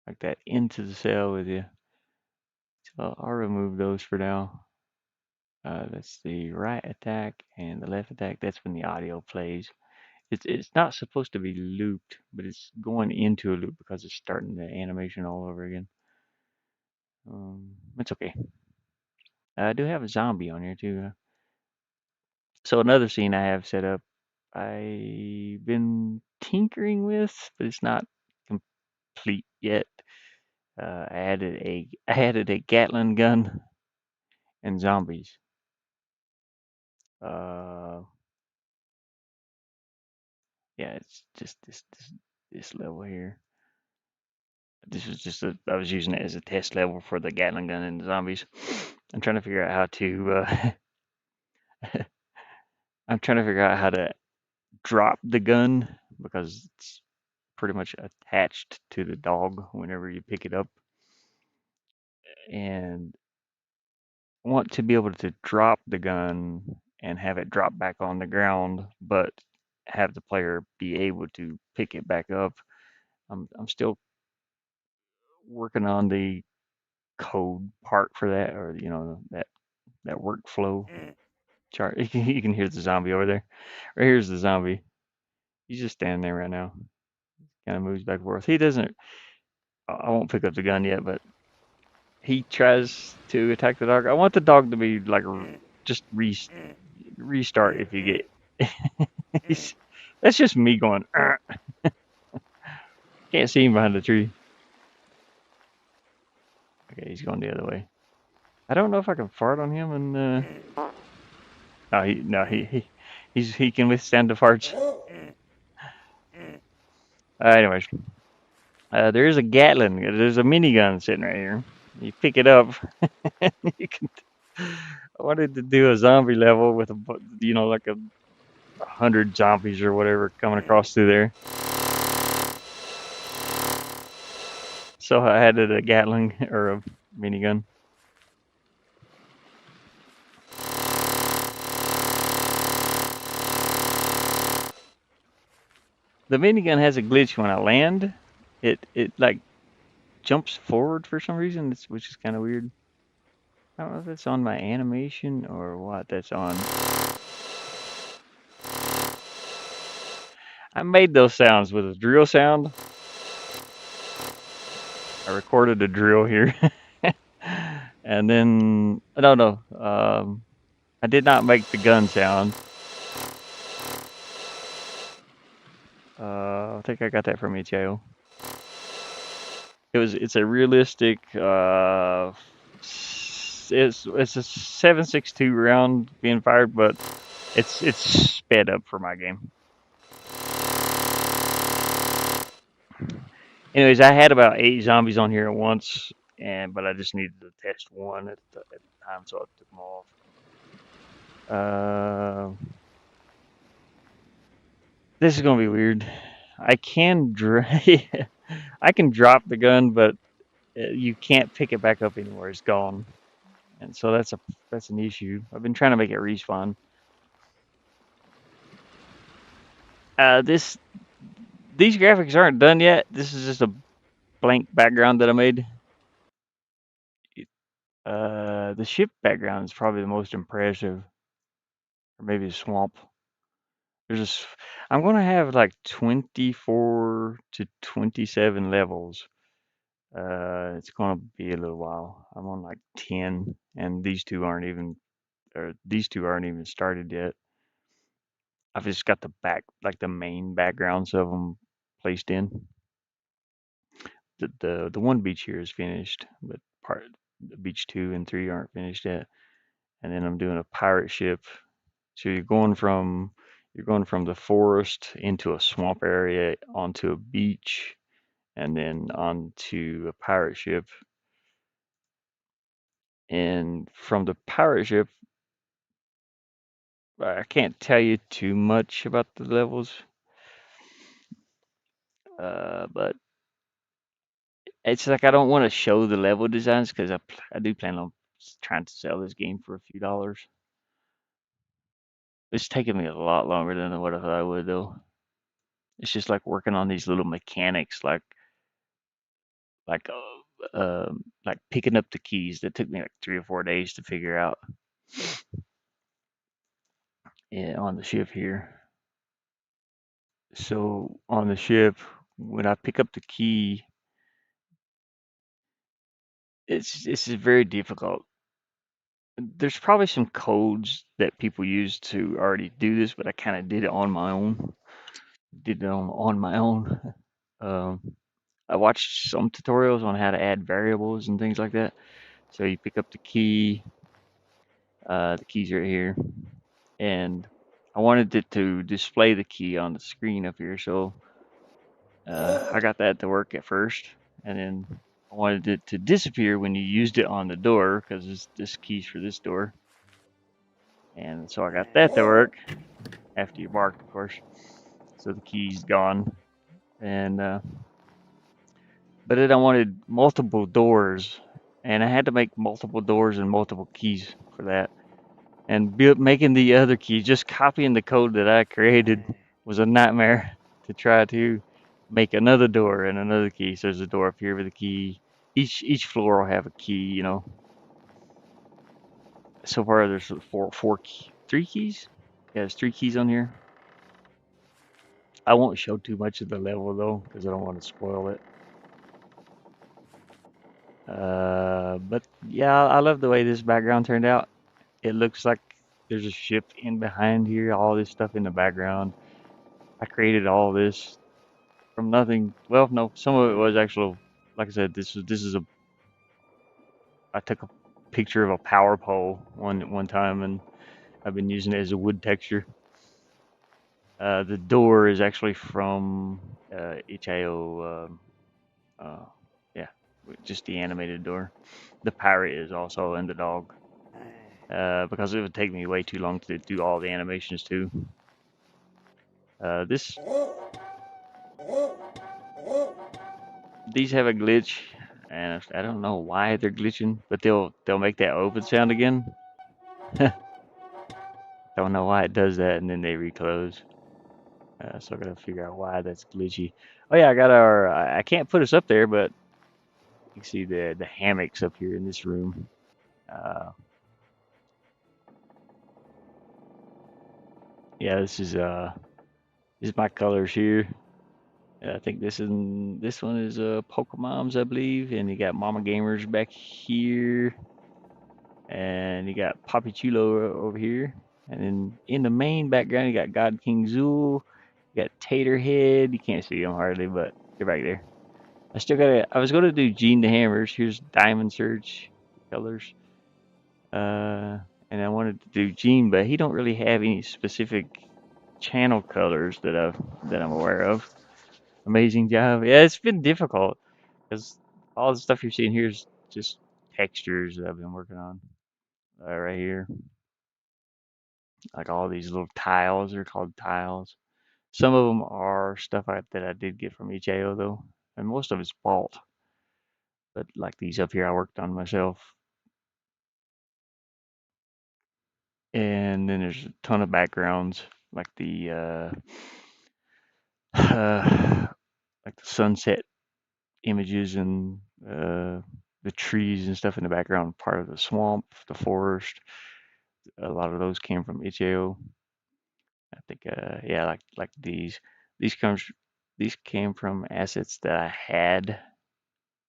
like that into the cell with you. So I'll remove those for now. That's the right attack and the left attack. That's when the audio plays. It's not supposed to be looped, but it's going into a loop because it's starting the animation all over again. It's okay. I do have a zombie on here too. So another scene I have set up, I've been tinkering with, but it's not complete yet. I added a Gatling gun and zombies. Uh, yeah, it's just this level here. This was just I was using it as a test level for the Gatling gun and the zombies. I'm trying to figure out how to I'm trying to figure out how to drop the gun because it's pretty much attached to the dog whenever you pick it up, and want to be able to drop the gun and have it drop back on the ground, but have the player be able to pick it back up. I'm still working on the code part for that, or that workflow chart. You can hear the zombie over there. Right here's the zombie. He's just standing there right now. Kind of moves back and forth. He doesn't. I won't pick up the gun yet, but he tries to attack the dog. I want the dog to be like just restart if you get. That's just me going. Can't see him behind the tree. Okay, he's going the other way. I don't know if I can fart on him and. No, he can withstand the farts. Anyways, there is a Gatling. There's a minigun sitting right here. You pick it up. You can. I wanted to do a zombie level with like 100 zombies or whatever coming across through there. So I had it a Gatling or a minigun. The minigun has a glitch when I land. It like jumps forward for some reason, which is kind of weird. I don't know if that's on my animation or what that's on. I made those sounds with a drill sound. I recorded a drill here. And then, no, I did not make the gun sound. I think I got that from HIO. It's a realistic, it's a 7.62 round being fired, but it's sped up for my game. Anyways, I had about 8 zombies on here at once, but I just needed to test one at the time, so I took them off. This is gonna be weird. I can I can drop the gun, but you can't pick it back up anymore. It's gone, and so that's an issue. I've been trying to make it respawn. These graphics aren't done yet. This is just a blank background that I made. The ship background is probably the most impressive, or maybe the swamp. There's this. I'm gonna have like 24 to 27 levels. It's gonna be a little while. I'm on like 10, and these two aren't even started yet. I've just got the main backgrounds of them placed in. The one beach here is finished, but beach 2 and 3 aren't finished yet. And then I'm doing a pirate ship. So you're going from the forest into a swamp area onto a beach and then onto a pirate ship. And from the pirate ship, I can't tell you too much about the levels, but it's like I don't want to show the level designs because I do plan on trying to sell this game for a few dollars. It's taking me a lot longer than what I thought I would, though. It's just like working on these little mechanics, like like picking up the keys that took me like 3 or 4 days to figure out. Yeah, on the ship here. So on the ship, when I pick up the key, it's very difficult. There's probably some codes that people use to already do this, but I kind of did it on my own. Did it on my own. Um, I watched some tutorials on how to add variables and things like that. So you pick up the key, The key's right here, and I wanted it to display the key on the screen up here. So I got that to work at first, and then I wanted it to disappear when you used it on the door because this key's for this door. And so I got that to work after you barked, of course. So the key's gone, and but then I wanted multiple doors, and I had to make multiple doors and multiple keys for that. And making the other key, just copying the code that I created, was a nightmare to try to make another door and another key. So there's a door up here with a key. Each floor will have a key. So far there's three keys. Yeah, there's three keys on here. I won't show too much of the level though, because I don't want to spoil it. But yeah, I love the way this background turned out. It looks like there's a ship in behind here, all this stuff in the background. I created all this from nothing. Well, no, some of it was actual. Like I said, this is a. I took a picture of a power pole one time, and I've been using it as a wood texture. The door is actually from HIO. Uh, yeah, just the animated door. The pirate is also in the dog. Because it would take me way too long to do all the animations too. This These have a glitch, and I don't know why they're glitching, but they'll make that open sound again. Don't know why it does that, and then they reclose. So I gotta figure out why that's glitchy. Oh yeah, I got our. I can't put us up there, but you can see the hammocks up here in this room. Uh, yeah, this is my colors here. I think this one is Pokemon's, I believe, and you got Mama Gamers back here, and you got Poppy Chulo over here, and then in the main background you got God King Zool, you got Taterhead. You can't see them hardly, but they're back there. I still gotta. I was gonna do Gene the Hammers. Here's Diamond Surge colors, and I wanted to do Gene, but he don't really have any specific channel colors that I'm aware of. Amazing job. Yeah, it's been difficult because all the stuff you're seeing here is just textures that I've been working on right here. Like all these little tiles are called tiles. Some of them are stuff that I did get from HAO though, and most of it's bought. But like these up here, I worked on myself. And then there's a ton of backgrounds, like the like the sunset images and the trees and stuff in the background, part of the swamp, the forest. A lot of those came from HAO. I think, yeah, like these comes these came from assets that I had.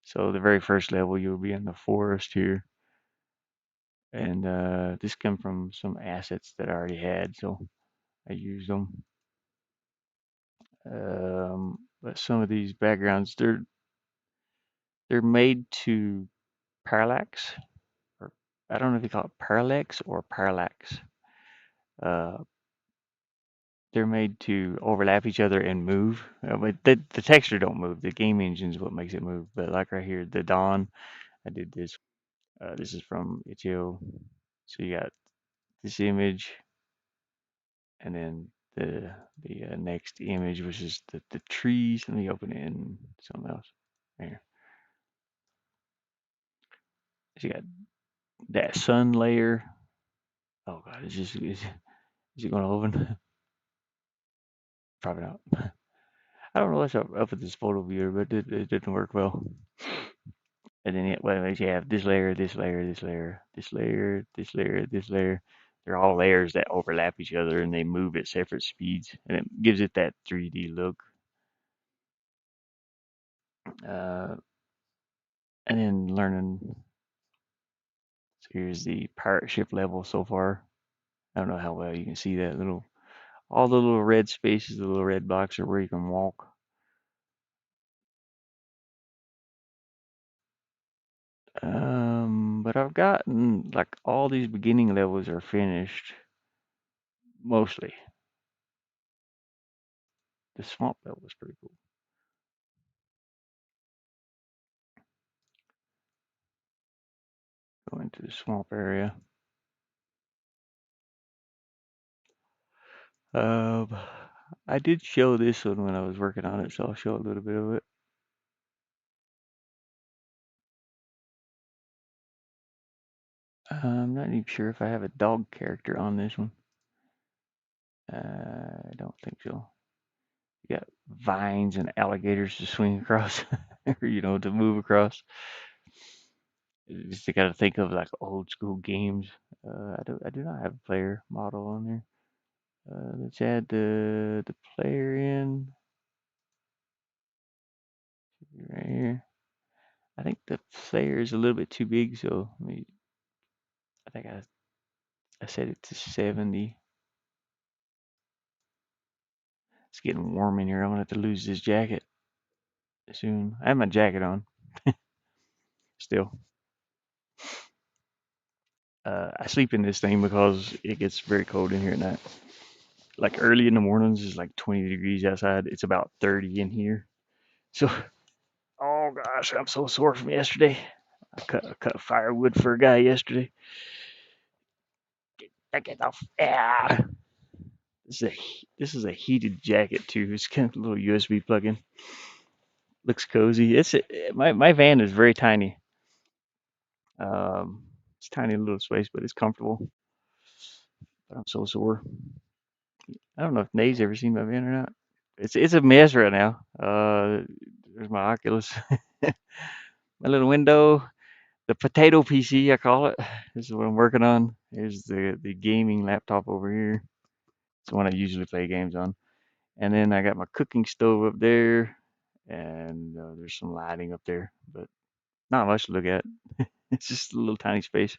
So the very first level, you'll be in the forest here, and this come from some assets that I already had, so I used them. But some of these backgrounds, they're made to parallax, or I don't know if you call it parallax or parallax. Uh, they're made to overlap each other and move. But the texture don't move. The game engine is what makes it move. But like right here, the dawn, I did this. This is from Itch.io. So you got this image, and then the next image, which is the trees. Let me open it in something else. Here, so you got that sun layer. Oh god, is it gonna open? Probably not. I don't know what's up with this photo viewer, but it didn't work well. And then you have this layer, this layer, this layer, this layer, this layer, this layer. They're all layers that overlap each other and they move at separate speeds, and it gives it that 3D look. Uh, and then learning. So here's the pirate ship level so far. I don't know how well you can see that all the little red spaces, the little red box are where you can walk. But I've gotten like all these beginning levels are finished mostly. The swamp level was pretty cool. Go into the swamp area. Um, I did show this one when I was working on it, so I'll show a little bit of it. I'm not even sure if I have a dog character on this one. I don't think so. You got vines and alligators to swing across, or to move across. Just to kind of think of like old school games. I do not have a player model on there. Let's add the player in right here. I think the player is a little bit too big, so I think I set it to 70. It's getting warm in here. I'm gonna have to lose this jacket soon. I have my jacket on still. I sleep in this thing because it gets very cold in here at night. Like early in the mornings, it's like 20 degrees outside. It's about 30 in here. So, oh gosh, I'm so sore from yesterday. I cut firewood for a guy yesterday. I get off. Yeah. This is a heated jacket too. It's kind of a little USB plug-in. Looks cozy. My van is very tiny. It's tiny little space, but it's comfortable. But I'm so sore. I don't know if Nate's ever seen my van or not. It's a mess right now. There's my Oculus, my little window, the potato PC I call it. This is what I'm working on. Here's the gaming laptop over here. It's the one I usually play games on. And then I got my cooking stove up there, and there's some lighting up there, but not much to look at. It's just a little tiny space.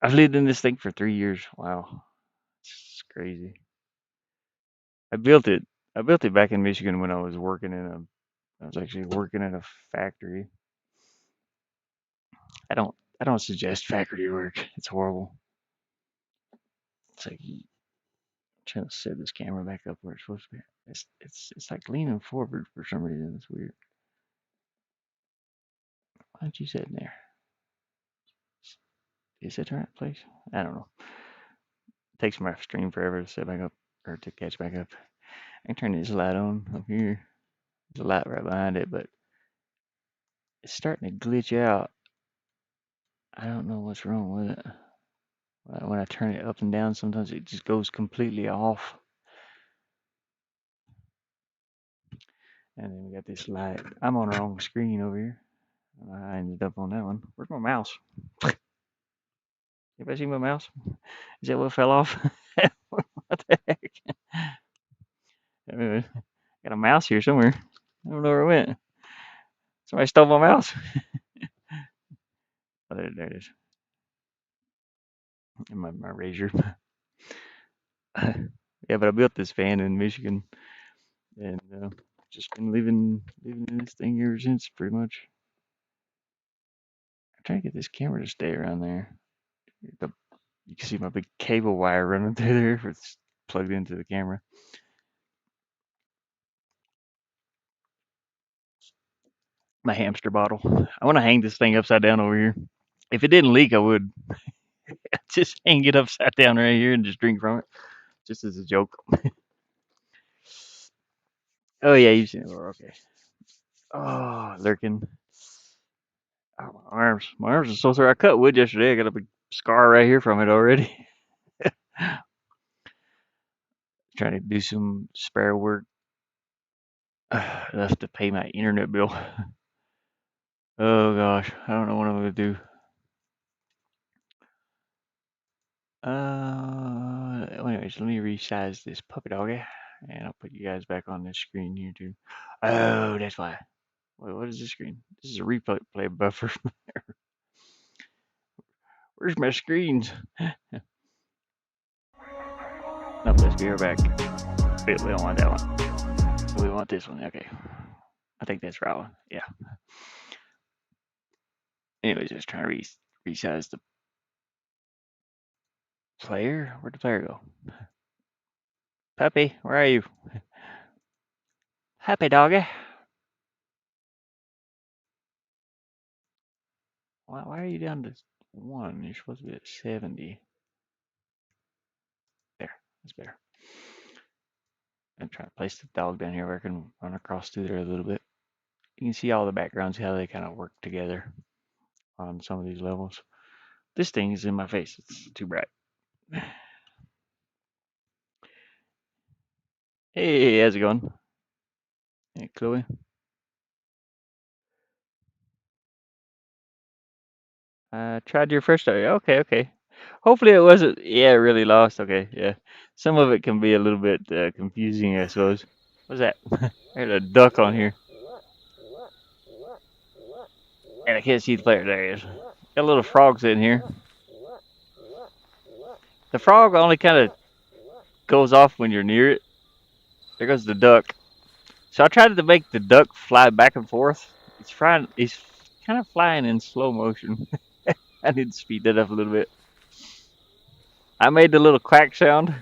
I've lived in this thing for 3 years. Wow, it's crazy. I built it. I built it back in Michigan when I was working in a. I was actually working in a factory. I don't. I don't suggest factory work. It's horrible. It's like trying to set this camera back up where it's supposed to be. It's like leaning forward for some reason. It's weird. Why don't you sit in there? Is it the right place? I don't know. It takes my stream forever to set back up or to catch back up. I can turn this light on up here. There's a light right behind it, but it's starting to glitch out. I don't know what's wrong with it. When I turn it up and down, sometimes it just goes completely off. And then we got this light. I'm on the wrong screen over here. I ended up on that one. Where's my mouse? Anybody see my mouse? Is that what fell off? What the heck? Anyway, got a mouse here somewhere. I don't know where it went. Somebody stole my mouse. Oh, there it is. And my razor. Yeah, but I built this van in Michigan, and just been living in this thing ever since, pretty much. I'm trying to get this camera to stay around there. The, you can see my big cable wire running through there. It's plugged into the camera. My hamster bottle. I want to hang this thing upside down over here. If it didn't leak, I would just hang it upside down right here and just drink from it, just as a joke. Oh yeah, you've seen it before. Okay. Oh, lurking. Oh, my arms are so sore. I cut wood yesterday. I got a big scar right here from it already. Trying to do some spare work enough to pay my internet bill. Oh gosh, I don't know what I'm gonna do. Anyways, let me resize this puppy dog, and I'll put you guys back on this screen here too. Oh, that's why. Wait, what is this screen? This is a replay buffer. Where's my screens? No, let's be right back. We don't want that one. We want this one. Okay. I think that's right one. Yeah. Anyways, just trying to resize the player. Where'd the player go? Puppy, where are you? Happy doggy. Why are you down to 1? You're supposed to be at 70. There, that's better. I'm trying to place the dog down here where I can run across through there a little bit. You can see all the backgrounds, how they kind of work together on some of these levels. This thing is in my face. It's too bright. Hey, how's it going? Hey, Chloe. Tried your first story. Okay, okay. Hopefully it wasn't, yeah, really lost. Okay, yeah. Some of it can be a little bit confusing, I suppose. What's that? I heard a duck on here. And I can't see the player. There he is. Got little frogs in here. The frog only kind of goes off when you're near it. There goes the duck. So I tried to make the duck fly back and forth. He's kind of flying in slow motion. I need to speed that up a little bit. I made the little quack sound.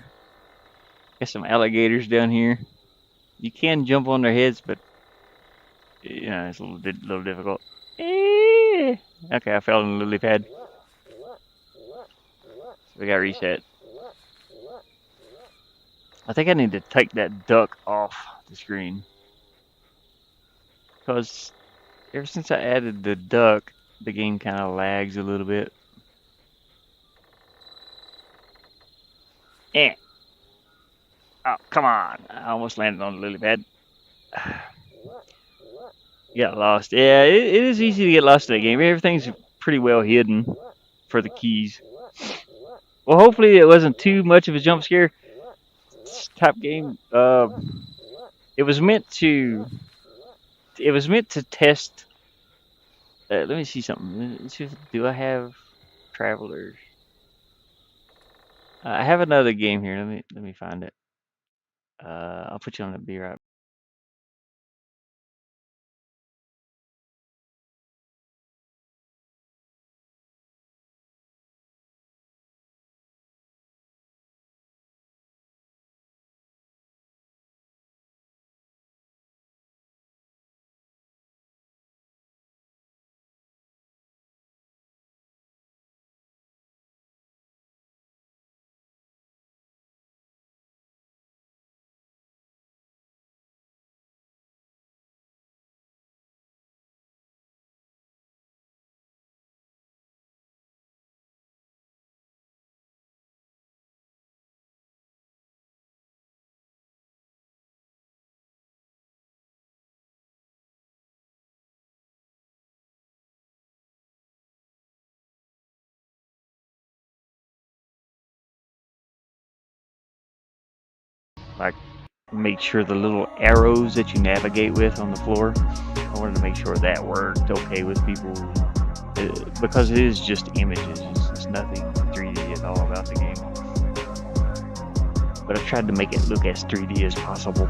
Got some alligators down here. You can jump on their heads, but it's a little difficult. Okay, I fell in the lily pad. So we got reset. I think I need to take that duck off the screen. Because ever since I added the duck, the game kind of lags a little bit. Eh. Oh, come on. I almost landed on the lily pad. Got lost. Yeah, it is easy to get lost in that game. Everything's pretty well hidden for the keys. Well, hopefully it wasn't too much of a jump scare. This type game. It was meant to. It was meant to test. Let me see something. Let's see do I have travelers? I have another game here. Let me find it. I'll put you on the B right. Like, make sure the little arrows that you navigate with on the floor. I wanted to make sure that worked okay with people because it is just images. It's nothing 3D at all about the game. But I tried to make it look as 3D as possible.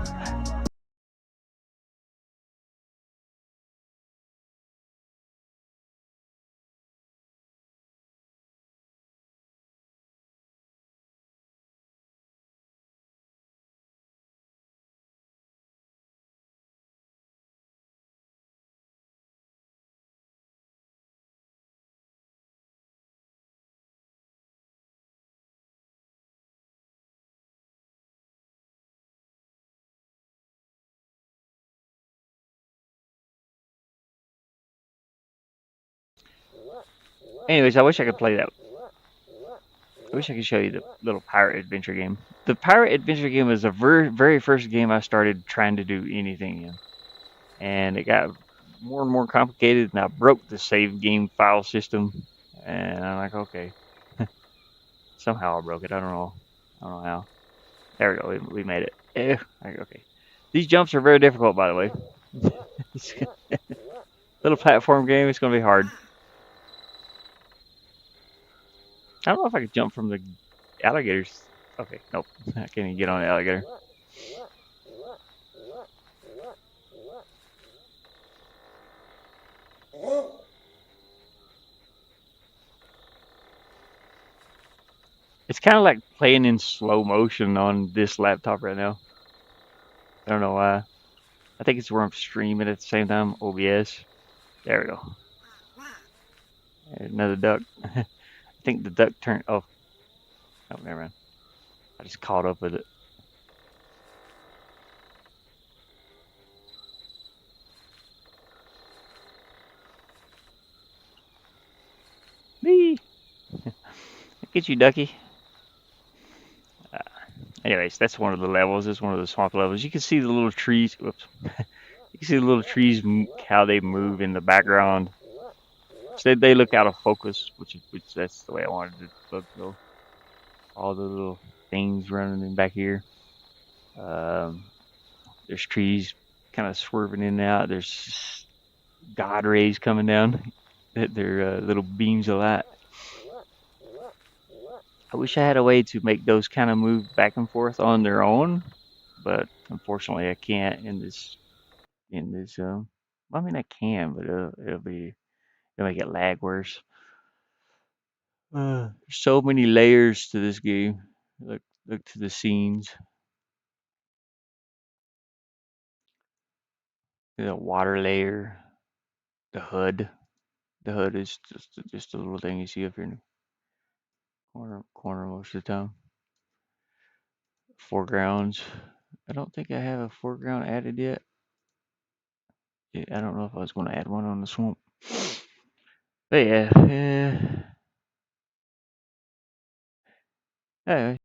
Anyways, I wish I could play that. I wish I could show you the little pirate adventure game. The pirate adventure game was the very first game I started trying to do anything in. And it got more and more complicated, and I broke the save game file system. And I'm like, okay. Somehow I broke it. I don't know. I don't know how. There we go. We made it. Okay. These jumps are very difficult, by the way. Little platform game. It's going to be hard. I don't know if I could jump from the alligators. Okay, nope. I can't even get on the alligator. It's kind of like playing in slow motion on this laptop right now. I don't know why. I think it's where I'm streaming at the same time. OBS. There we go. There's another duck. I think the duck turned. Oh, oh, never mind. I just caught up with it. Me. Get you, ducky. Uh, Anyways, that's one of the levels. It's one of the swamp levels. You can see the little trees. Whoops. You can see the little trees, how they move in the background. So they look out of focus, which that's the way I wanted it to look though. All the little things running in back here. Um, there's trees kind of swerving in and out. There's God rays coming down. They're little beams of light. I wish I had a way to make those kind of move back and forth on their own, but unfortunately I can't in this. I mean I can, but it'll make it lag worse. There's so many layers to this game. Look to the scenes. The water layer, the hood. The hood is just a little thing you see up here in the corner most of the time. Foregrounds. I don't think I have a foreground added yet. Yeah, I don't know if I was going to add one on the swamp. But yeah, anyway,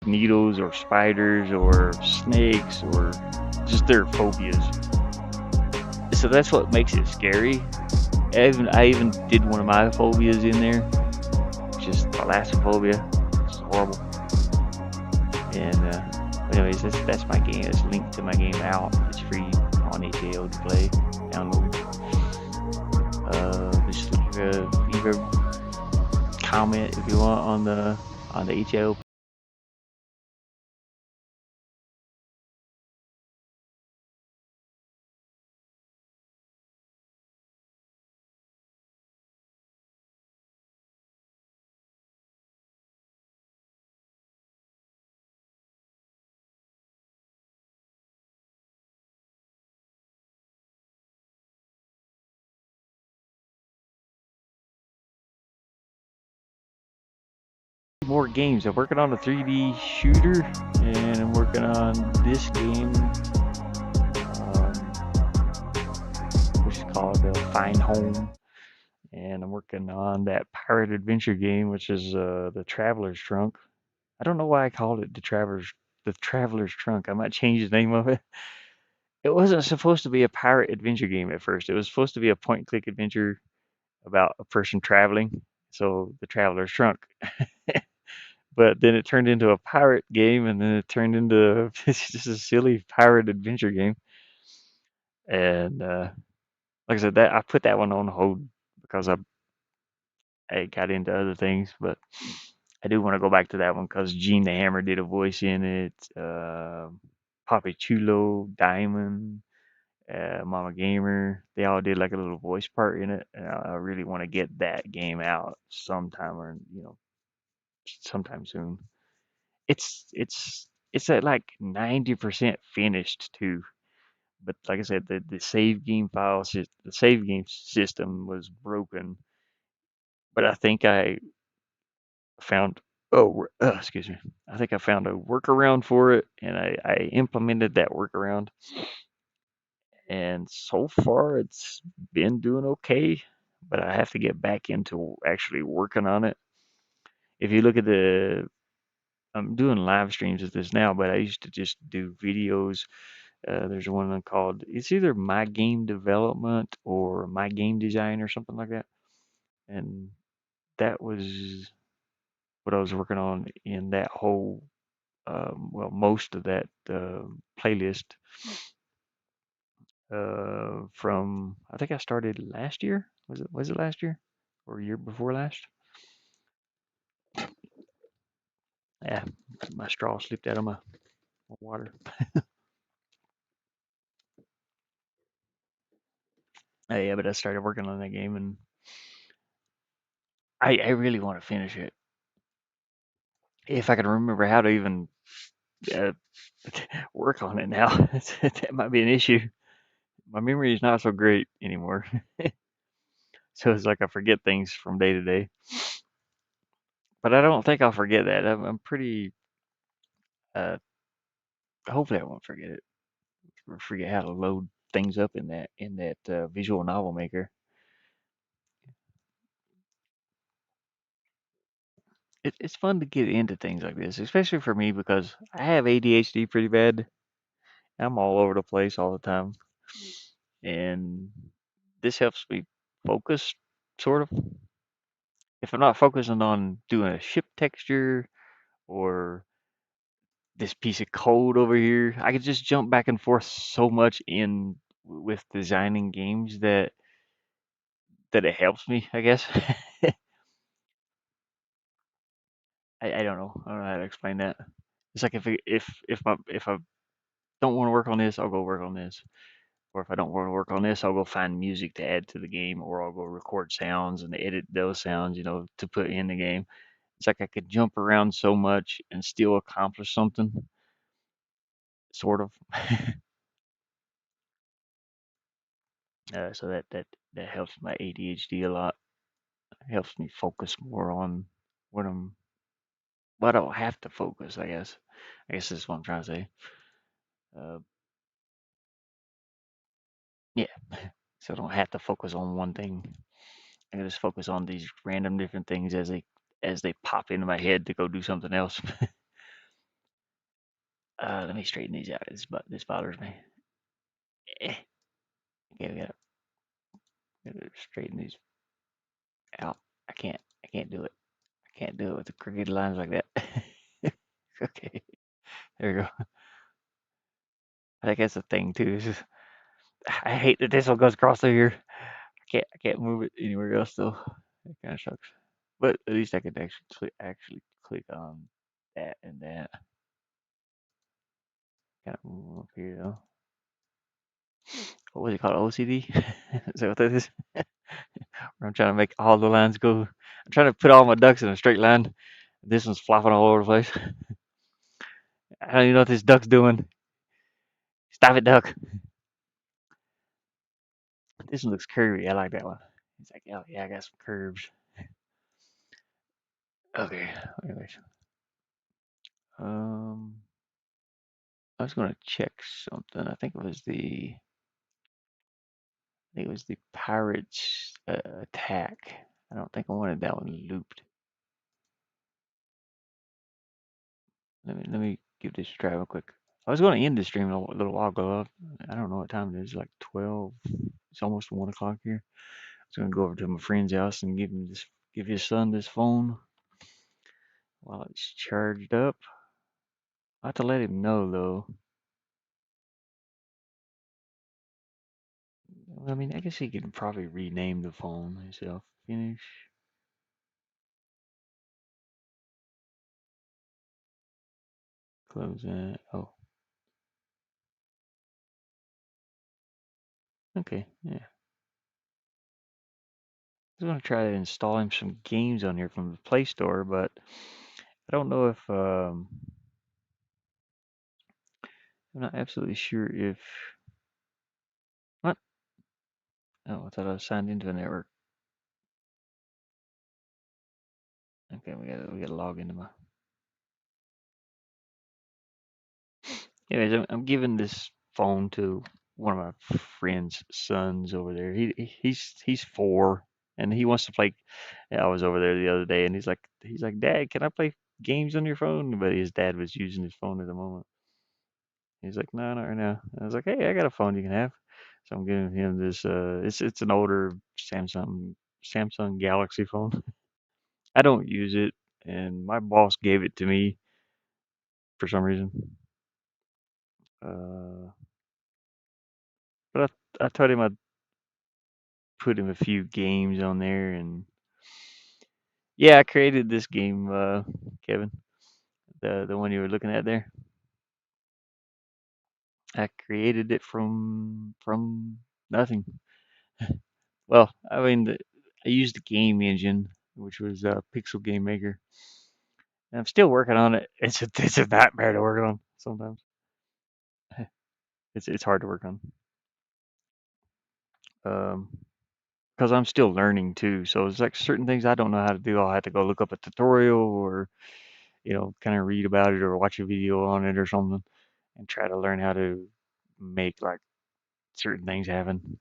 needles or spiders or snakes or just their phobias. So that's what makes it scary. I even did one of my phobias in there, which is thalassophobia. It's horrible. And anyways, that's my game. It's linked to my game out. It's free on HAO to play. Download. Just leave a comment if you want on the HAO. More games. I'm working on a 3D shooter, and I'm working on this game, which is called Find Home. And I'm working on that pirate adventure game, which is the Traveler's Trunk. I don't know why I called it the Traveler's Trunk. I might change the name of it. It wasn't supposed to be a pirate adventure game at first. It was supposed to be a point and click adventure about a person traveling. So the Traveler's Trunk. But then it turned into a pirate game, and then it turned into it's just a silly pirate adventure game. And like I said, that I put that one on hold because I got into other things. But I do want to go back to that one because Gene the Hammer did a voice in it. Papi Chulo, Diamond, Mama Gamer, they all did like a little voice part in it. And I really want to get that game out sometime, or sometime soon. It's at like 90% finished too. But like I said, the save game the save game system was broken. But I think I found excuse me. I think I found a workaround for it, and I implemented that workaround, and so far it's been doing okay. But I have to get back into actually working on it. If you look at I'm doing live streams of this now, but I used to just do videos. There's one called, it's either My Game Development or My Game Design or something like that. And that was what I was working on in that whole, well, most of that playlist from I think I started last year. Was it last year or year before last? Yeah, my straw slipped out of my water. Yeah, but I started working on that game, and I really want to finish it. If I can remember how to even uh, work on it now, that might be an issue. My memory is not so great anymore, so it's like I forget things from day to day. But I don't think I'll forget that. I'm pretty. Uh, Hopefully, I won't forget it. Or forget how to load things up in that visual novel maker. It's fun to get into things like this, especially for me because I have ADHD pretty bad. I'm all over the place all the time, and this helps me focus, sort of. If I'm not focusing on doing a ship texture or this piece of code over here, I could just jump back and forth so much in with designing games that it helps me, I guess. I don't know. I don't know how to explain that. It's like if I don't want to work on this, I'll go work on this. Or if I don't want to work on this, I'll go find music to add to the game, or I'll go record sounds and edit those sounds, to put in the game. It's like I could jump around so much and still accomplish something, sort of. So that helps my ADHD a lot. It helps me focus more on what I'm. Well, I don't have to focus. I guess. I guess that's what I'm trying to say. Uh, yeah. So I don't have to focus on one thing. I can just focus on these random different things as they pop into my head to go do something else. Let me straighten these out. This bothers me. Eh, okay, we gotta straighten these out. I can't do it. I can't do it with the crooked lines like that. Okay, there we go. I think that's a thing too. I hate that this one goes across through here. I can't move it anywhere else though. It kind of sucks. But at least I can actually click on that and that. Kind of move up here though. What was it called? OCD? Is that what that is? Where I'm trying to make all the lines go. I'm trying to put all my ducks in a straight line. This one's flopping all over the place. I don't even know what this duck's doing. Stop it, duck. This one looks curvy. I like that one. It's like, oh yeah, I got some curves. Okay. Anyways, um, I was gonna check something. I think it was the pirates attack. I don't think I wanted that one looped. Let me give this a try real quick. I was going to end the stream a little while ago. I don't know what time it is. Like 12. It's almost 1 o'clock here. I was going to go over to my friend's house and give his son this phone while it's charged up. I have to let him know though. I mean, I guess he can probably rename the phone himself. Finish. Close that. Oh, okay. Yeah. I was going to try to install him some games on here from the Play Store, but I don't know if I'm not absolutely sure if what. Oh, I thought I was signed into a network. Okay, we gotta log into my. Anyways, I'm giving this phone to one of my friend's sons over there. He's 4 and he wants to play. Yeah, I was over there the other day and he's like, Dad, can I play games on your phone? But his dad was using his phone at the moment. He's like, no, not right now. I was like, hey, I got a phone you can have. So I'm giving him this. It's an older Samsung Galaxy phone. I don't use it. and my boss gave it to me for some reason. Uh, but I told him I'd put him a few games on there, and yeah, I created this game, Kevin, the one you were looking at there. I created it from nothing. Well, I mean, I used the game engine, which was Pixel Game Maker, and I'm still working on it. It's a nightmare to work on sometimes. It's hard to work on. Um, because I'm still learning too. So it's like certain things I don't know how to do. I'll have to go look up a tutorial or kind of read about it or watch a video on it or something, and try to learn how to make like certain things happen.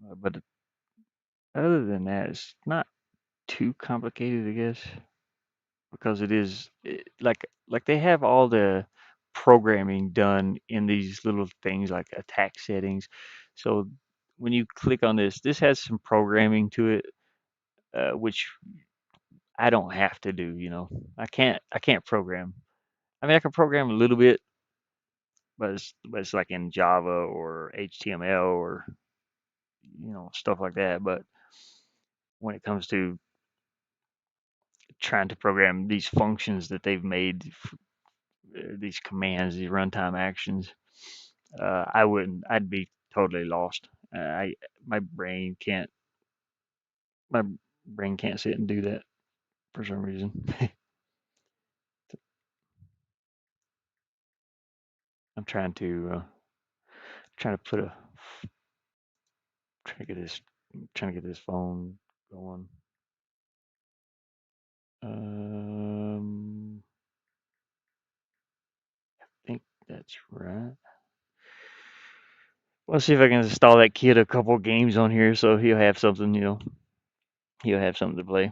But other than that, it's not too complicated, I guess, because like they have all the programming done in these little things like attack settings. So when you click on this has some programming to it, which I don't have to do. I can't program. I mean, I can program a little bit, but it's like in Java or HTML or stuff like that. But when it comes to trying to program these functions that they've made, these commands, these runtime actions, I wouldn't. I'd be totally lost. I my brain can't. My brain can't sit and do that for some reason. I'm trying to put a trying to get this trying to get this phone going. I think that's right. Let's see if I can install that kid a couple games on here so he'll have something. He'll have something to play.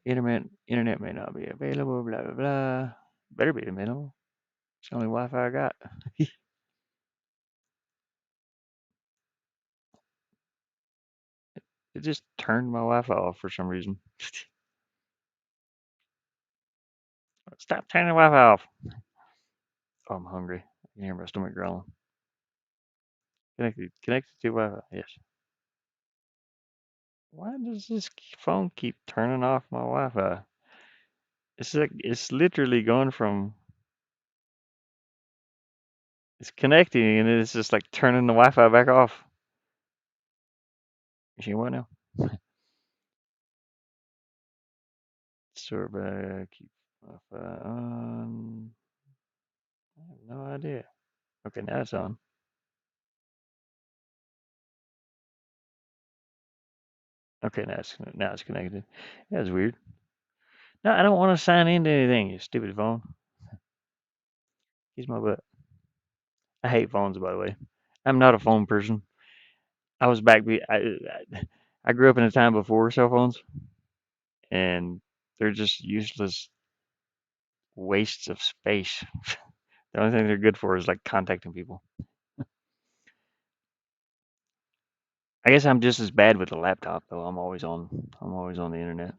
Internet may not be available. Blah blah blah. Better be available. It's the only Wi-Fi I got. It just turned my Wi-Fi off for some reason. Stop turning the Wi-Fi off. Oh, I'm hungry. I can hear my stomach growling. Connected to Wi-Fi. Yes. Why does this phone keep turning off my Wi-Fi? It's literally going from it's connecting and it's just like turning the Wi-Fi back off. You see what now? Sort back, keep Wi-Fi on. I have no idea. Okay, now it's on. Okay, now it's connected. That's weird. No, I don't want to sign into anything. You stupid phone. Kiss my butt. I hate phones, by the way. I'm not a phone person. I was back. I grew up in a time before cell phones, and they're just useless wastes of space. The only thing they're good for is like contacting people. I guess I'm just as bad with a laptop though. I'm always on the internet.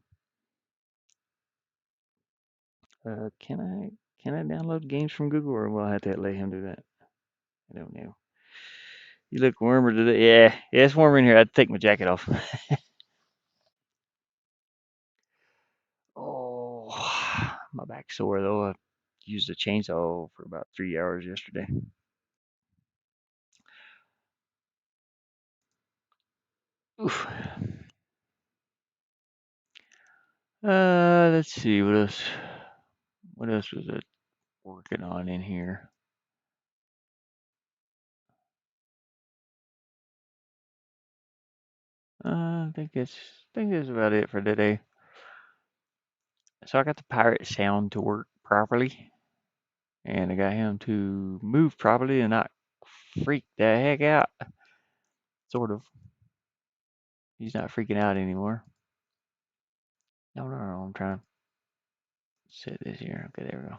Can I download games from Google, or will I have to let him do that? I don't know. You look warmer today. Yeah, it's warmer in here. I'd take my jacket off. Oh, my back's sore though. I used a chainsaw for about 3 hours yesterday. Oof. Let's see what else. What else was it working on in here? I think that's about it for today. So I got the pirate sound to work properly, and I got him to move properly and not freak the heck out. Sort of. He's not freaking out anymore. No, no, no. I'm trying to set this here. Okay, there we go.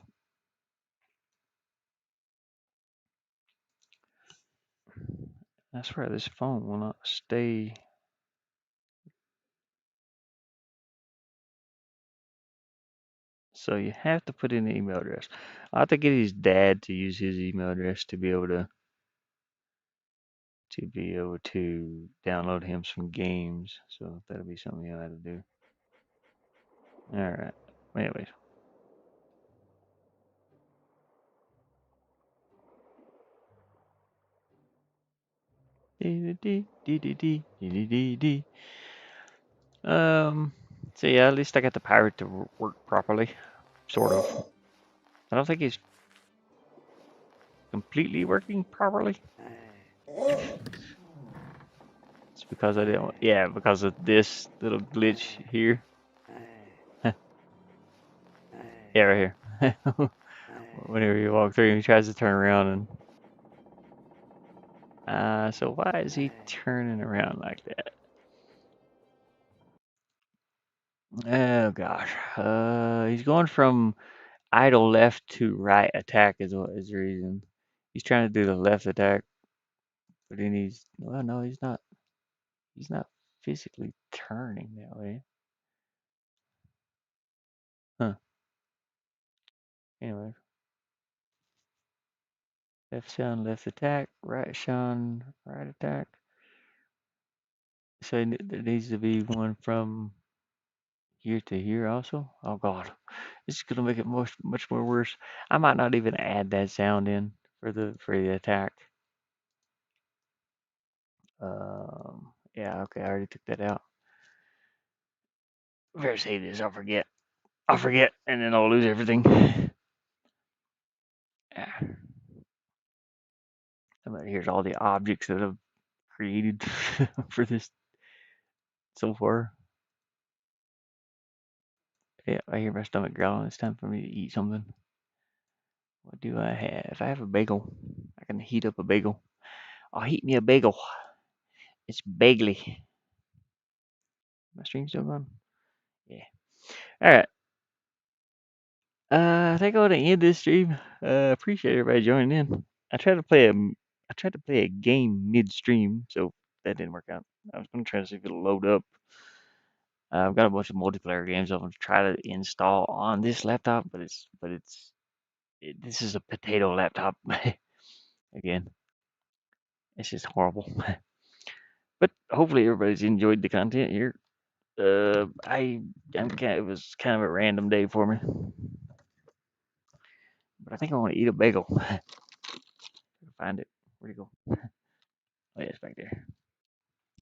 I swear this phone will not stay. So you have to put in the email address. I have to get his dad to use his email address to download him some games. So that'll be something you'll have to do. All right. Anyways. Um. So yeah, at least I got the pirate to work properly, sort of. I don't think he's completely working properly. It's because I didn't. Yeah, because of this little glitch here. Yeah, right here. Whenever you walk through, he tries to turn around and. So why is he turning around like that? Oh gosh. He's going from idle left to right attack is what is the reason. He's trying to do the left attack, but then he's well, no, he's not. He's not physically turning that way. Huh. Anyway, left Sean left attack, right Sean right attack. So there needs to be one from here to here also. Oh God, this is gonna make it much more worse. I might not even add that sound in for the attack. Yeah, okay, I already took that out. Better save this. I'll forget. I'll forget, and then I'll lose everything. Yeah. Here's all the objects that I've created for this so far. Yeah, I hear my stomach growling. It's time for me to eat something. What do I have? I have a bagel. I can heat up a bagel. I'll heat me a bagel. It's bagely. My stream still going? Yeah. All right. I think I want to end this stream. Appreciate everybody joining in. I tried to play a game midstream, so that didn't work out. I was gonna try to see if it'll load up. I've got a bunch of multiplayer games I'm gonna try to install on this laptop, this is a potato laptop again. It's just horrible. But hopefully everybody's enjoyed the content here. It was kind of a random day for me, but I think I want to eat a bagel. Find it. Where'd it go? Oh yeah, it's back there.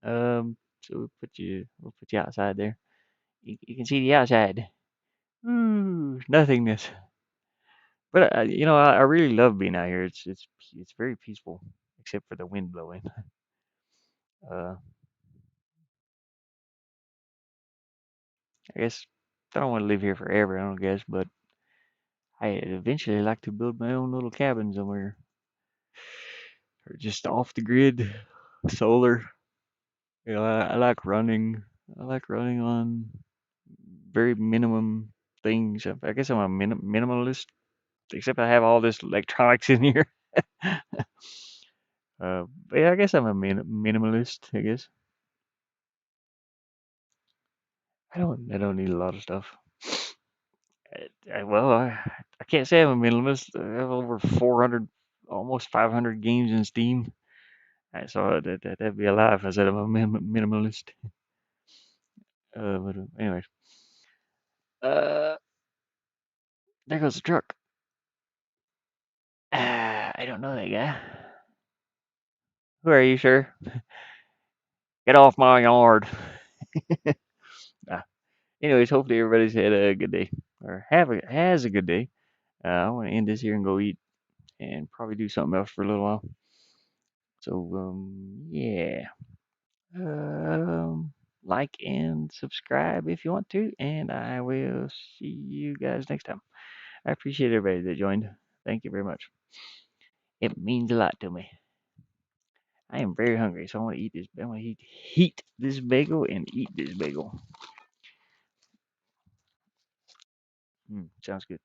So we'll put you outside there. You can see the outside. Ooh, nothingness. But I really love being out here. It's very peaceful, except for the wind blowing. Uh, I guess I don't want to live here forever. I don't guess, but I eventually like to build my own little cabin somewhere, or just off the grid, solar. I like running. I like running on very minimum things. I guess I'm a minimalist, except I have all this electronics in here. But yeah, I guess I'm a minimalist. I guess I don't need a lot of stuff. Well, I can't say I'm a minimalist. I have over 400, almost 500 games in Steam. So that'd be a lie if I said I'm a minimalist. But anyways, uh, there goes the truck. I don't know that guy. Who are you, sir? Get off my yard. Ah, anyways, hopefully everybody's had a good day or has a good day. I want to end this here and go eat and probably do something else for a little while. So yeah. Like and subscribe if you want to, and I will see you guys next time. I appreciate everybody that joined. Thank you very much. It means a lot to me. I am very hungry, so I want to eat this. I want to heat this bagel and eat this bagel. Sounds good.